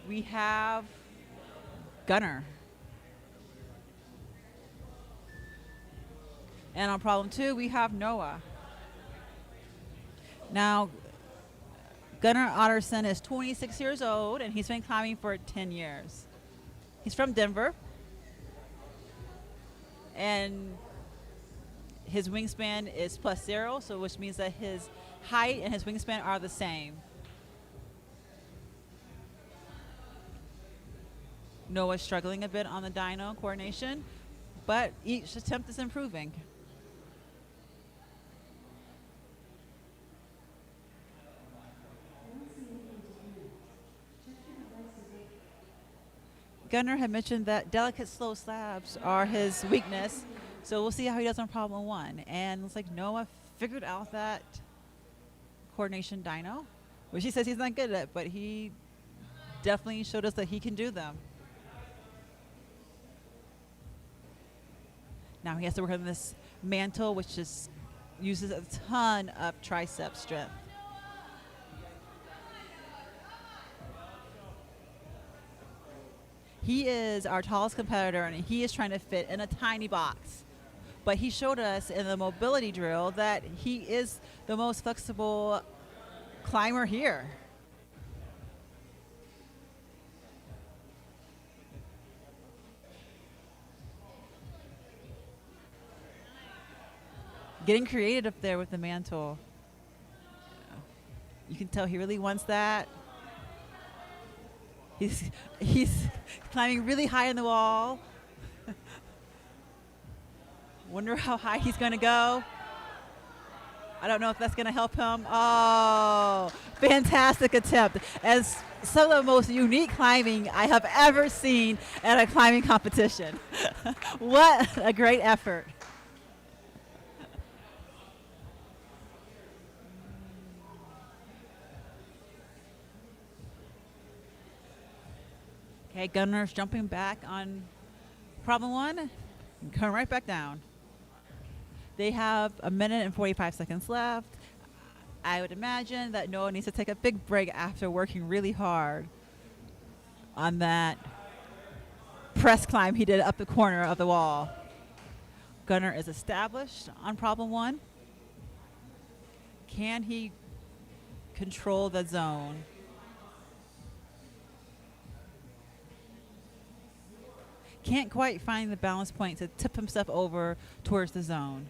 we have Gunnar. And on problem 2, we have Noah. Now, Gunnar Otterson is 26 years old, and he's been climbing for 10 years. He's from Denver, and his wingspan is +0, so which means that his height and his wingspan are the same. Noah's struggling a bit on the dyno coordination, but each attempt is improving. Gunnar had mentioned that delicate slow slabs are his weakness, so we'll see how he does on problem 1. And looks like Noah figured out that coordination dyno, which he says he's not good at, but he definitely showed us that he can do them. Now he has to work on this mantle, which just uses a ton of tricep strength. He is our tallest competitor, and he is trying to fit in a tiny box. But he showed us in the mobility drill that he is the most flexible climber here. Getting creative up there with the mantle. You can tell he really wants that. He's climbing really high in the wall. Wonder how high he's going to go. I don't know if that's going to help him. Oh, fantastic attempt. As some of the most unique climbing I have ever seen at a climbing competition. What a great effort. Okay, Gunnar's jumping back on problem 1 and coming right back down. They have 1 minute and 45 seconds left. I would imagine that Noah needs to take a big break after working really hard on that press climb he did up the corner of the wall. Gunnar is established on problem 1. Can he control the zone? Can't quite find the balance point to tip himself over towards the zone.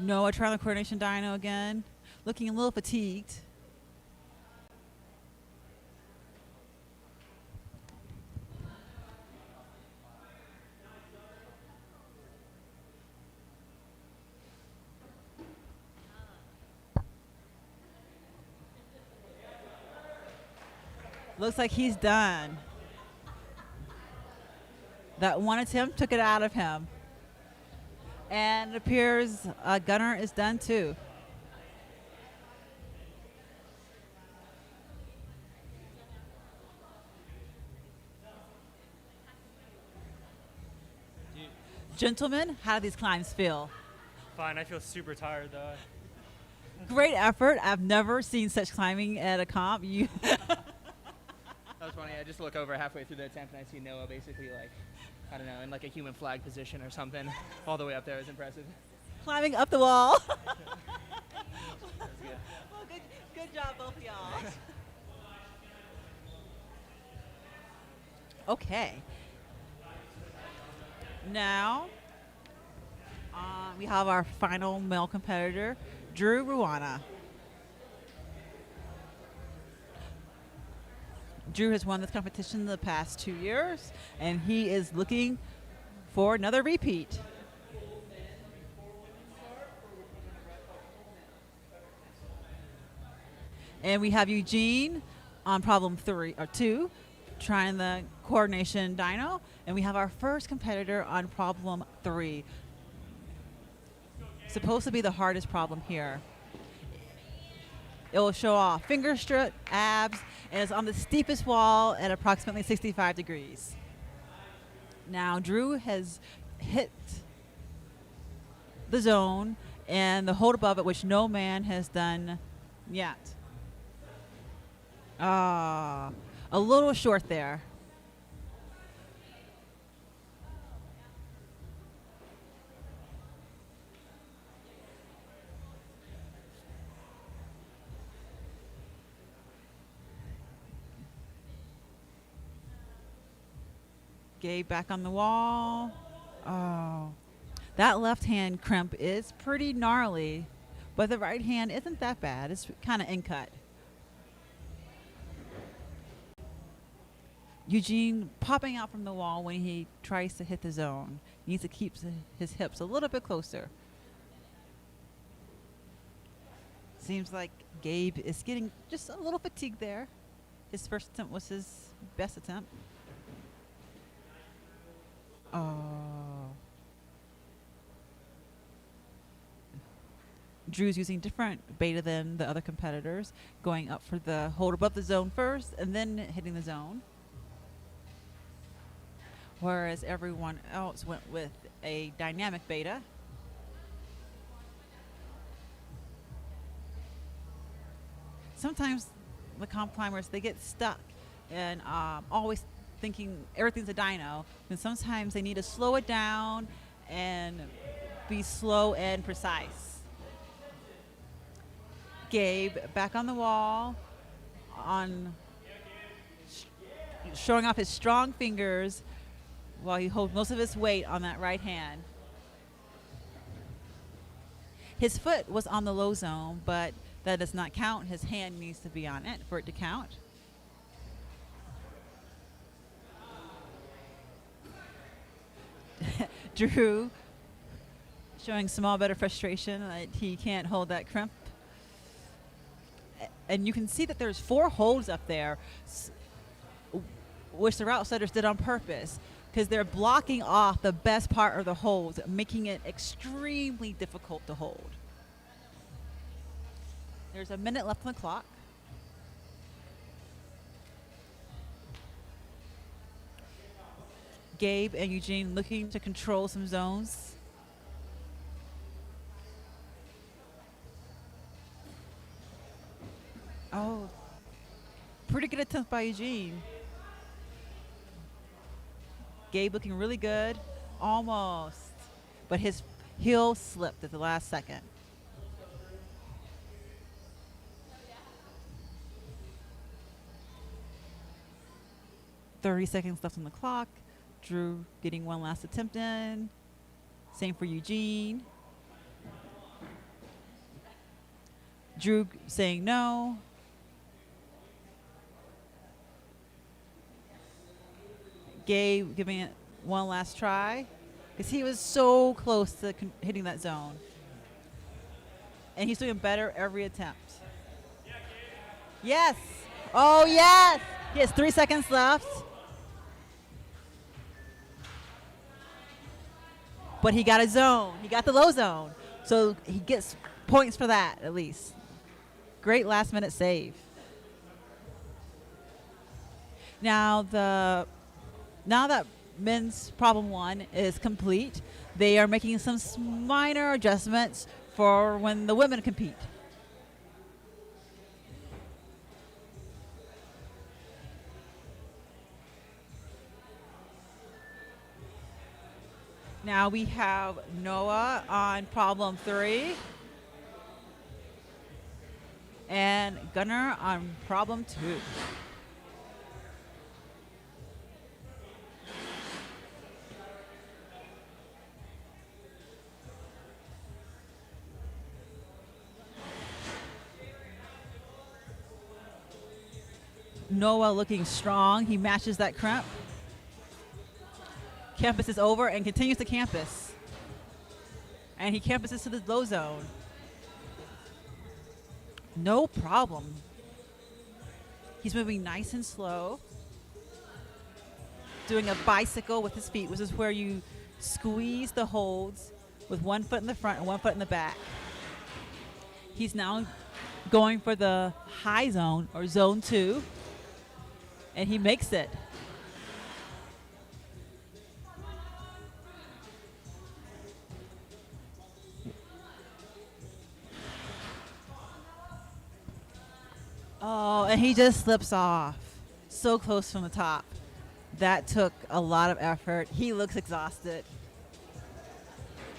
Noah trying the coordination dyno again, looking a little fatigued. Looks like he's done. That one attempt took it out of him. And it appears Gunnar is done too. Gentlemen, how do these climbs feel? Fine. I feel super tired though. Great effort. I've never seen such climbing at a comp. You That was funny. I just look over halfway through the attempt and I see Noah basically like, I don't know, in like a human flag position or something, all the way up there. It was impressive. climbing up the wall. That was good. Well, good job, both of y'all. Okay. Now, we have our final male competitor, Drew Ruana. Drew has won this competition the past 2 years, and he is looking for another repeat. And we have Eugene on problem 2, trying the coordination dyno. And we have our first competitor on problem 3. Supposed to be the hardest problem here. It will show off finger strut, abs, and it's on the steepest wall at approximately 65 degrees. Now, Drew has hit the zone and the hold above it, which no man has done yet. A little short there. Gabe back on the wall. Oh, that left hand crimp is pretty gnarly, but the right hand isn't that bad. It's kind of in cut. Eugene popping out from the wall when he tries to hit the zone. He needs to keep his hips a little bit closer. Seems like Gabe is getting just a little fatigued there. His first attempt was his best attempt. Oh. Drew's using different beta than the other competitors, going up for the hold above the zone first and then hitting the zone. Whereas everyone else went with a dynamic beta. Sometimes the comp climbers, they get stuck and always thinking everything's a dyno, and sometimes they need to slow it down and be slow and precise. Gabe back on the wall, showing off his strong fingers while he holds most of his weight on that right hand. His foot was on the low zone, but that does not count. His hand needs to be on it for it to count. Drew showing small bit of frustration that he can't hold that crimp. And you can see that there's 4 holds up there, which the route setters did on purpose, because they're blocking off the best part of the holds, making it extremely difficult to hold. There's a minute left on the clock. Gabe and Eugene looking to control some zones. Oh, pretty good attempt by Eugene. Gabe looking really good, almost, but his heel slipped at the last second. "30 seconds left on the clock. Drew getting one last attempt in. Same for Eugene. Drew saying no. Gabe giving it one last try because he was so close to hitting that zone. And he's doing better every attempt. Yes. Oh, yes. He has 3 seconds left. But he got a zone. He got the low zone. So he gets points for that, at least. Great last-minute save. Now that men's problem 1 is complete, They are making some minor adjustments for when the women compete. Now we have Noah on problem 3 and Gunnar on problem 2. Noah looking strong. He matches that crimp. Campus is over and continues to campus. And he campuses to the low zone. No problem. He's moving nice and slow. Doing a bicycle with his feet, which is where you squeeze the holds with one foot in the front and one foot in the back. He's now going for the high zone, or zone 2. And he makes it. Oh, and he just slips off. So close from the top. That took a lot of effort. He looks exhausted.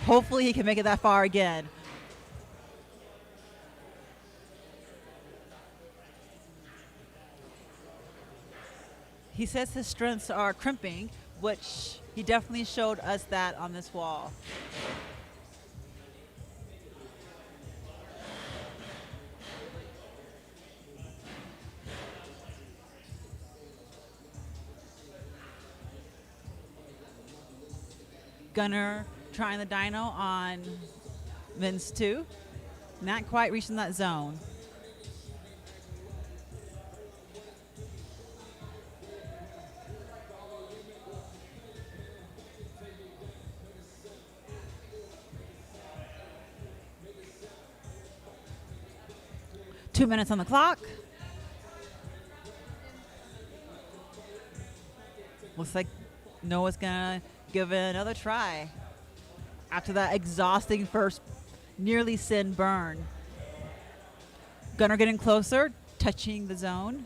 Hopefully he can make it that far again. He says his strengths are crimping, which he definitely showed us that on this wall. Gunnar trying the dyno on men's 2. Not quite reaching that zone. Two minutes on the clock. Looks like Noah's gonna give it another try after that exhausting first nearly sin burn. Gunnar getting closer, touching the zone.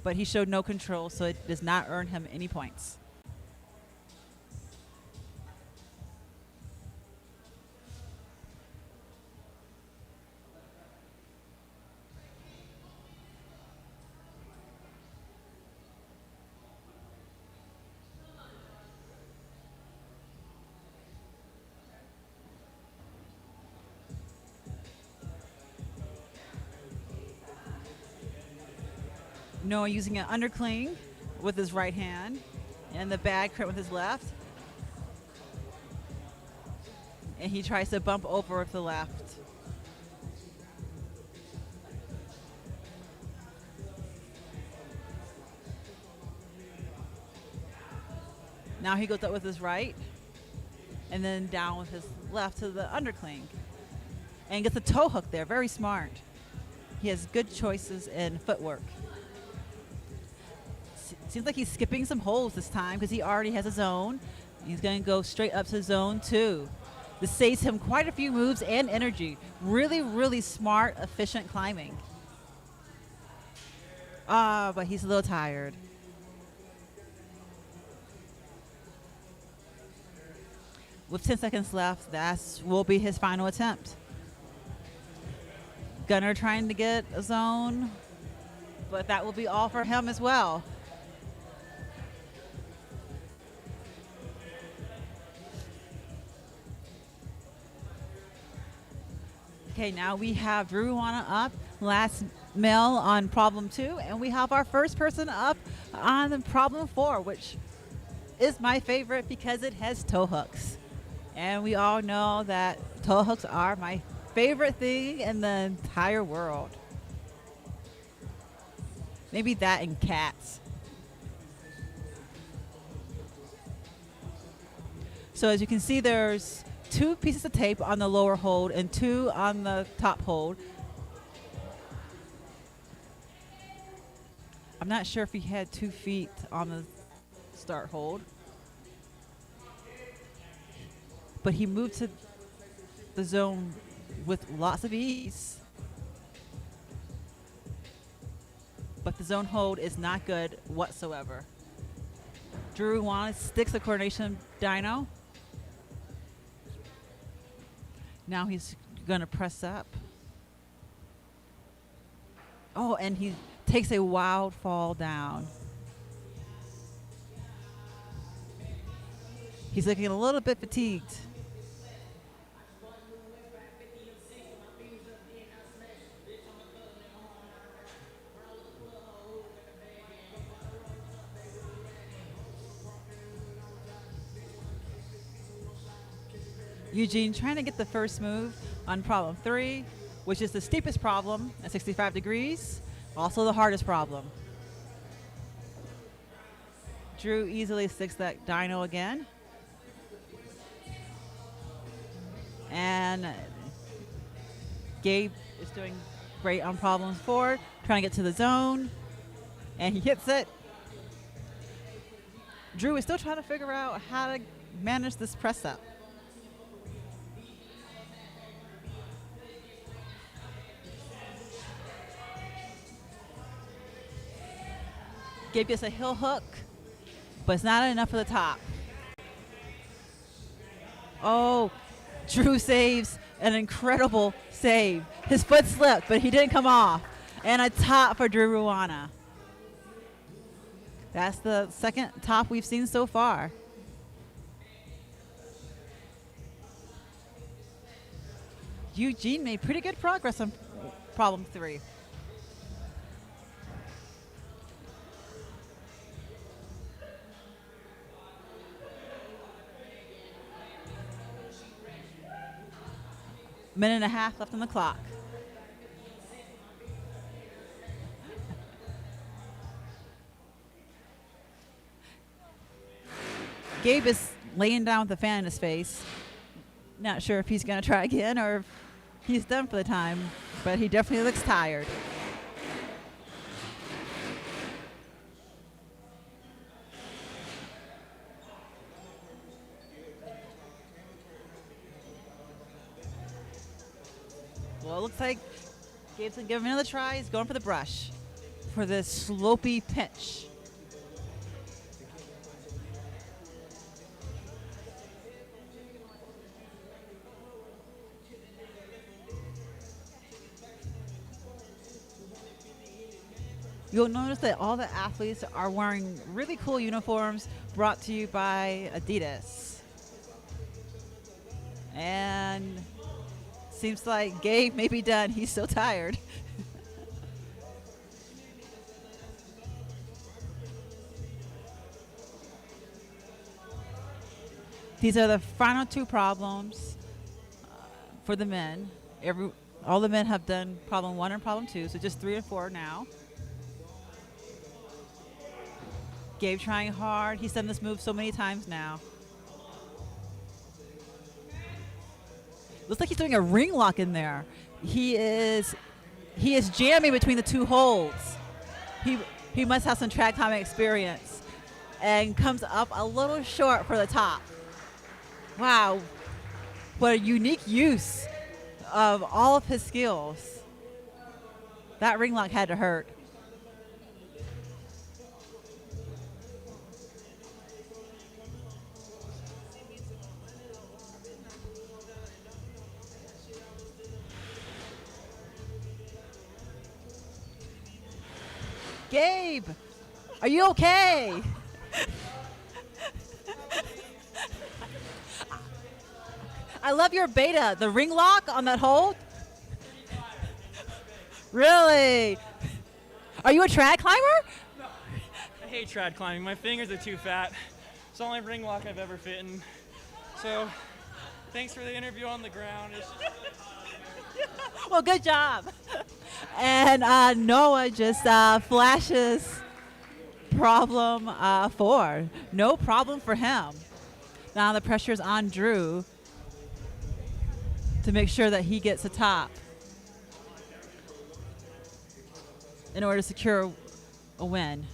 But he showed no control, so it does not earn him any points. Noah using an undercling with his right hand and the bag crimp with his left. And he tries to bump over with the left. Now he goes up with his right and then down with his left to the undercling. And gets a toe hook there, very smart. He has good choices in footwork. Seems like he's skipping some holes this time because he already has a zone. He's going to go straight up to zone 2. This saves him quite a few moves and energy. Really, really smart, efficient climbing. But he's a little tired. With 10 seconds left, that will be his final attempt. Gunnar trying to get a zone, but that will be all for him as well. Okay, now we have Drew Wana up, last male on problem 2, and we have our first person up on problem 4, which is my favorite because it has toe hooks. And we all know that toe hooks are my favorite thing in the entire world. Maybe that and cats. So as you can see, there's 2 pieces of tape on the lower hold and 2 on the top hold. I'm not sure if he had 2 feet on the start hold. but he moved to the zone with lots of ease. But the zone hold is not good whatsoever. Drew Ruana sticks the coordination dyno. Now he's gonna press up. Oh, and he takes a wild fall down. He's looking a little bit fatigued. Eugene trying to get the first move on problem 3, which is the steepest problem at 65 degrees, also the hardest problem. Drew easily sticks that dyno again. And Gabe is doing great on problems 4, trying to get to the zone, and he hits it. Drew is still trying to figure out how to manage this press up. Gabe gets a heel hook, but it's not enough for the top. Oh, Drew saves an incredible save. His foot slipped, but he didn't come off. And a top for Drew Ruana. That's the second top we've seen so far. Eugene made pretty good progress on problem 3. Minute and a half left on the clock. Gabe is laying down with the fan in his face. Not sure if he's going to try again or if he's done for the time, but he definitely looks tired. Well, it looks like Gabe's going to give him another try. He's going for the brush for this slopey pinch. You'll notice that all the athletes are wearing really cool uniforms brought to you by Adidas. And seems like Gabe may be done. He's so tired. These are the final 2 problems for the men. All the men have done problem 1 and problem 2, so just 3 and 4 now. Gabe trying hard. He's done this move so many times now. Looks like he's doing a ring lock in there. He is jamming between the 2 holds. He must have some track timing experience and comes up a little short for the top. Wow, what a unique use of all of his skills. That ring lock had to hurt. Gabe, are you okay? I love your beta, the ring lock on that hold. Really? Are you a trad climber? No, I hate trad climbing. My fingers are too fat. It's the only ring lock I've ever fit in. So, thanks for the interview on the ground. Well, good job. And Noah just flashes problem 4. No problem for him. Now the pressure's on Drew to make sure that he gets a top in order to secure a win.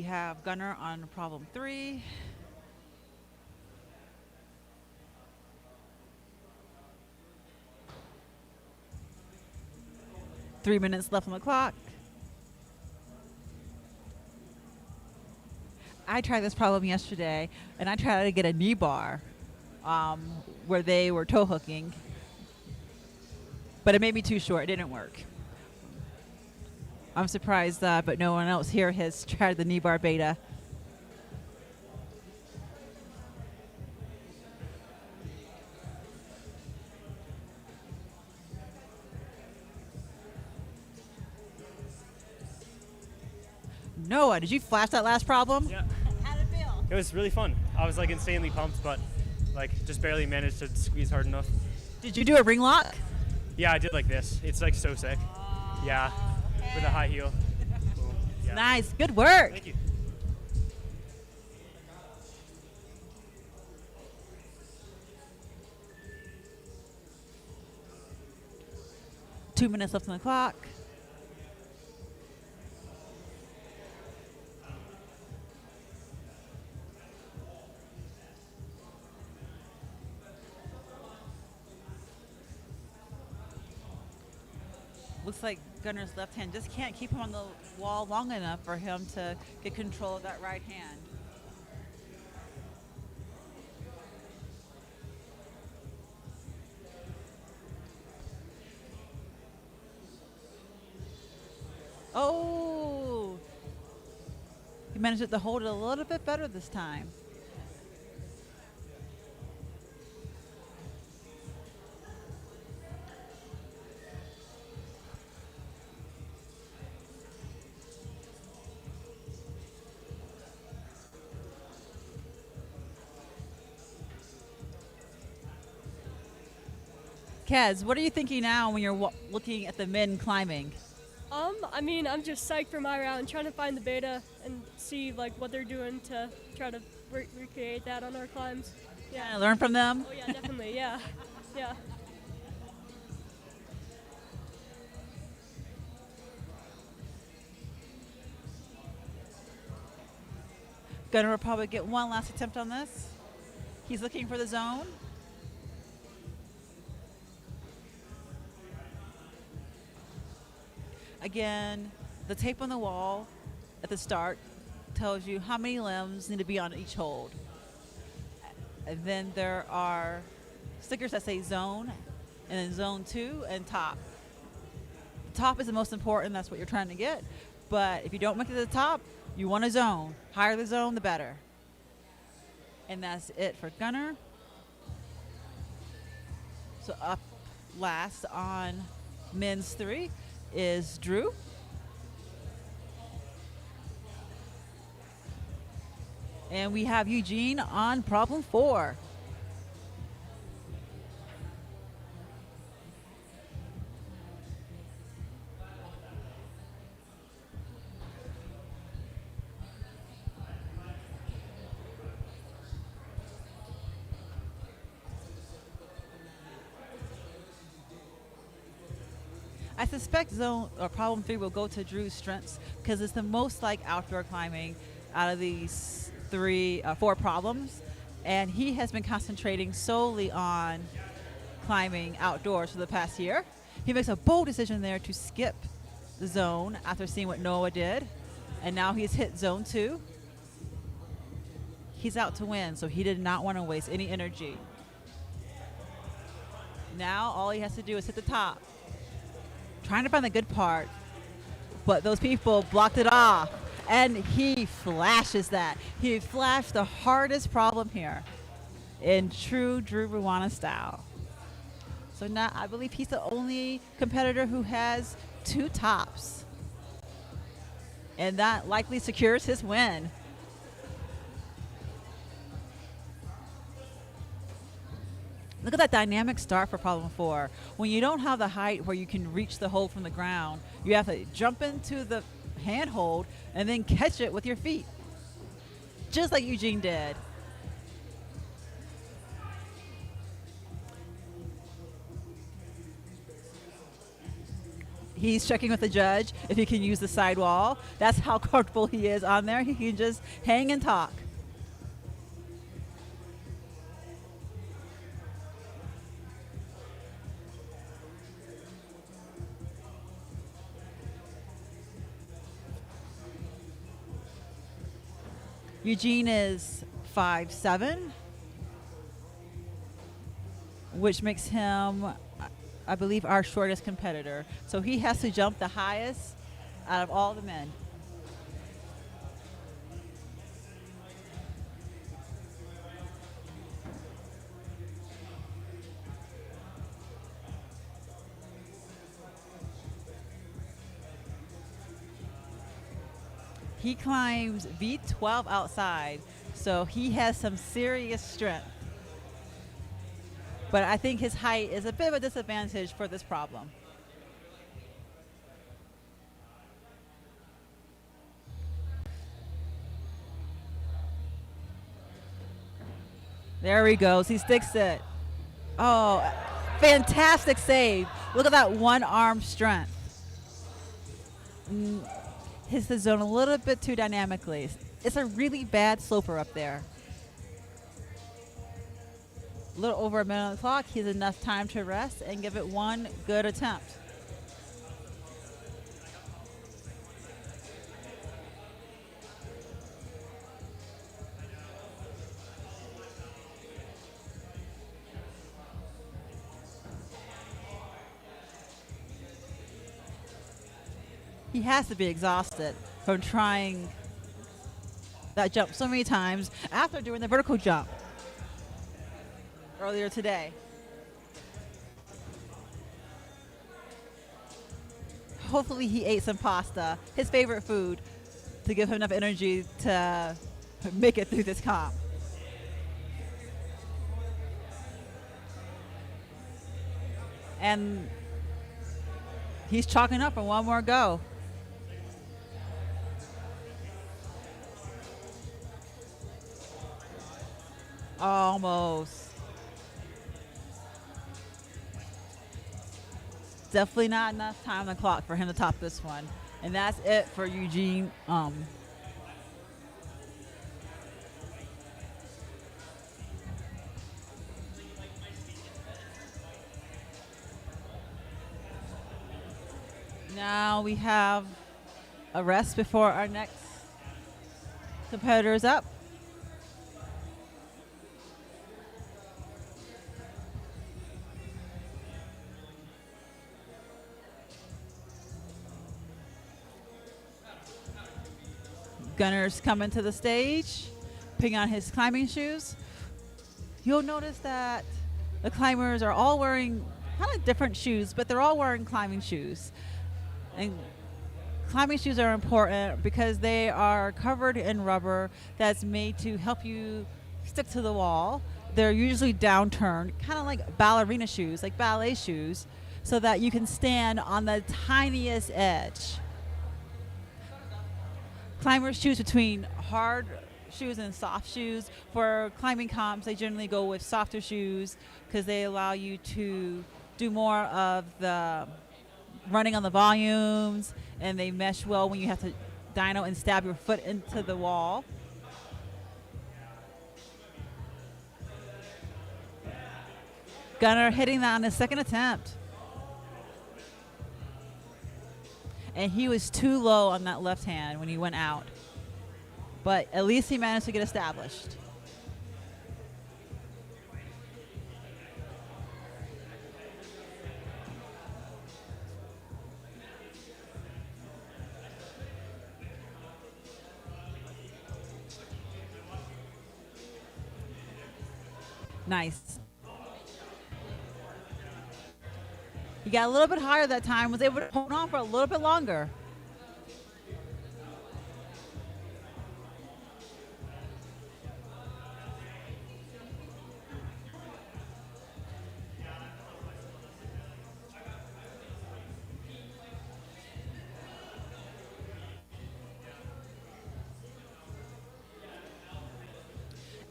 We have Gunnar on problem 3. Three minutes left on the clock. I tried this problem yesterday, and I tried to get a knee bar where they were toe hooking, but it made me too short. It didn't work. I'm surprised, but no one else here has tried the knee bar beta. Noah, did you flash that last problem? Yeah. How'd it feel? It was really fun. I was like insanely pumped, but like just barely managed to squeeze hard enough. Did you do a ring lock? Yeah, I did like this. It's like so sick. Yeah, with a high heel. Boom. Yeah. Nice. Good work. Thank you. Two minutes left on the clock. Looks like Gunnar's left hand just can't keep him on the wall long enough for him to get control of that right hand. Oh! He managed to hold it a little bit better this time. Kez, what are you thinking now when you're looking at the men climbing? I mean, I'm just psyched for my round, trying to find the beta and see like what they're doing to try to recreate that on our climbs. Yeah. Learn from them? Oh yeah, definitely. Yeah, yeah. Gunnar will probably get one last attempt on this. He's looking for the zone. Again, the tape on the wall at the start tells you how many limbs need to be on each hold. And then there are stickers that say zone, and then zone 2 and top. The top is the most important, that's what you're trying to get. But if you don't make it to the top, you want a zone. Higher the zone, the better. And that's it for Gunnar. So up last on men's 3 is Drew. And we have Eugene on problem 4. I suspect zone or problem 3 will go to Drew's strengths because it's the most like outdoor climbing out of these 4 problems, and he has been concentrating solely on climbing outdoors for the past year. He makes a bold decision there to skip the zone after seeing what Noah did, and now he's hit zone 2. He's out to win, so he did not want to waste any energy. Now all he has to do is hit the top. Trying to find the good part, but those people blocked it off, and he flashes that. He flashed the hardest problem here in true Drew Ruana style. So now I believe he's the only competitor who has 2 tops, and that likely secures his win. Look at that dynamic start for problem 4. When you don't have the height where you can reach the hold from the ground, you have to jump into the handhold and then catch it with your feet, just like Eugene did. He's checking with the judge if he can use the sidewall. That's how comfortable he is on there. He can just hang and talk. Eugene is 5'7", which makes him, I believe, our shortest competitor. So he has to jump the highest out of all the men. He climbs V12 outside, so he has some serious strength. But I think his height is a bit of a disadvantage for this problem. There he goes. He sticks it. Oh, fantastic save. Look at that one arm strength. Hits the zone a little bit too dynamically. It's a really bad sloper up there. A little over a minute on the clock. He has enough time to rest and give it one good attempt. He has to be exhausted from trying that jump so many times after doing the vertical jump earlier today. Hopefully he ate some pasta, his favorite food, to give him enough energy to make it through this comp. And he's chalking up for one more go. Almost. Definitely not enough time on the clock for him to top this one. And that's it for Eugene. Now we have a rest before our next competitor is up. Gunner's coming to the stage, putting on his climbing shoes. You'll notice that the climbers are all wearing kind of different shoes, but they're all wearing climbing shoes. And climbing shoes are important because they are covered in rubber that's made to help you stick to the wall. They're usually downturned, kind of like ballerina shoes, like ballet shoes, so that you can stand on the tiniest edge. Climbers choose between hard shoes and soft shoes. For climbing comps, they generally go with softer shoes because they allow you to do more of the running on the volumes, and they mesh well when you have to dyno and stab your foot into the wall. Gunner hitting that on his second attempt. And he was too low on that left hand when he went out. But at least he managed to get established. Nice. He got a little bit higher that time, was able to hold on for a little bit longer.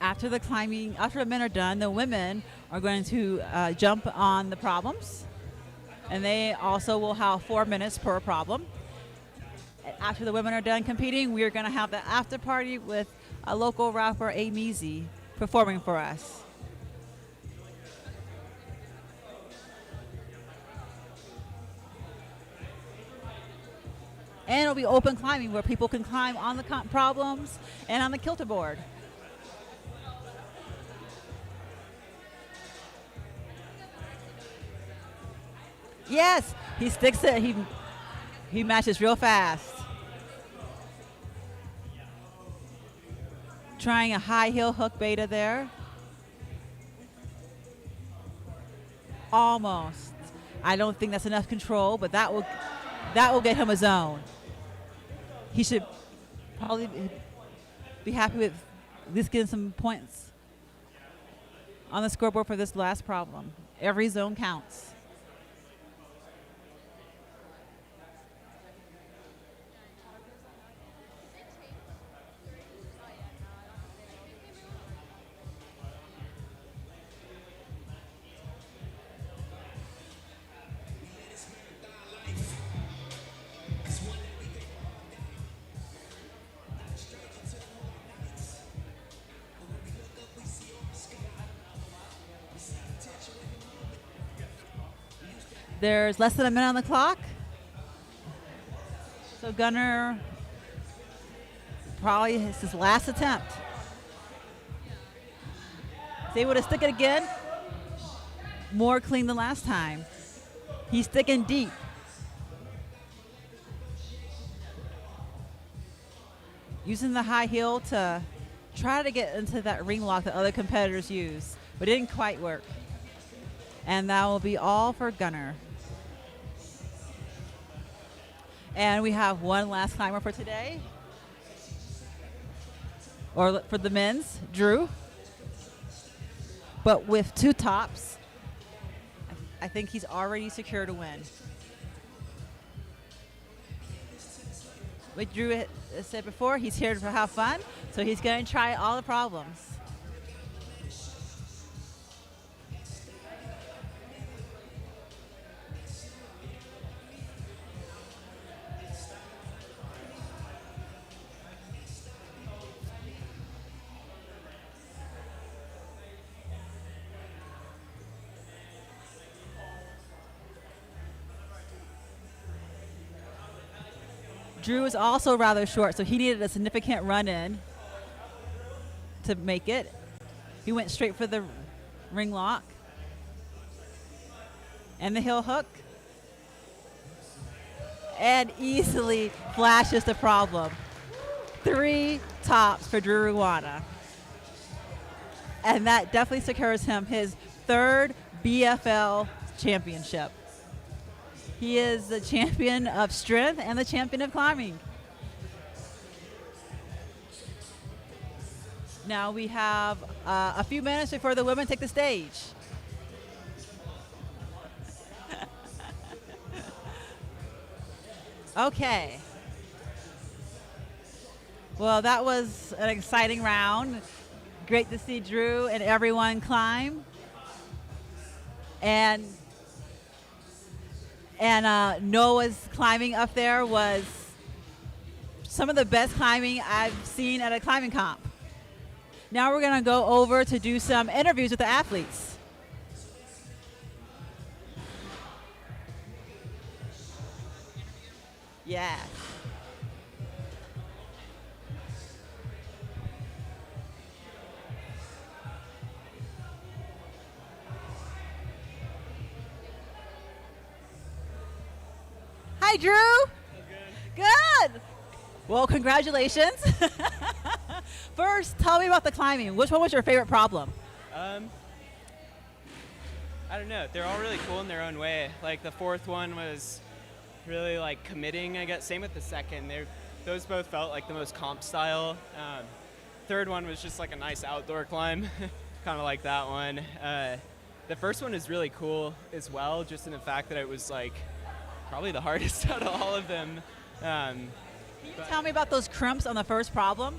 After the men are done, the women are going to jump on the problems. And they also will have 4 minutes per problem. After the women are done competing, we are going to have the after party with a local rapper, Amizi, performing for us. And it'll be open climbing where people can climb on the problems and on the kilter board. Yes, he sticks it. He matches real fast. Trying a high heel hook beta there. Almost. I don't think that's enough control, but that will get him a zone. He should probably be happy with at least getting some points on the scoreboard for this last problem. Every zone counts. There's less than a minute on the clock. So Gunnar probably his last attempt. Is able to stick it again. More clean than last time. He's sticking deep. Using the high heel to try to get into that ring lock that other competitors use, but it didn't quite work. And that will be all for Gunnar. And we have one last climber for today. Or for the men's, Drew. But with 2 tops, I think he's already secured a win. Like Drew said before, he's here to have fun, so he's going to try all the problems. Drew is also rather short, so he needed a significant run-in to make it. He went straight for the ring lock and the heel hook and easily flashes the problem. 3 tops for Drew Ruana. And that definitely secures him his 3rd BFL championship. He is the champion of strength and the champion of climbing. Now we have a few minutes before the women take the stage. Okay. Well, that was an exciting round. Great to see Drew and everyone climb. And Noah's climbing up there was some of the best climbing I've seen at a climbing comp. Now we're going to go over to do some interviews with the athletes. Yeah. Hi, Drew. Good. Well, congratulations. First, tell me about the climbing. Which one was your favorite problem? I don't know. They're all really cool in their own way. Like the 4th one was really like committing, I guess. Same with the 2nd. Those both felt like the most comp style. 3rd one was just like a nice outdoor climb, kind of like that one. The first one is really cool as well, just in the fact that it was like probably the hardest out of all of them. Can you tell me about those crimps on the first problem?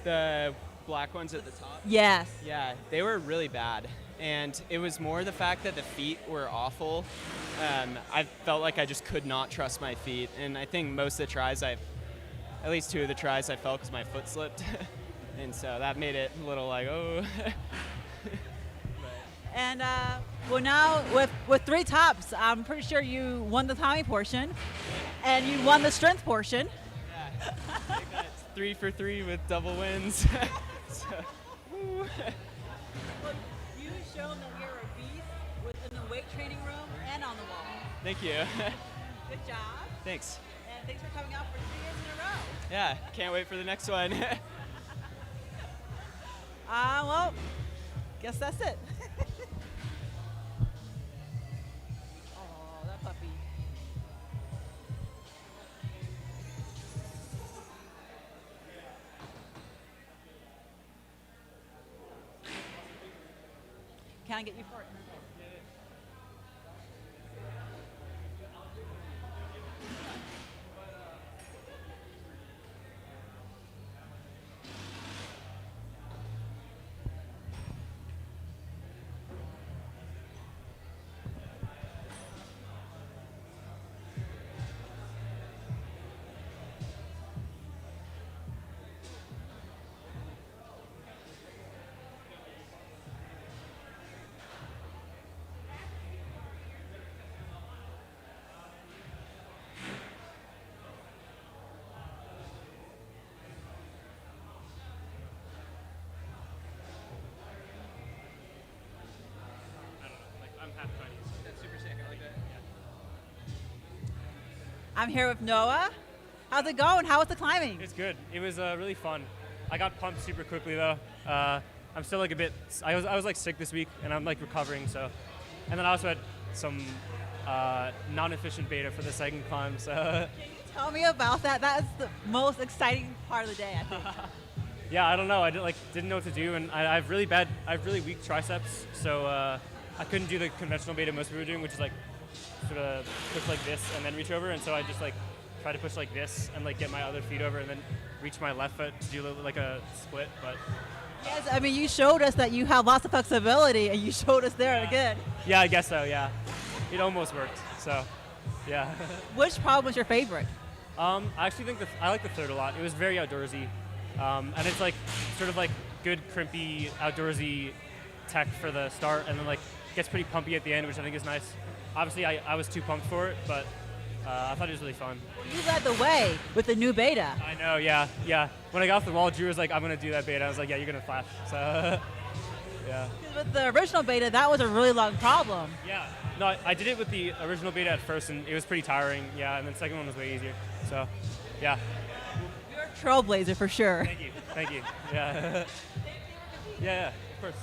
The black ones at the top? Yes. Yeah, they were really bad. and it was more the fact that the feet were awful. I felt like I just could not trust my feet, and I think most of the tries, at least 2 of the tries, I felt because my foot slipped, and so that made it a little like, oh. And well, now with 3 tops, I'm pretty sure you won the timing portion, and you won the strength portion. Yeah, I think that's 3 for 3 with double wins. So, woo. Well, you showed that you're a beast within the weight training room and on the wall. Thank you. Good job. Thanks. And thanks for coming out for 3 years in a row. Yeah, can't wait for the next one. Well, guess that's it. Oh, that puppy. Can I get you for it? I'm here with Noah. How's it going? How was the climbing? It's good. It was really fun. I got pumped super quickly though. I'm still like a bit. I was like sick this week, and I'm like recovering. So, and then I also had some non-efficient beta for the second climb. So. Can you tell me about that? That is the most exciting part of the day, I think. Yeah, I don't know. I didn't know what to do, and I have really weak triceps. So I couldn't do the conventional beta most people were doing, which is like sort of push like this and then reach over. And so I just like try to push like this and like get my other feet over and then reach my left foot to do like a split. But yes, I mean you showed us that you have lots of flexibility, and you showed us there again. Yeah, I guess so. Yeah, it almost worked. So, yeah. Which problem was your favorite? I actually think I like the third a lot. It was very outdoorsy, and it's like sort of like good crimpy outdoorsy tech for the start, and then like gets pretty pumpy at the end, which I think is nice. Obviously, I was too pumped for it, but I thought it was really fun. Well, you led the way with the new beta. I know, yeah. When I got off the wall, Drew was like, I'm going to do that beta. I was like, yeah, you're going to flash. So, yeah. With the original beta, that was a really long problem. Yeah. No, I did it with the original beta at first, and it was pretty tiring, yeah, and then the second one was way easier. So, yeah. You're a trailblazer for sure. Thank you. Yeah. Yeah, of course.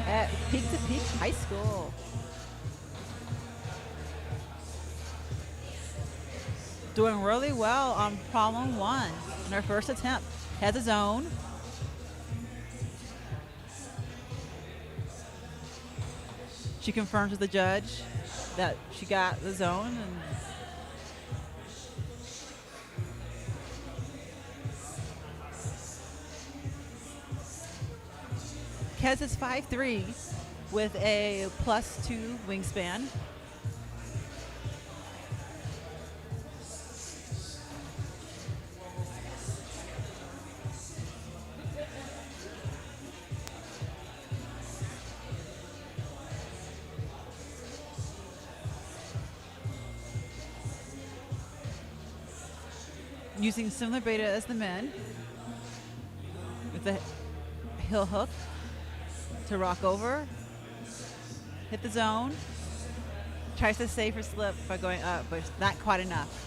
at Peak to Peak High School. Doing really well on problem 1 in her first attempt. Has a zone. She confirms with the judge that she got the zone. And Kez is 5'3" with a +2 wingspan. Using similar beta as the men with the heel hook to rock over, hit the zone, tries to save her slip by going up, but it's not quite enough.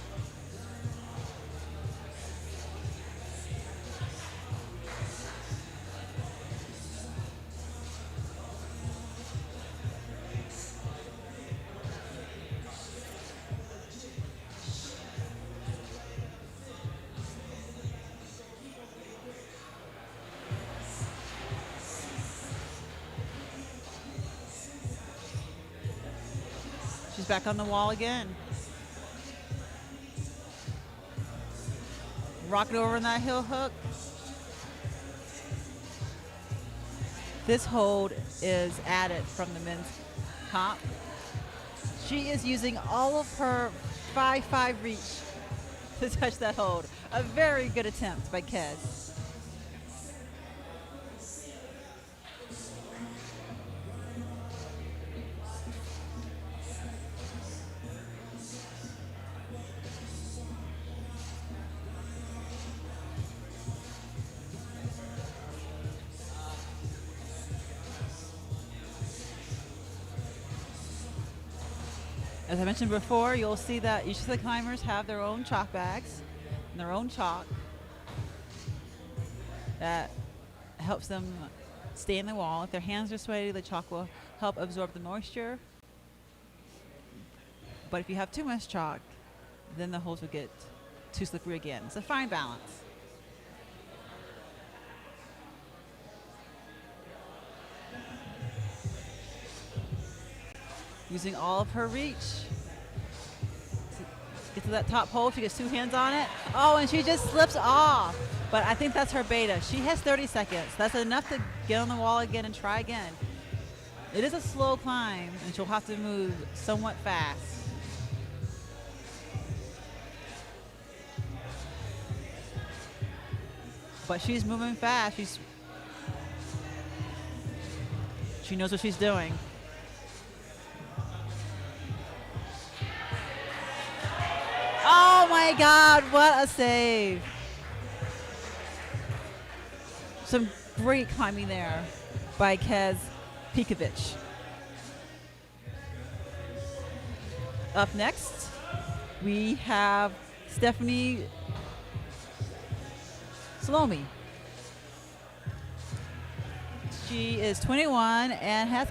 She's back on the wall again. Rocking over in that heel hook. This hold is added from the men's comp. She is using all of her 5'5" reach to touch that hold. A very good attempt by Kez. As I mentioned before, you'll see that each of the climbers have their own chalk bags and their own chalk that helps them stay in the wall. If their hands are sweaty, the chalk will help absorb the moisture. But if you have too much chalk, then the holes will get too slippery again. It's a fine balance. Using all of her reach. Get to that top hole, she gets 2 hands on it. Oh, and she just slips off. But I think that's her beta. She has 30 seconds. That's enough to get on the wall again and try again. It is a slow climb, and she'll have to move somewhat fast. But she's moving fast. She knows what she's doing. Oh my God, what a save. Some great climbing there by Kez Pikovic. Up next, we have Stephanie Salome. She is 21 and has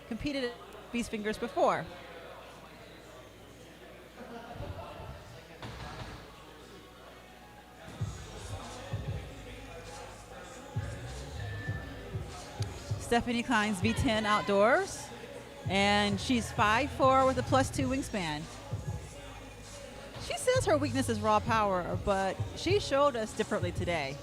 competed at Beast Fingers before. Stephanie climbs V10 outdoors, and she's 5'4" with a +2 wingspan. She says her weakness is raw power, but she showed us differently today.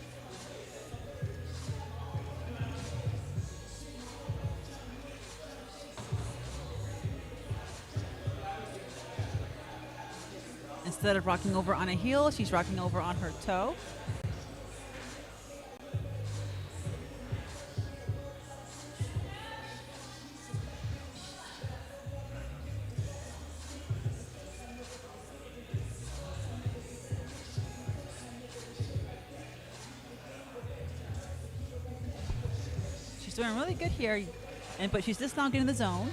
Instead of rocking over on a heel, she's rocking over on her toe. She's doing really good here, but she's just not getting the zone.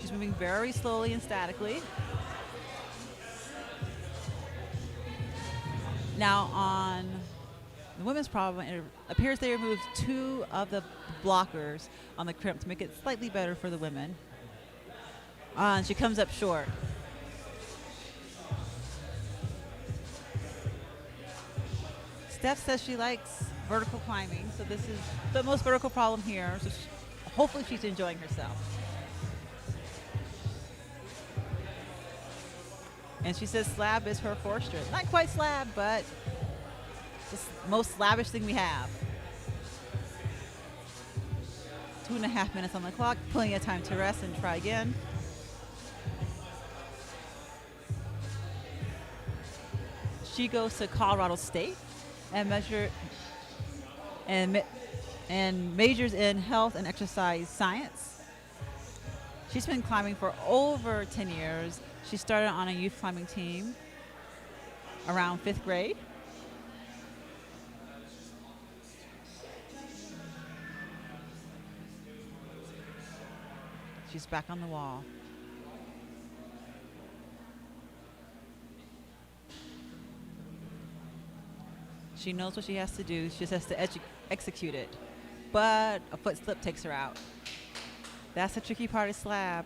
She's moving very slowly and statically. Now on The women's problem, it appears they removed 2 of the blockers on the crimp to make it slightly better for the women. And she comes up short. Steph says she likes vertical climbing, so this is the most vertical problem here. So hopefully she's enjoying herself. And she says slab is her fortress. Not quite slab, but the most slavish thing we have. 2.5 minutes on the clock, plenty of time to rest and try again. She goes to Colorado State and majors in health and exercise science. She's been climbing for over 10 years. She started on a youth climbing team around 5th grade. She's back on the wall. She knows what she has to do. She just has to execute it. But a foot slip takes her out. That's the tricky part of slab.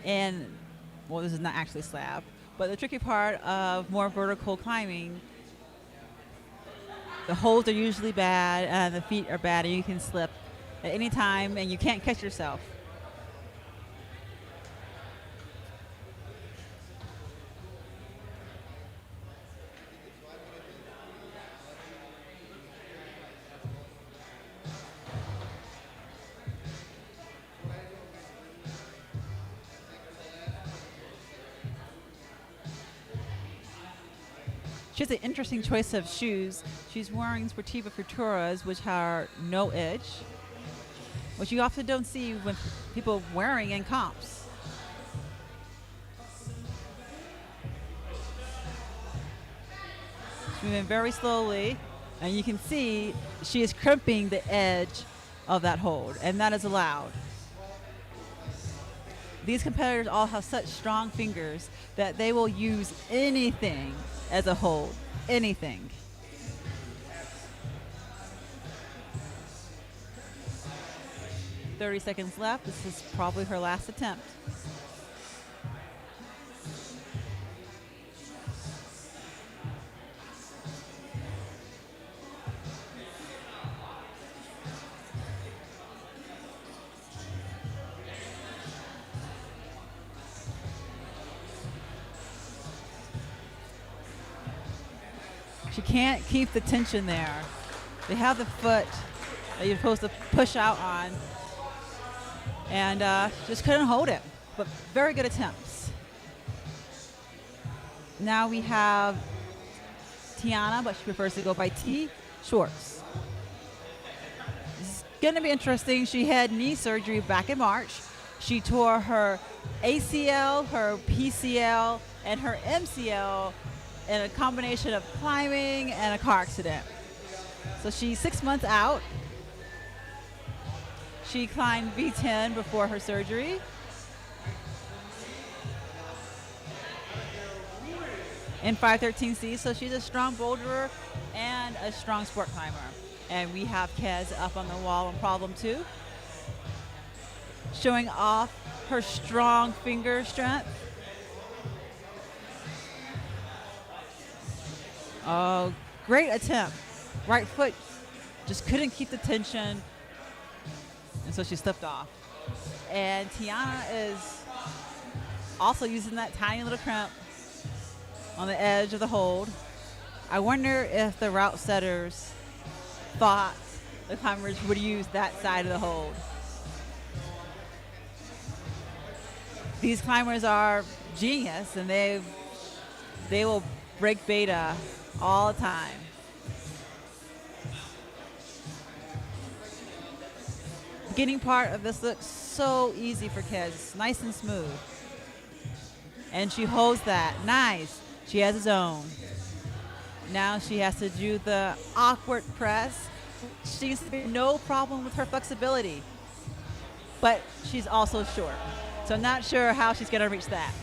And, well, this is not actually slab, but the tricky part of more vertical climbing, the holds are usually bad and the feet are bad and you can slip at any time and you can't catch yourself. She has an interesting choice of shoes. She's wearing Sportiva Futuras, which are no edge, which you often don't see when people wearing in comps. She's moving very slowly, and you can see she is crimping the edge of that hold, and that is allowed. These competitors all have such strong fingers that they will use anything as a hold, anything. "30 seconds left. This is probably her last attempt. She can't keep the tension there. They have the foot that you're supposed to push out on, and just couldn't hold it, but very good attempts. Now we have Tiana, but she prefers to go by T. Schwartz. This is going to be interesting. She had knee surgery back in March. She tore her ACL, her PCL, and her MCL in a combination of climbing and a car accident. So she's 6 months out. She climbed V10 before her surgery. In 513C, so she's a strong boulderer and a strong sport climber. And we have Kez up on the wall on problem 2, showing off her strong finger strength. Oh, great attempt. Right foot just couldn't keep the tension, and so she slipped off. And Tiana is also using that tiny little crimp on the edge of the hold. I wonder if the route setters thought the climbers would use that side of the hold. These climbers are genius, and they will break beta all the time. Beginning part of this looks so easy for Kez. It's nice and smooth. And she holds that. Nice. She has a zone. Now she has to do the awkward press. She seems to be no problem with her flexibility. But she's also short. So I'm not sure how she's going to reach that.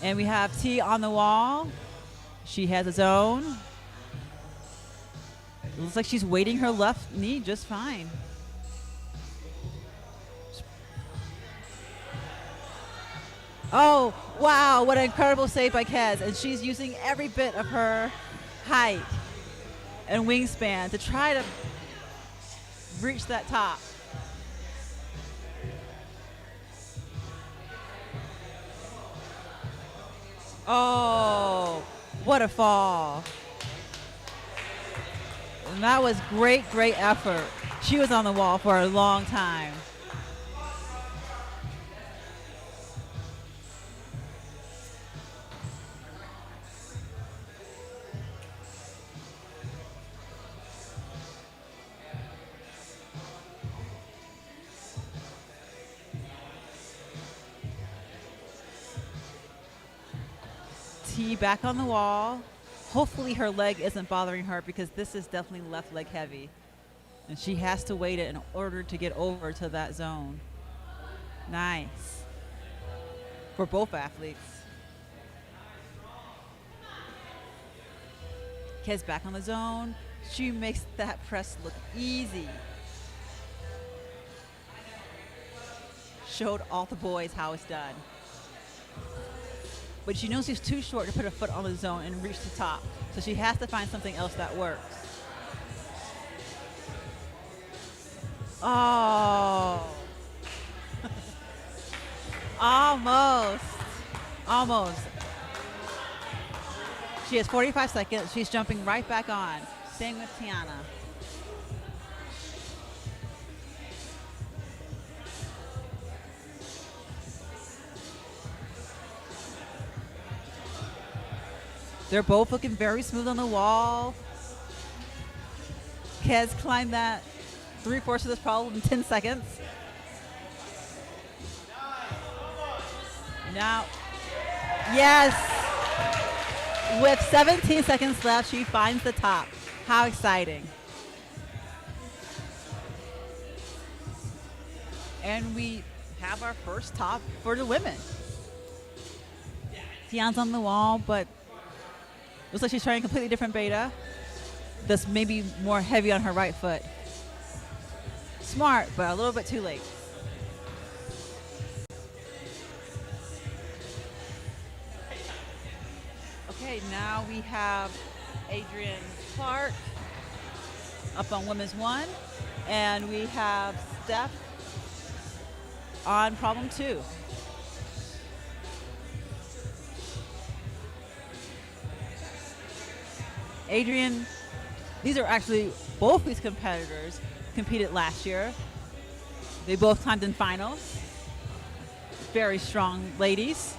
And we have T on the wall. She has a zone. It looks like she's weighting her left knee just fine. Oh, wow, what an incredible save by Kez. And she's using every bit of her height and wingspan to try to reach that top. Oh, what a fall. And that was great, great effort. She was on the wall for a long time. T back on the wall. Hopefully her leg isn't bothering her because this is definitely left leg heavy. And she has to weight it in order to get over to that zone. Nice. For both athletes. Kez back on the zone. She makes that press look easy. Showed all the boys how it's done. But she knows she's too short to put her foot on the zone and reach the top. So she has to find something else that works. Oh. Almost. Almost. She has 45 seconds. She's jumping right back on. Same with Tiana. They're both looking very smooth on the wall. Kez climbed that 3/4 of this problem in 10 seconds. Now, yes. With 17 seconds left, she finds the top. How exciting. And we have our first top for the women. Tiana's on the wall, but looks like she's trying a completely different beta. That's maybe more heavy on her right foot. Smart, but a little bit too late. Okay, now we have Adrian Clark up on women's 1, and we have Steph on problem 2. Adrian, these are actually both these competitors competed last year. They both climbed in finals. Very strong ladies.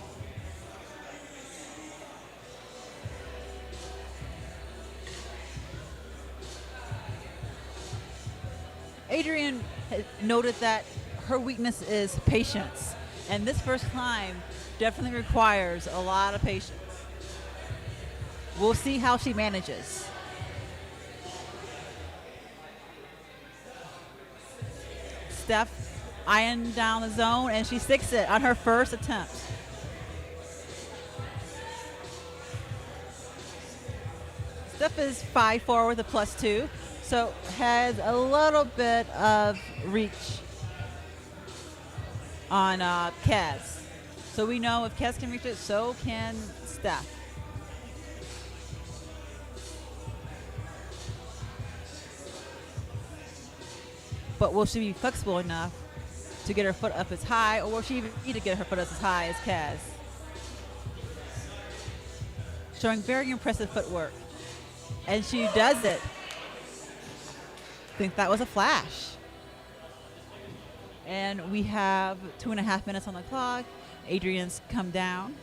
Adrian noted that her weakness is patience, and this first climb definitely requires a lot of patience. We'll see how she manages. Steph eyeing down the zone, and she sticks it on her first attempt. Steph is 5'4" with a +2, so has a little bit of reach on Kez. So we know if Kez can reach it, so can Steph. But will she be flexible enough to get her foot up as high, or will she even need to get her foot up as high as Kez? Showing very impressive footwork. And she does it. I think that was a flash. And we have 2.5 minutes on the clock. Adrian's come down.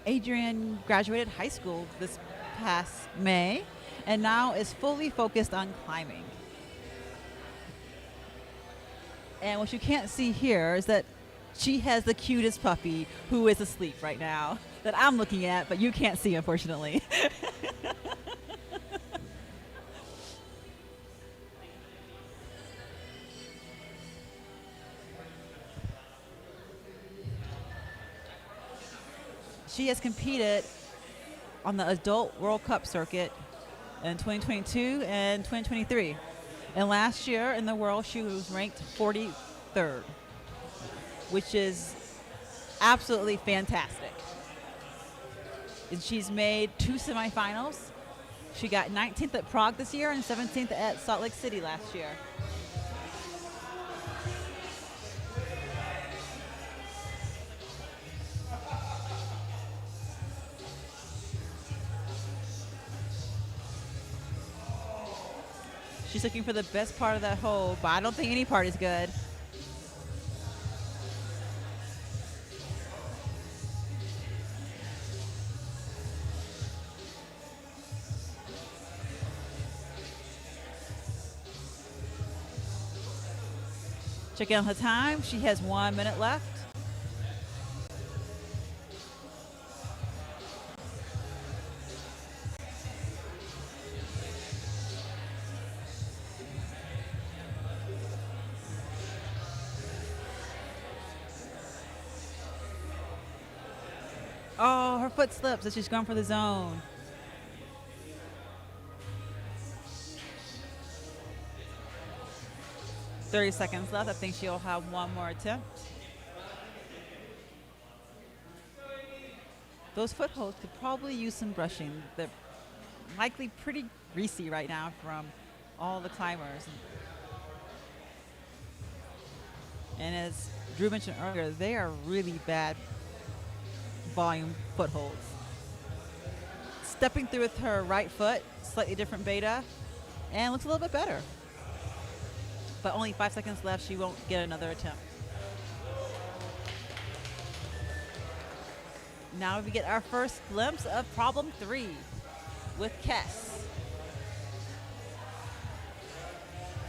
Adrian graduated high school this past May and now is fully focused on climbing. And what you can't see here is that she has the cutest puppy who is asleep right now that I'm looking at, but you can't see, unfortunately. she has competed on the Adult World Cup circuit in 2022 and 2023. And last year in the world, she was ranked 43rd, which is absolutely fantastic. And she's made 2 semifinals. She got 19th at Prague this year and 17th at Salt Lake City last year. She's looking for the best part of that hole, but I don't think any part is good. Checking on her time. She has 1 minute left. Oh, her foot slips as she's going for the zone. "30 seconds left. I think she'll have one more attempt. Those footholds could probably use some brushing. They're likely pretty greasy right now from all the climbers. And as Drew mentioned earlier, they are really bad volume footholds. Stepping through with her right foot, slightly different beta, and looks a little bit better. But only 5 seconds left. She won't get another attempt. Now we get our first glimpse of problem 3 with Kess.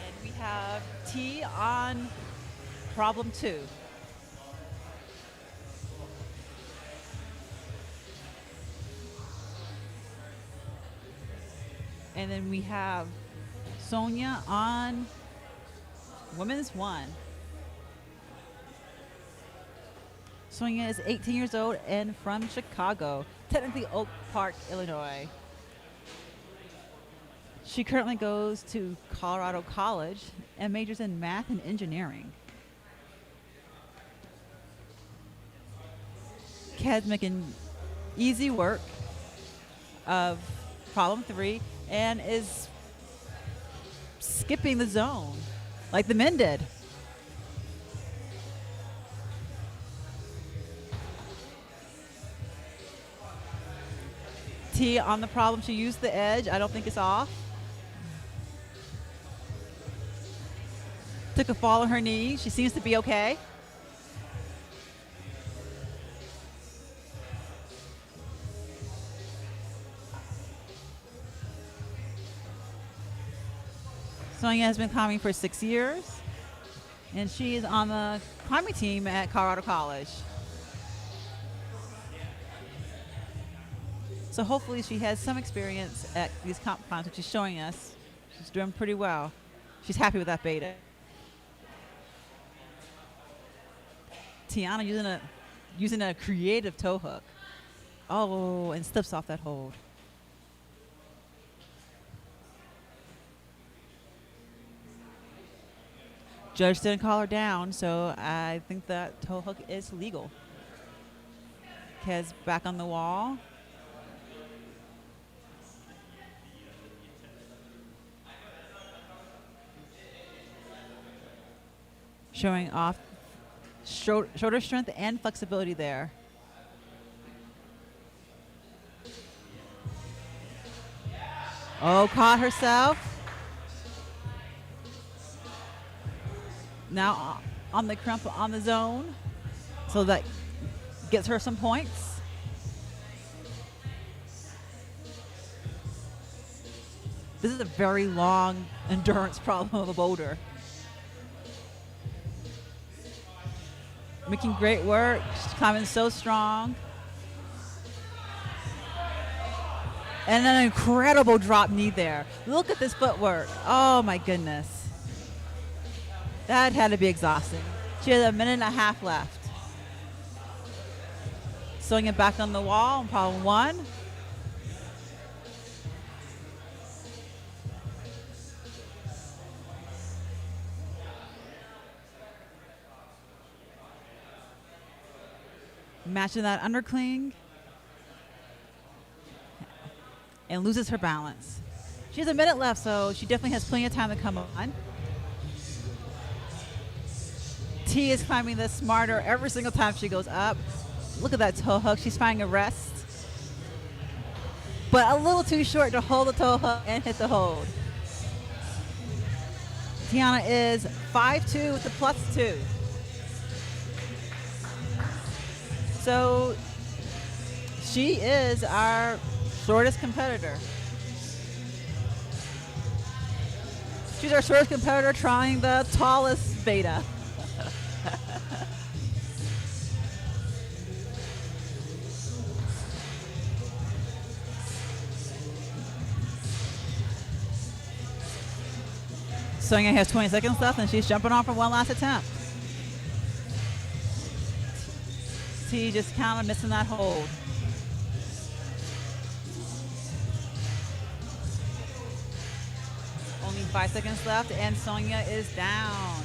And we have T on problem 2. And then we have Sonia on women's 1. Sonia is 18 years old and from Chicago, technically Oak Park, Illinois. She currently goes to Colorado College and majors in math and engineering. Kad's making easy work of problem 3 and is skipping the zone like the men did. T on the problem. She used the edge. I don't think it's off. Took a fall on her knee. She seems to be okay. Sonia has been climbing for 6 years, and she is on the climbing team at Colorado College. So hopefully she has some experience at these comp climbs, which she's showing us. She's doing pretty well. She's happy with that beta. Tiana using a creative toe hook. Oh, and slips off that hold. Judge didn't call her down, so I think that toe hook is legal. Kez back on the wall. Showing off shoulder strength and flexibility there. Oh, caught herself. Now on the crump on the zone. So that gets her some points. This is a very long endurance problem of a boulder. Making great work. She's climbing so strong. And an incredible drop knee there. Look at this footwork. Oh my goodness. That had to be exhausting. She has a minute and a half left. Swinging back on the wall on problem 1. Matching that undercling. And loses her balance. She has a minute left, so she definitely has plenty of time to come on. T is climbing this smarter every single time she goes up. Look at that toe hook. She's finding a rest. But a little too short to hold the toe hook and hit the hold. Tiana is 5'2" with the +2. So she is our shortest competitor. She's our shortest competitor trying the tallest beta. Sonia has 20 seconds left, and she's jumping on for one last attempt. T just kind of missing that hold. Only 5 seconds left, and Sonia is down.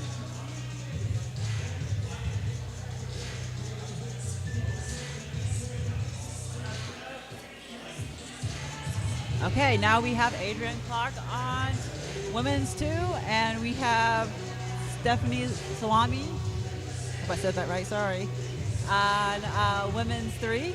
Okay, now we have Adrienne Clark on women's 2, and we have Stephanie Salami, if I said that right, sorry, on women's 3.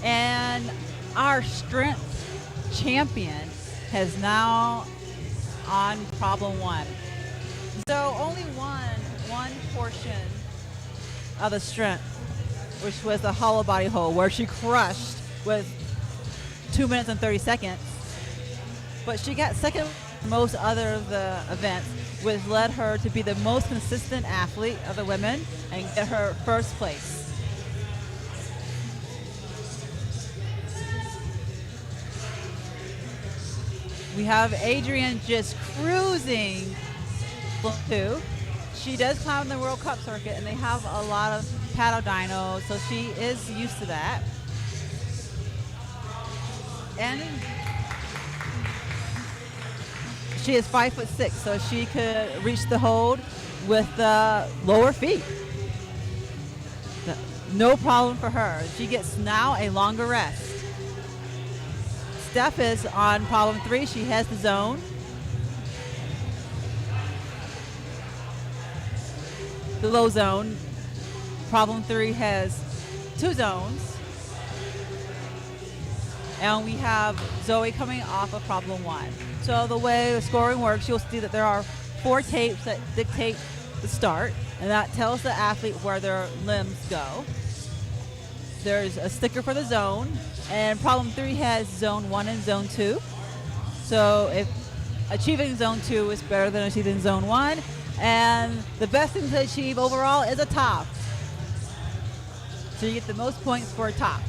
And our strength champion has now on problem 1. So only one portion of the strength, which was the hollow body hold, where she crushed with 2 minutes and 30 seconds. But she got second most other of the events, which led her to be the most consistent athlete of the women and get her first place. We have Adrienne just cruising 2. She does climb the World Cup circuit, and they have a lot of paddle dynos, so she is used to that. And she is 5'6", so she could reach the hold with the lower feet. No problem for her. She gets now a longer rest. Steph is on problem 3. She has the zone. The low zone. Problem 3 has 2 zones. And we have Zoe coming off of problem 1. So the way the scoring works, you'll see that there are 4 tapes that dictate the start, and that tells the athlete where their limbs go. There's a sticker for the zone, and problem 3 has zone 1 and zone 2. So if achieving zone 2 is better than achieving zone 1, and the best thing to achieve overall is a top. So you get the most points for a top.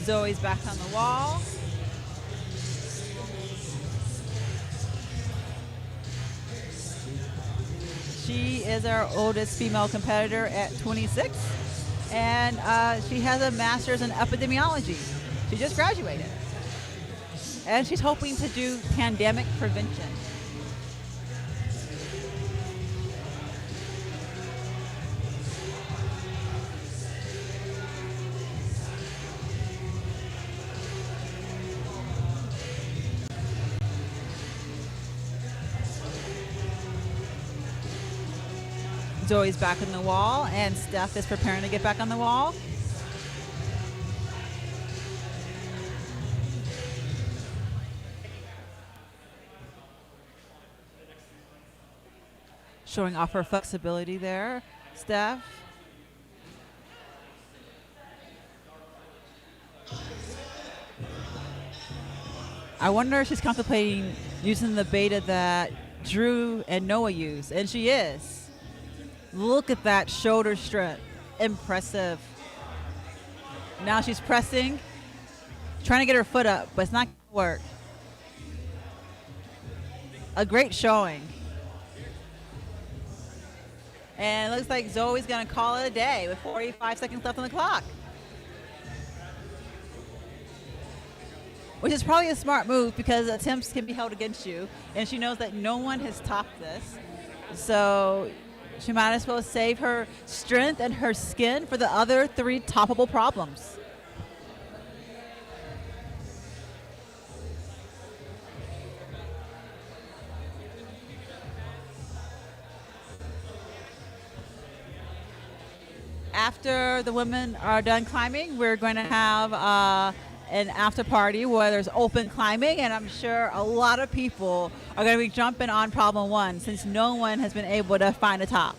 Zoe's back on the wall. She is our oldest female competitor at 26, and she has a master's in epidemiology. She just graduated, and she's hoping to do pandemic prevention. Zoe's back on the wall, and Steph is preparing to get back on the wall. Showing off her flexibility there, Steph. I wonder if she's contemplating using the beta that Drew and Noah use, and she is. Look at that shoulder strength. Impressive. Now she's pressing, trying to get her foot up, but it's not going to work. A great showing. And it looks like Zoe's going to call it a day with 45 seconds left on the clock. Which is probably a smart move because attempts can be held against you. And she knows that no one has topped this. So she might as well save her strength and her skin for the other 3 toppable problems. After the women are done climbing, we're going to have an after party where there's open climbing, and I'm sure a lot of people are going to be jumping on problem 1 since no one has been able to find a top.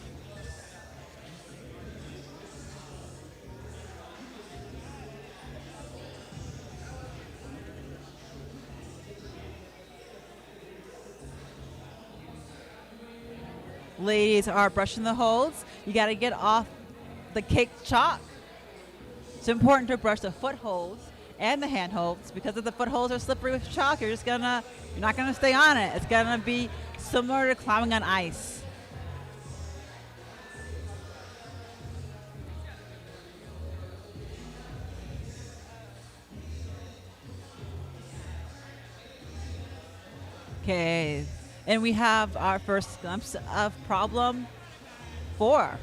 Ladies are brushing the holds. You got to get off the caked chalk. It's important to brush the footholds and the handholds because if the footholds are slippery with chalk, you're not gonna stay on it. It's gonna be similar to climbing on ice. Okay, and we have our first glimpse of problem 4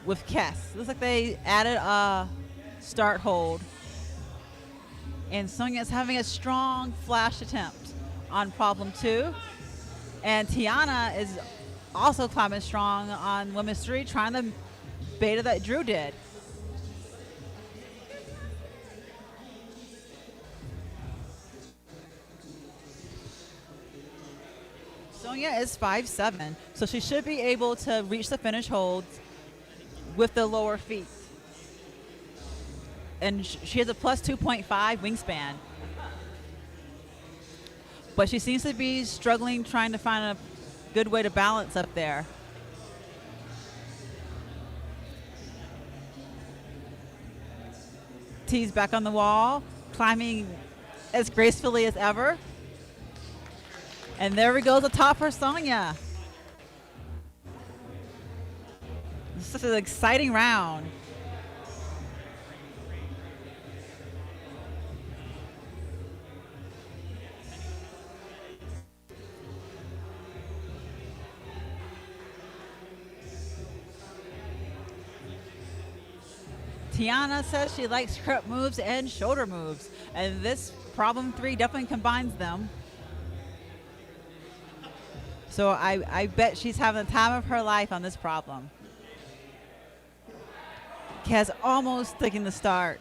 with Kess. Looks like they added a start hold. And Sonia's having a strong flash attempt on problem 2. And Tiana is also climbing strong on women's 3, trying the beta that Drew did. Sonia is 5'7", so she should be able to reach the finish holds with the lower feet. And she has a plus 2.5 wingspan. But she seems to be struggling trying to find a good way to balance up there. T's back on the wall, climbing as gracefully as ever. And there we go, the top for Sonia. This is an exciting round. Tiana says she likes crip moves and shoulder moves, and this problem 3 definitely combines them. So I bet she's having the time of her life on this problem. Kaz almost taking the start.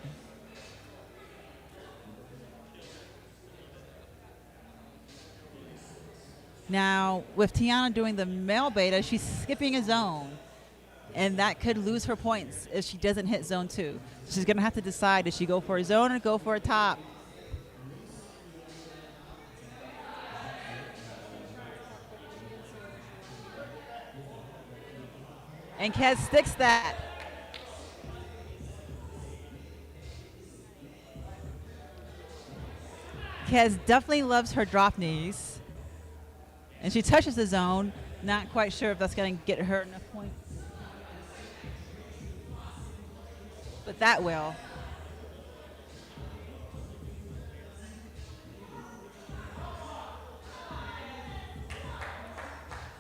Now, with Tiana doing the male beta, she's skipping a zone. And that could lose her points if she doesn't hit zone 2. She's going to have to decide, does she go for a zone or go for a top? And Kaz sticks that. Kaz definitely loves her drop knees. And she touches the zone. Not quite sure if that's going to get her enough points. But that will.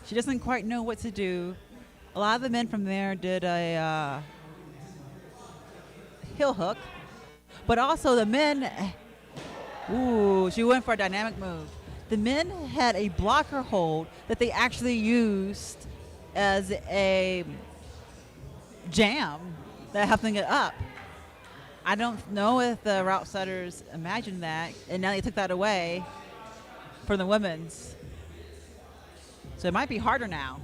She doesn't quite know what to do. A lot of the men from there did a heel hook. But also the men, ooh, she went for a dynamic move. The men had a blocker hold that they actually used as a jam that helped them get up. I don't know if the route setters imagined that, and now they took that away for the women's. So it might be harder now.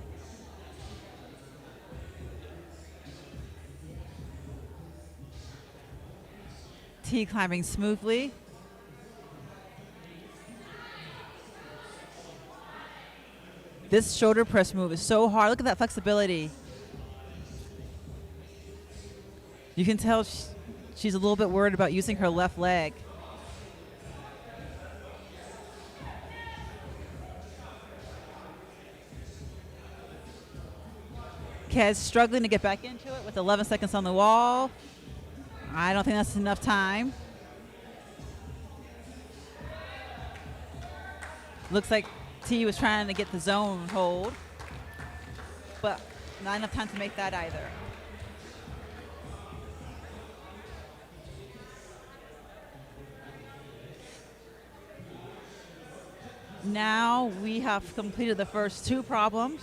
T climbing smoothly. This shoulder press move is so hard. Look at that flexibility. You can tell she's a little bit worried about using her left leg. Kez struggling to get back into it with 11 seconds on the wall. I don't think that's enough time. Looks like T was trying to get the zone hold, but not enough time to make that either. Now we have completed the first 2 problems,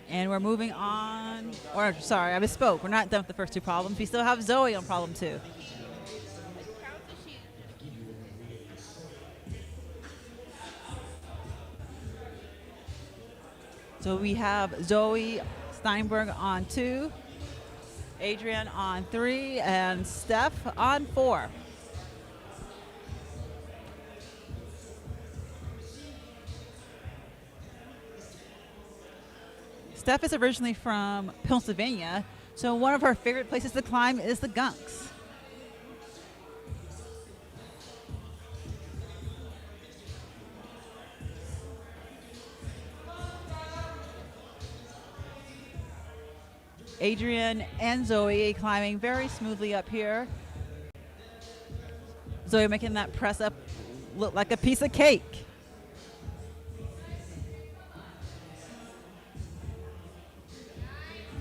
and we're moving on. Or, sorry, I misspoke. We're not done with the first 2 problems. We still have Zoe on problem 2. So we have Zoe Steinberg on 2, Adrian on 3, and Steph on 4. Steph is originally from Pennsylvania, so one of her favorite places to climb is the Gunks. Adrian and Zoe climbing very smoothly up here. Zoe making that press up look like a piece of cake.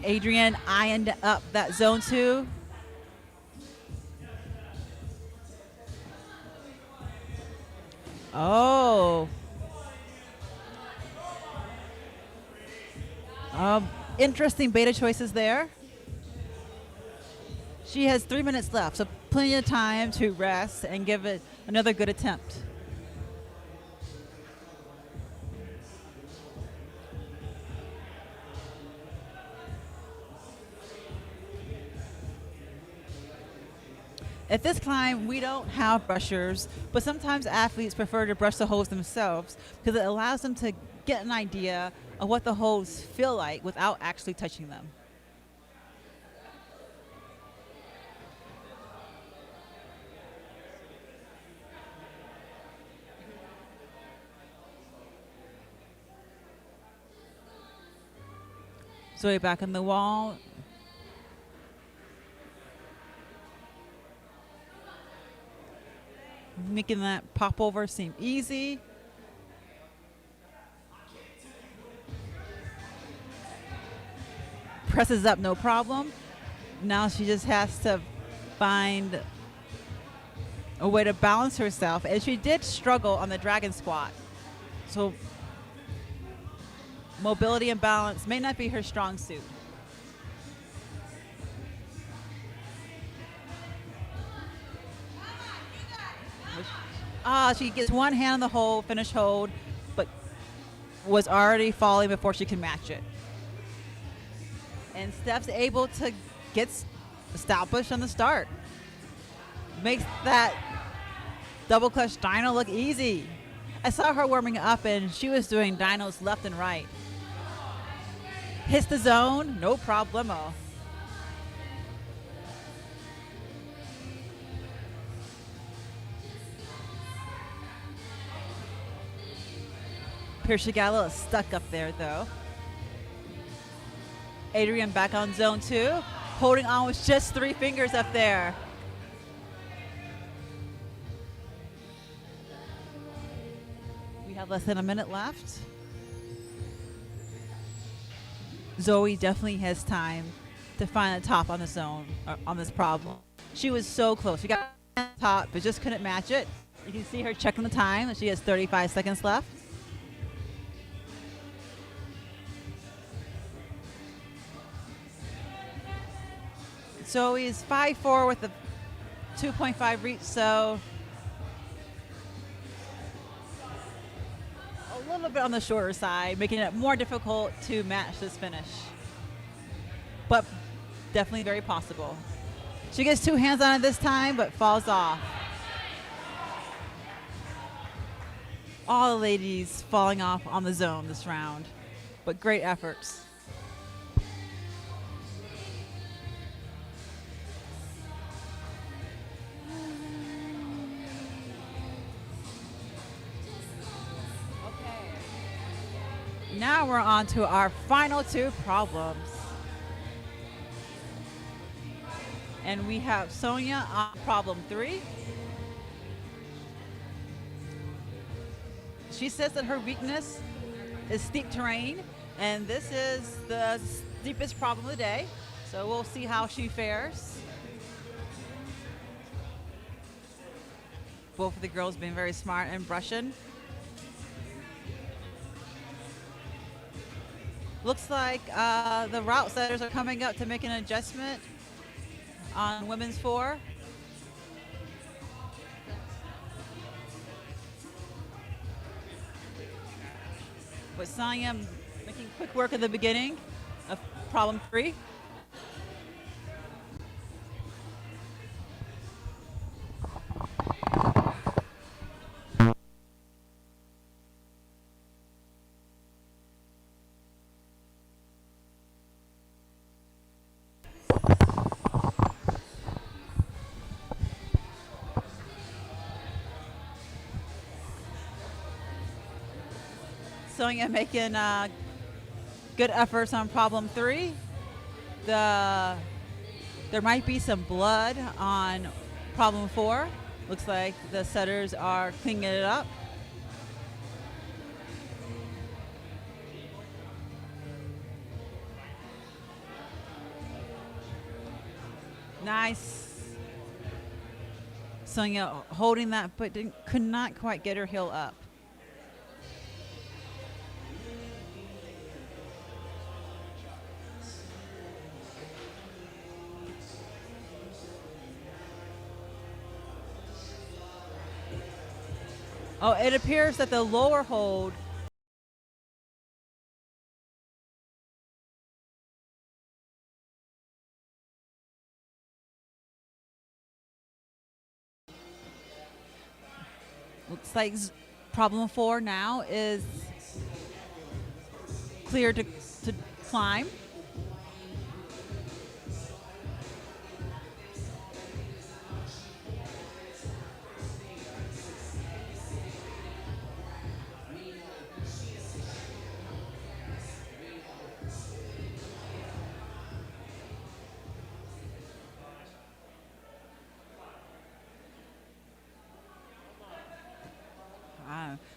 Adrian eyeing up that zone 2. Oh. Interesting beta choices there. She has 3 minutes left, so plenty of time to rest and give it another good attempt. At this climb, we don't have brushers, but sometimes athletes prefer to brush the holes themselves because it allows them to get an idea of what the holes feel like without actually touching them. Zoe back on the wall. Making that pop over seem easy. Presses up, no problem. Now she just has to find a way to balance herself. And she did struggle on the dragon squat. So mobility and balance may not be her strong suit. She gets one hand on the hold, finish hold, but was already falling before she can match it. And Steph's able to get established on the start. Makes that double clutch dyno look easy. I saw her warming up and she was doing dynos left and right. Hits the zone, no problemo. Pierce Gallo is stuck up there though. Adrian back on zone 2, holding on with just 3 fingers up there. We have less than a minute left. Zoe definitely has time to find the top on the zone, on this problem. She was so close. She got the top, but just couldn't match it. You can see her checking the time. She has 35 seconds left. Zoe is 5'4" with a 2.5 reach, so a little bit on the shorter side, making it more difficult to match this finish. But definitely very possible. She gets 2 hands on it this time, but falls off. All the ladies falling off on the zone this round. but great efforts. Now we're on to our final two problems. And we have Sonia on problem 3. She says that her weakness is steep terrain, and this is the steepest problem of the day. So we'll see how she fares. Both of the girls being very smart and brushing. Looks like the route setters are coming up to make an adjustment on women's 4. But Sonia making quick work at the beginning of problem 3. Sonia making good efforts on problem 3. There might be some blood on problem 4. Looks like the setters are cleaning it up. Nice. Sonia holding that, but could not quite get her heel up. Oh, it appears that the lower hold looks like problem 4 now is clear to climb.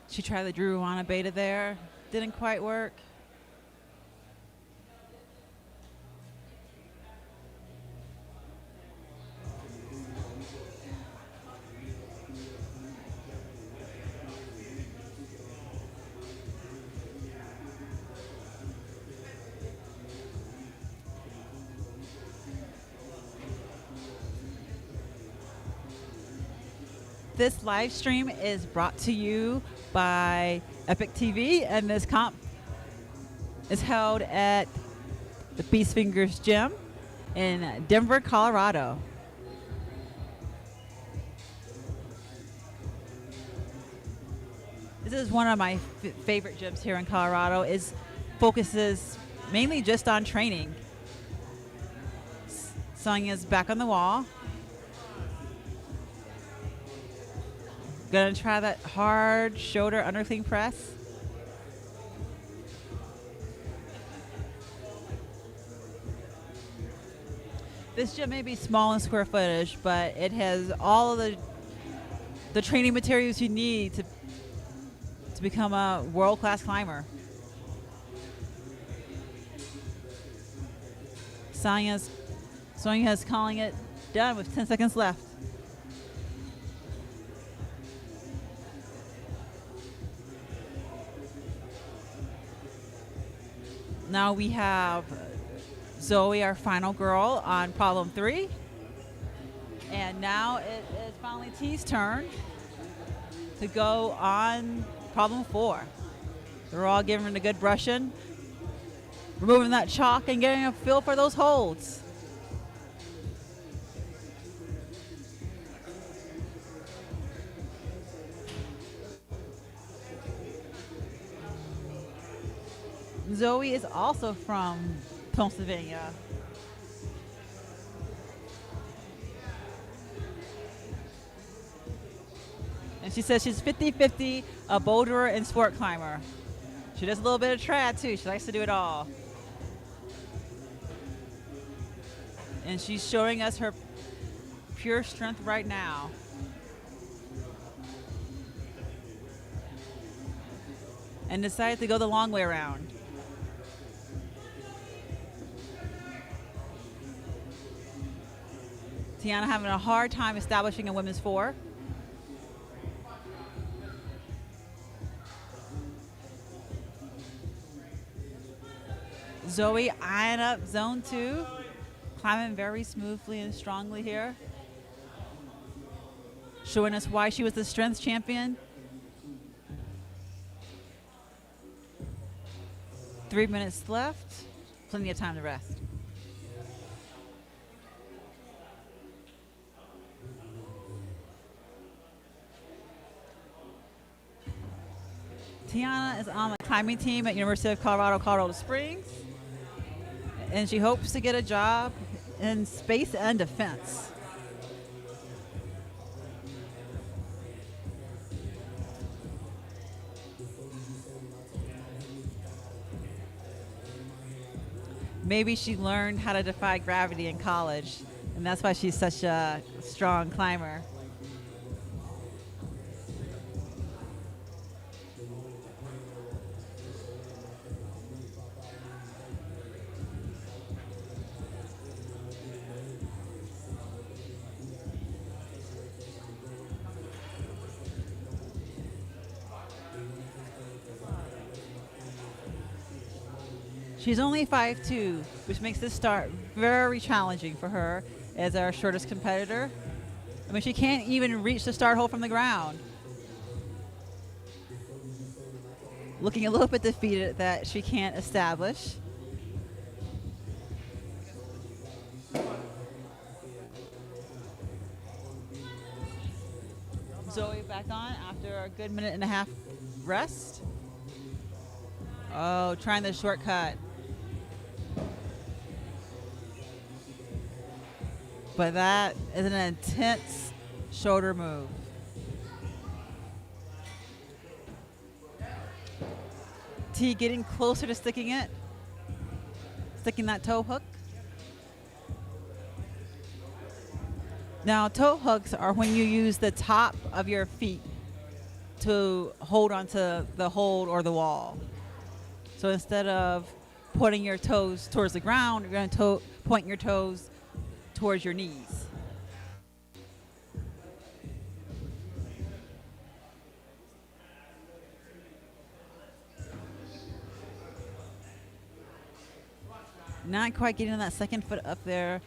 She tried the Druana beta there. Didn't quite work. This live stream is brought to you by Epic TV, and this comp is held at the Beast Fingers Gym in Denver, Colorado. This is one of my favorite gyms here in Colorado. It focuses mainly just on training. Sonia's back on the wall. Gonna try that hard shoulder underclean press. This gym may be small in square footage, but it has all of the training materials you need to become a world-class climber. Sonia's calling it done with 10 seconds left. Now we have Zoe, our final girl, on problem 3. And now it is finally T's turn to go on problem 4. They're all giving it a good brushing, removing that chalk and getting a feel for those holds. Zoe is also from Pennsylvania. And she says she's 50-50 a boulderer and sport climber. She does a little bit of trad too. She likes to do it all. And she's showing us her pure strength right now. And decided to go the long way around. Tiana having a hard time establishing a women's 4. Zoe eyeing up zone 2, climbing very smoothly and strongly here. Showing us why she was the strength champion. 3 minutes left, plenty of time to rest. Tiana is on the climbing team at University of Colorado Springs, and she hopes to get a job in space and defense. Maybe she learned how to defy gravity in college, and that's why she's such a strong climber. She's only 5'2", which makes this start very challenging for her as our shortest competitor. I mean, she can't even reach the start hole from the ground. Looking a little bit defeated that she can't establish. Zoe back on after a good minute and a half rest. Oh, trying the shortcut. But that is an intense shoulder move. T getting closer to sticking it. Sticking that toe hook. Now, toe hooks are when you use the top of your feet to hold onto the hold or the wall. So instead of pointing your toes towards the ground, you're going to point your toes towards your knees. Not quite getting that second foot up there.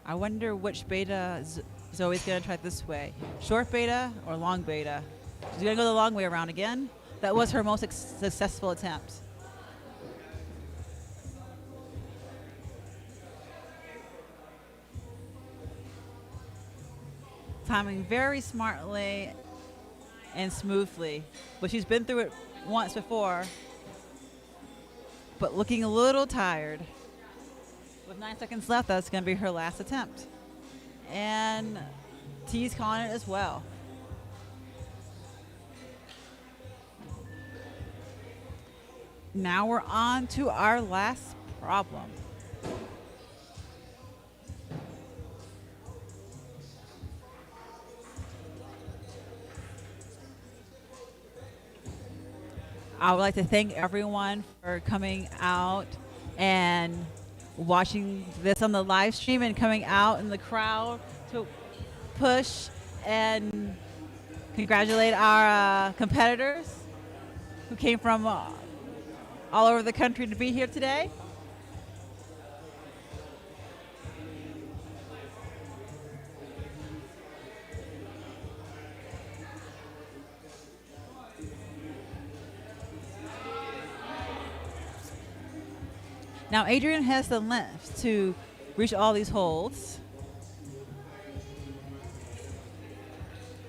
I wonder which beta Zoe's going to try this way. Short beta or long beta? She's going to go the long way around again. That was her most successful attempt. Timing very smartly and smoothly. But she's been through it once before, but looking a little tired. With 9 seconds left, that's going to be her last attempt. And T's calling it as well. Now we're on to our last problem. I would like to thank everyone for coming out and watching this on the live stream and coming out in the crowd to push and congratulate our competitors who came from all over the country to be here today. Now, Adrian has the length to reach all these holds,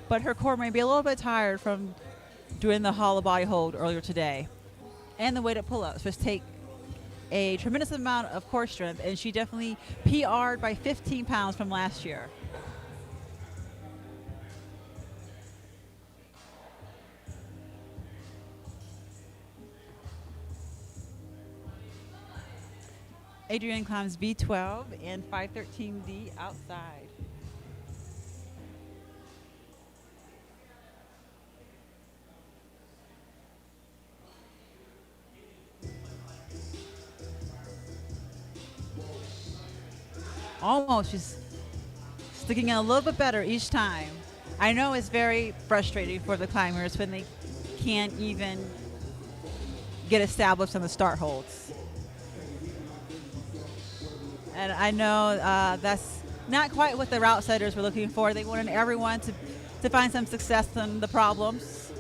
but her core may be a little bit tired from doing the hollow body hold earlier today, and the weighted pull-ups, which take a tremendous amount of core strength, and she definitely PR'd by 15 pounds from last year. Adrienne climbs B12 and 513D outside. Almost, she's sticking in a little bit better each time. I know it's very frustrating for the climbers when they can't even get established on the start holds. And I know that's not quite what the route setters were looking for. They wanted everyone to find some success in the problems.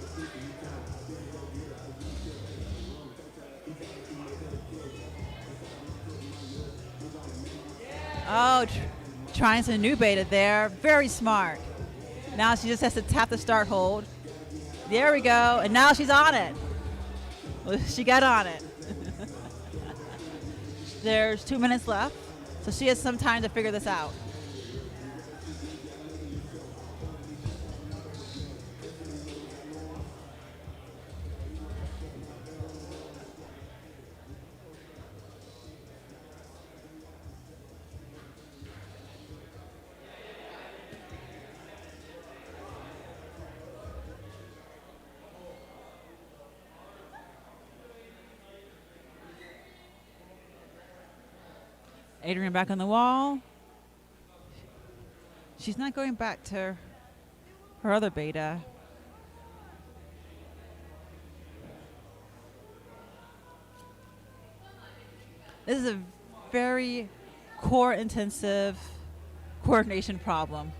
Oh, trying some new beta there. Very smart. Now she just has to tap the start hold. There we go. And now she's on it. Well, she got on it. There's 2 minutes left. So she has some time to figure this out. Adrienne back on the wall. She's not going back to her other beta. This is a very core intensive coordination problem.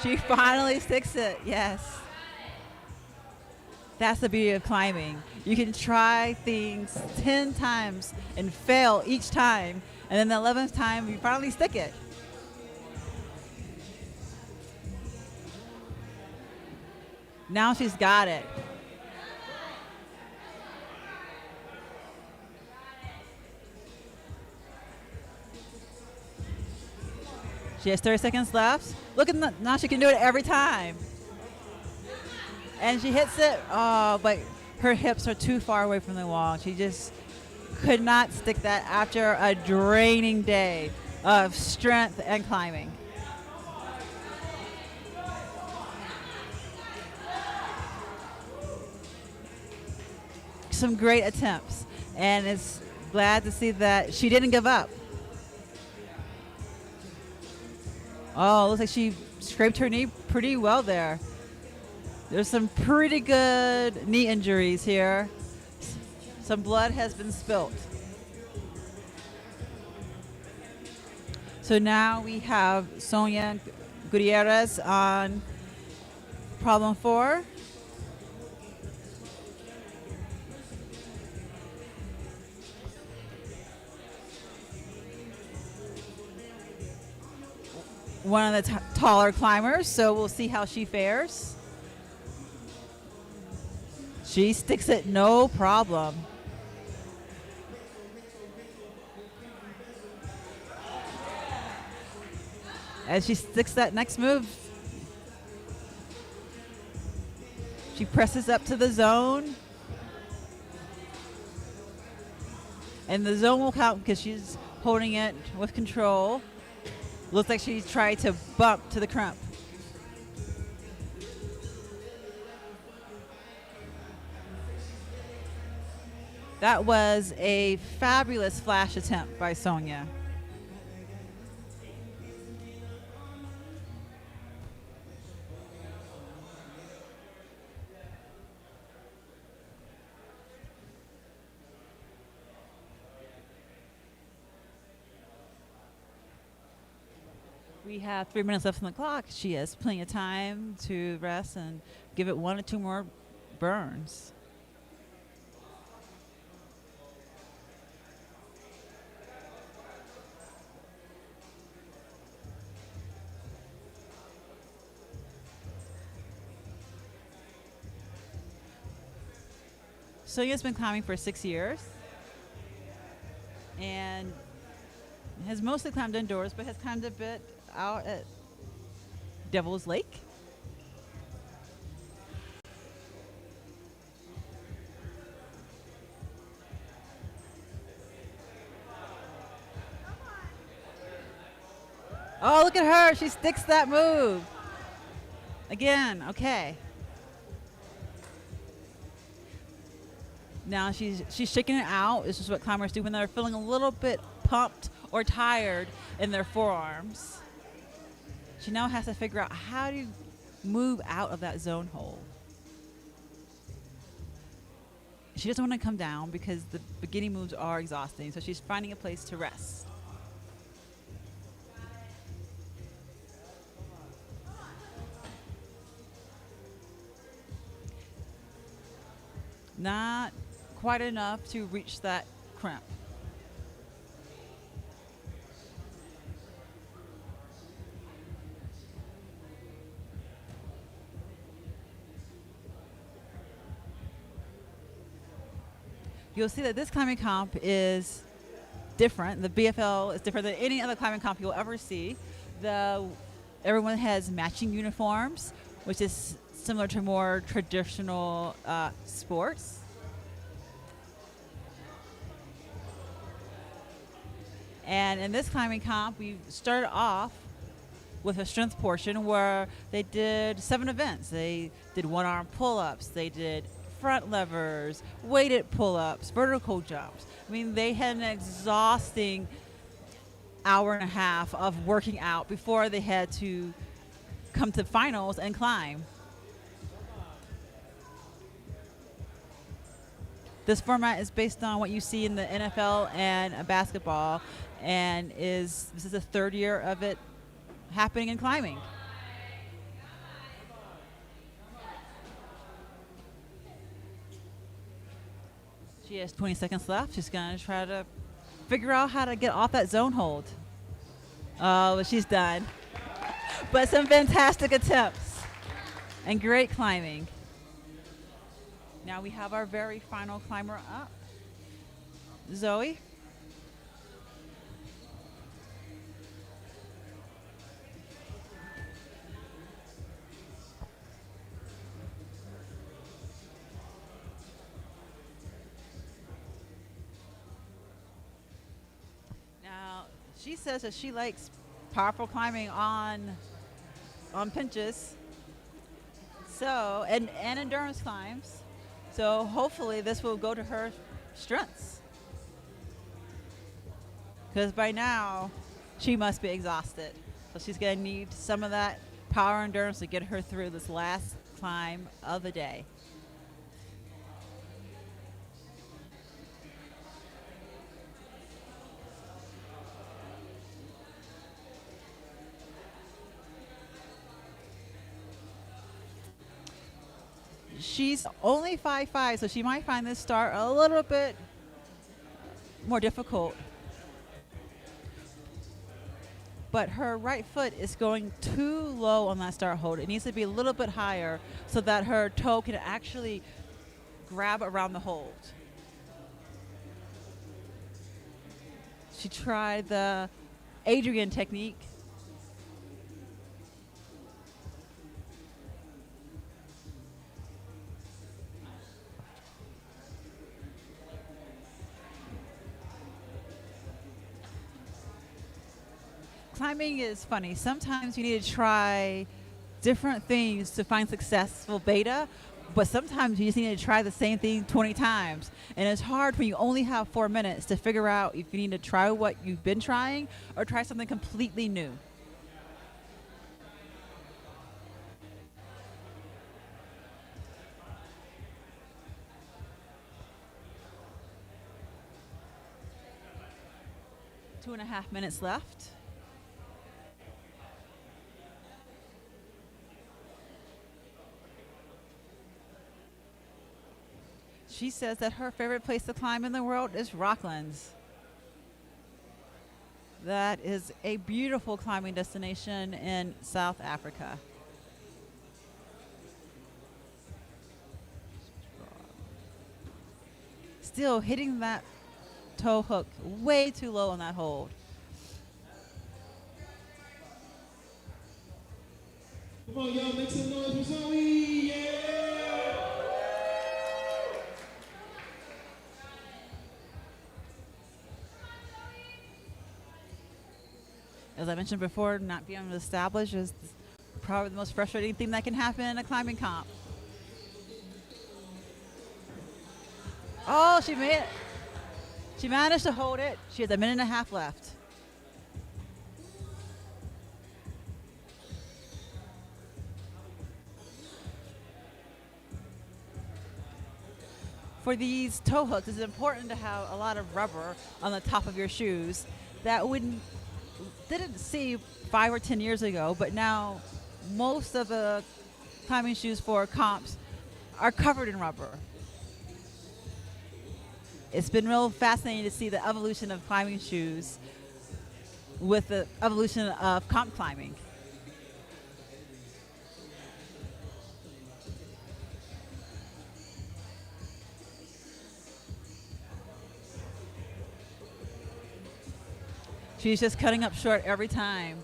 She finally sticks it, yes. That's the beauty of climbing. You can try things 10 times and fail each time, and then the 11th time you finally stick it. Now she's got it. She has 30 seconds left. Look at that. Now she can do it every time. And she hits it. Oh, but her hips are too far away from the wall. She just could not stick that after a draining day of strength and climbing. Some great attempts. And it's glad to see that she didn't give up. Oh, looks like she scraped her knee pretty well there. There's some pretty good knee injuries here. Some blood has been spilt. So now we have Sonia Gutierrez on problem 4. One of the taller climbers, so we'll see how she fares. She sticks it no problem. As she sticks that next move, she presses up to the zone. And the zone will count because she's holding it with control. Looks like she tried to bump to the crump. That was a fabulous flash attempt by Sonia. We have 3 minutes left on the clock. She has plenty of time to rest and give it 1 or 2 more burns. Sonia's been climbing for 6 years and has mostly climbed indoors, but has climbed a bit out at Devil's Lake. Oh, look at her. She sticks that move. Again, okay. Now she's shaking it out. This is what climbers do when they're feeling a little bit pumped or tired in their forearms. She now has to figure out how to move out of that zone hold. She doesn't want to come down because the beginning moves are exhausting, so she's finding a place to rest. Not quite enough to reach that crimp. You'll see that this climbing comp is different. The BFL is different than any other climbing comp you'll ever see. Everyone has matching uniforms, which is similar to more traditional sports. And in this climbing comp, we started off with a strength portion where they did 7 events. They did 1-arm pull-ups. They did front levers, weighted pull-ups, vertical jumps. I mean, they had an exhausting hour and a half of working out before they had to come to finals and climb. This format is based on what you see in the NFL and basketball, and this is the 3rd year of it happening in climbing. She has 20 seconds left. She's going to try to figure out how to get off that zone hold. Oh, she's done. But some fantastic attempts and great climbing. Now we have our very final climber up. Zoe. Now, she says that she likes powerful climbing on pinches. So, and endurance climbs. So hopefully this will go to her strengths. Because by now, she must be exhausted. So she's going to need some of that power endurance to get her through this last climb of the day. She's only 5'5", so she might find this start a little bit more difficult. But her right foot is going too low on that start hold. It needs to be a little bit higher so that her toe can actually grab around the hold. She tried the Adrian technique. Climbing is funny. Sometimes you need to try different things to find successful beta, but sometimes you just need to try the same thing 20 times. And it's hard when you only have 4 minutes to figure out if you need to try what you've been trying or try something completely new. Two and a half minutes left. she says that her favorite place to climb in the world is Rocklands. That is a beautiful climbing destination in South Africa. Still hitting that toe hook way too low on that hold. Come on, y'all, make some noise for Zoe! Yeah! As I mentioned before, not being able to establish is probably the most frustrating thing that can happen in a climbing comp. Oh, she made it. She managed to hold it. She has a minute and a half left. For these toe hooks, it's important to have a lot of rubber on the top of your shoes. That didn't see 5 or 10 years ago, but now most of the climbing shoes for comps are covered in rubber. It's been real fascinating to see the evolution of climbing shoes with the evolution of comp climbing. She's just cutting up short every time.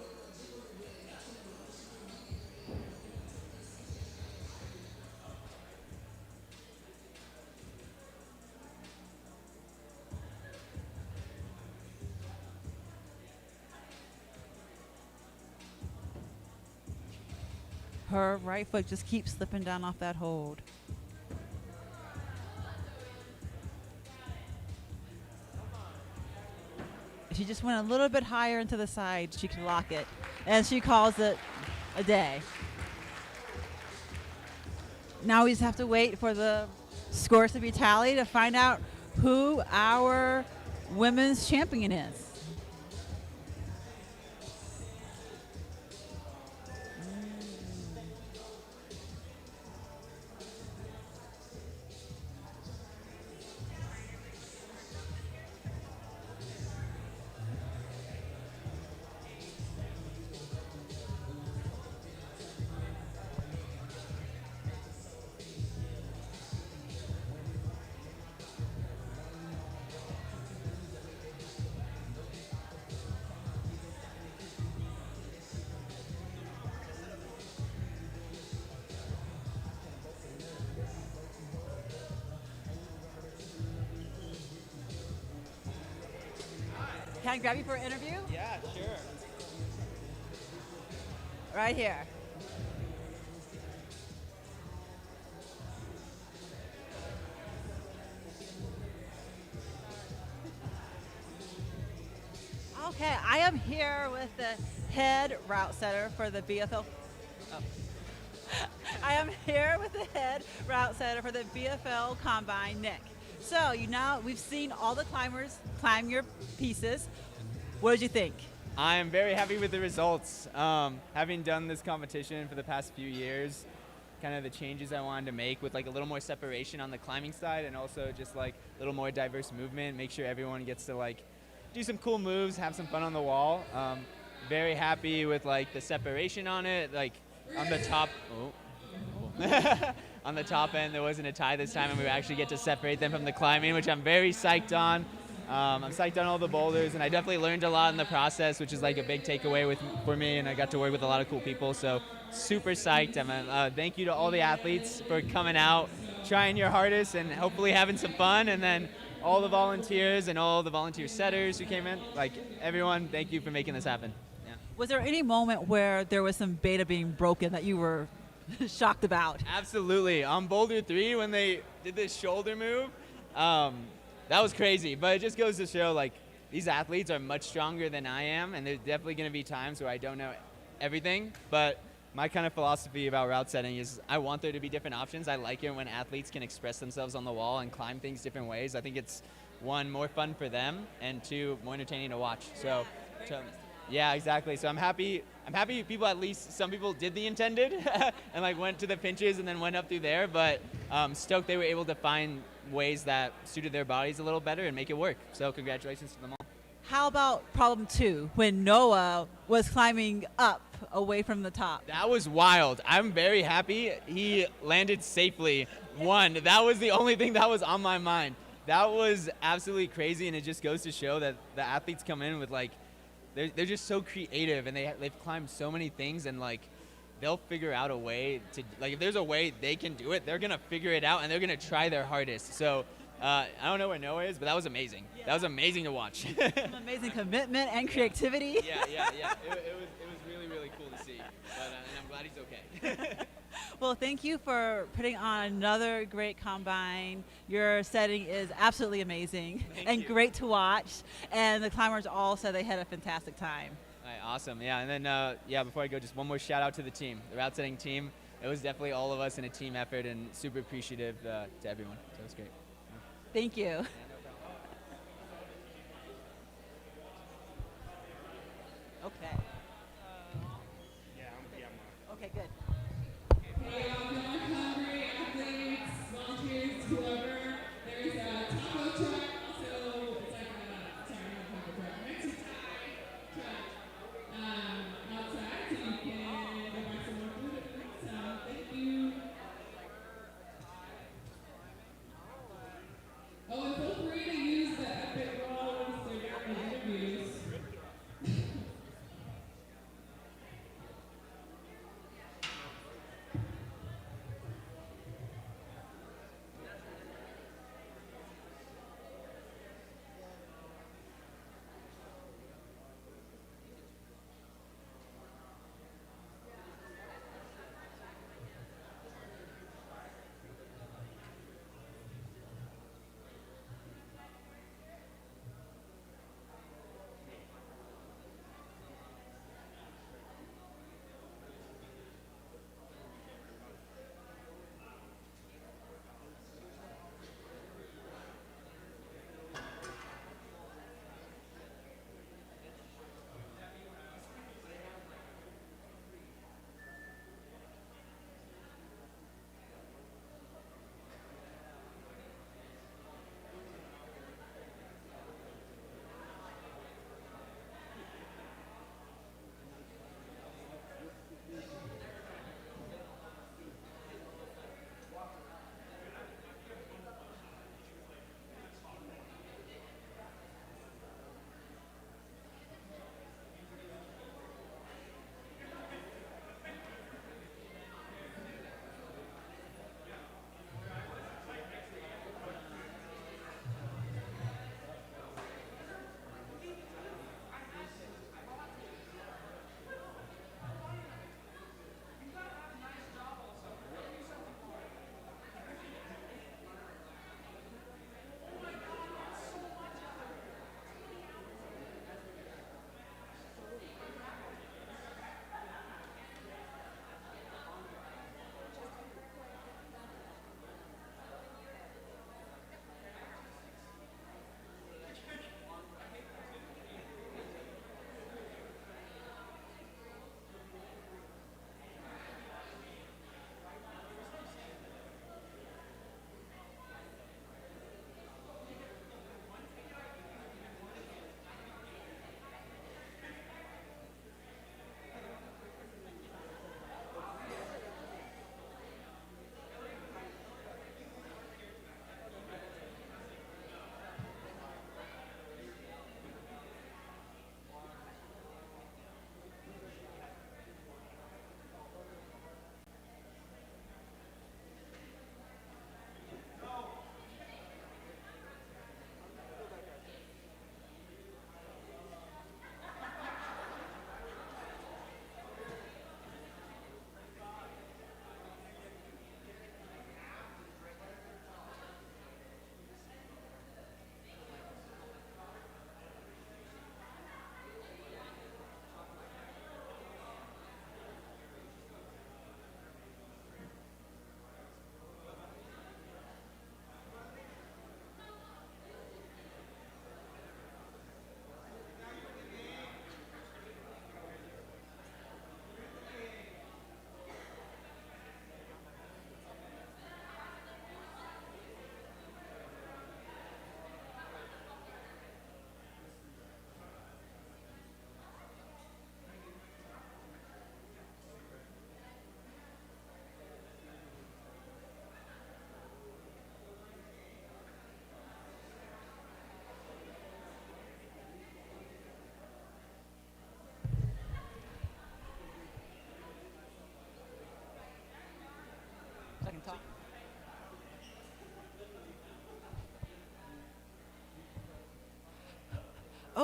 Her right foot just keeps slipping down off that hold. If she just went a little bit higher into the side, she could lock it. And she calls it a day. Now we just have to wait for the scores to be tallied to find out who our women's champion is. Can I grab you for an interview? Yeah, sure. Right here. Okay, I am here with the head route setter for the BFL. Oh. I am here with the head route setter for the BFL Combine, Nick. So we've seen all the climbers climb your pieces. What did you think? I am very happy with the results. Having done this competition for the past few years, kind of the changes I wanted to make with like a little more separation on the climbing side and also just like a little more diverse movement, make sure everyone gets to like do some cool moves, have some fun on the wall. Very happy with like the separation on it, like on the top. On the top end, there wasn't a tie this time, and we actually get to separate them from the climbing, which I'm very psyched on. I'm psyched on all the boulders, and I definitely learned a lot in the process, which is like a big takeaway for me, and I got to work with a lot of cool people, so super psyched. Thank you to all the athletes for coming out, trying your hardest, and hopefully having some fun, and then all the volunteers and all the volunteer setters who came in, like everyone, thank you for making this happen. Yeah. Was there any moment where there was some beta being broken that you were shocked about? Absolutely. On Boulder 3, when they did this shoulder move, that was crazy. But it just goes to show, like, these athletes are much stronger than I am, and there's definitely going to be times where I don't know everything. But my kind of philosophy about route setting is I want there to be different options. I like it when athletes can express themselves on the wall and climb things different ways. I think it's, one, more fun for them, and two, more entertaining to watch. So, yeah, exactly. So I'm happy people, at least some people did the intended and like went to the pinches and then went up through there. But stoked they were able to find ways that suited their bodies a little better and make it work. So congratulations to them all. How about problem 2, when Noah was climbing up away from the top? That was wild. I'm very happy he landed safely. That was the only thing that was on my mind. That was absolutely crazy, and it just goes to show that the athletes come in with, like, they're just so creative, and they've climbed so many things, and, like, they'll figure out a way to, like, if there's a way they can do it, they're going to figure it out, and they're going to try their hardest. So I don't know where Noah is, but that was amazing. Yeah. That was amazing to watch. Some amazing commitment and creativity. Yeah. It was really, really cool to see. But and I'm glad he's okay. Well, thank you for putting on another great combine. Your setting is absolutely amazing and great to watch. And the climbers all said they had a fantastic time. All right, awesome. Yeah, and then before I go, just one more shout out to the team, the route setting team. It was definitely all of us in a team effort, and super appreciative to everyone. So it was great. Thank you. Okay. Okay, good. Hey, hungry athletes, volunteers, whoever. There's a taco truck, so it's like a taco truck, Mexican truck outside, so you can go buy some more food. So thank you. Oh, and both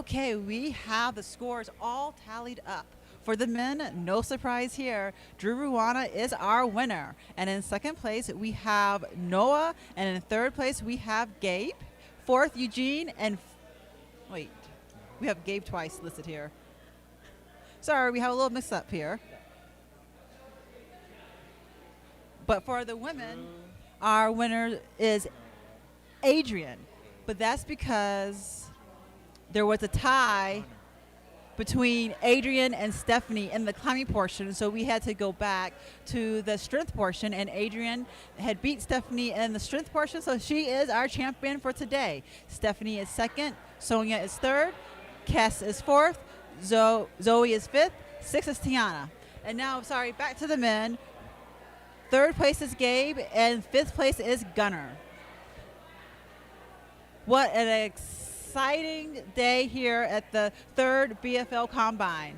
Okay, we have the scores all tallied up. For the men, no surprise here, Drew Ruana is our winner. And in second place, we have Noah. And in third place, we have Gabe. Fourth, Eugene. And wait, we have Gabe twice listed here. Sorry, we have a little mix up here. But for the women, our winner is Adrian. But that's because there was a tie between Adrian and Stephanie in the climbing portion, so we had to go back to the strength portion, and Adrian had beat Stephanie in the strength portion, so she is our champion for today. Stephanie is second, Sonia is third, Cass is fourth, Zoe is fifth, sixth is Tiana. And now, sorry, back to the men. Third place is Gabe, and fifth place is Gunnar. What an exciting day here at the third BFL Combine.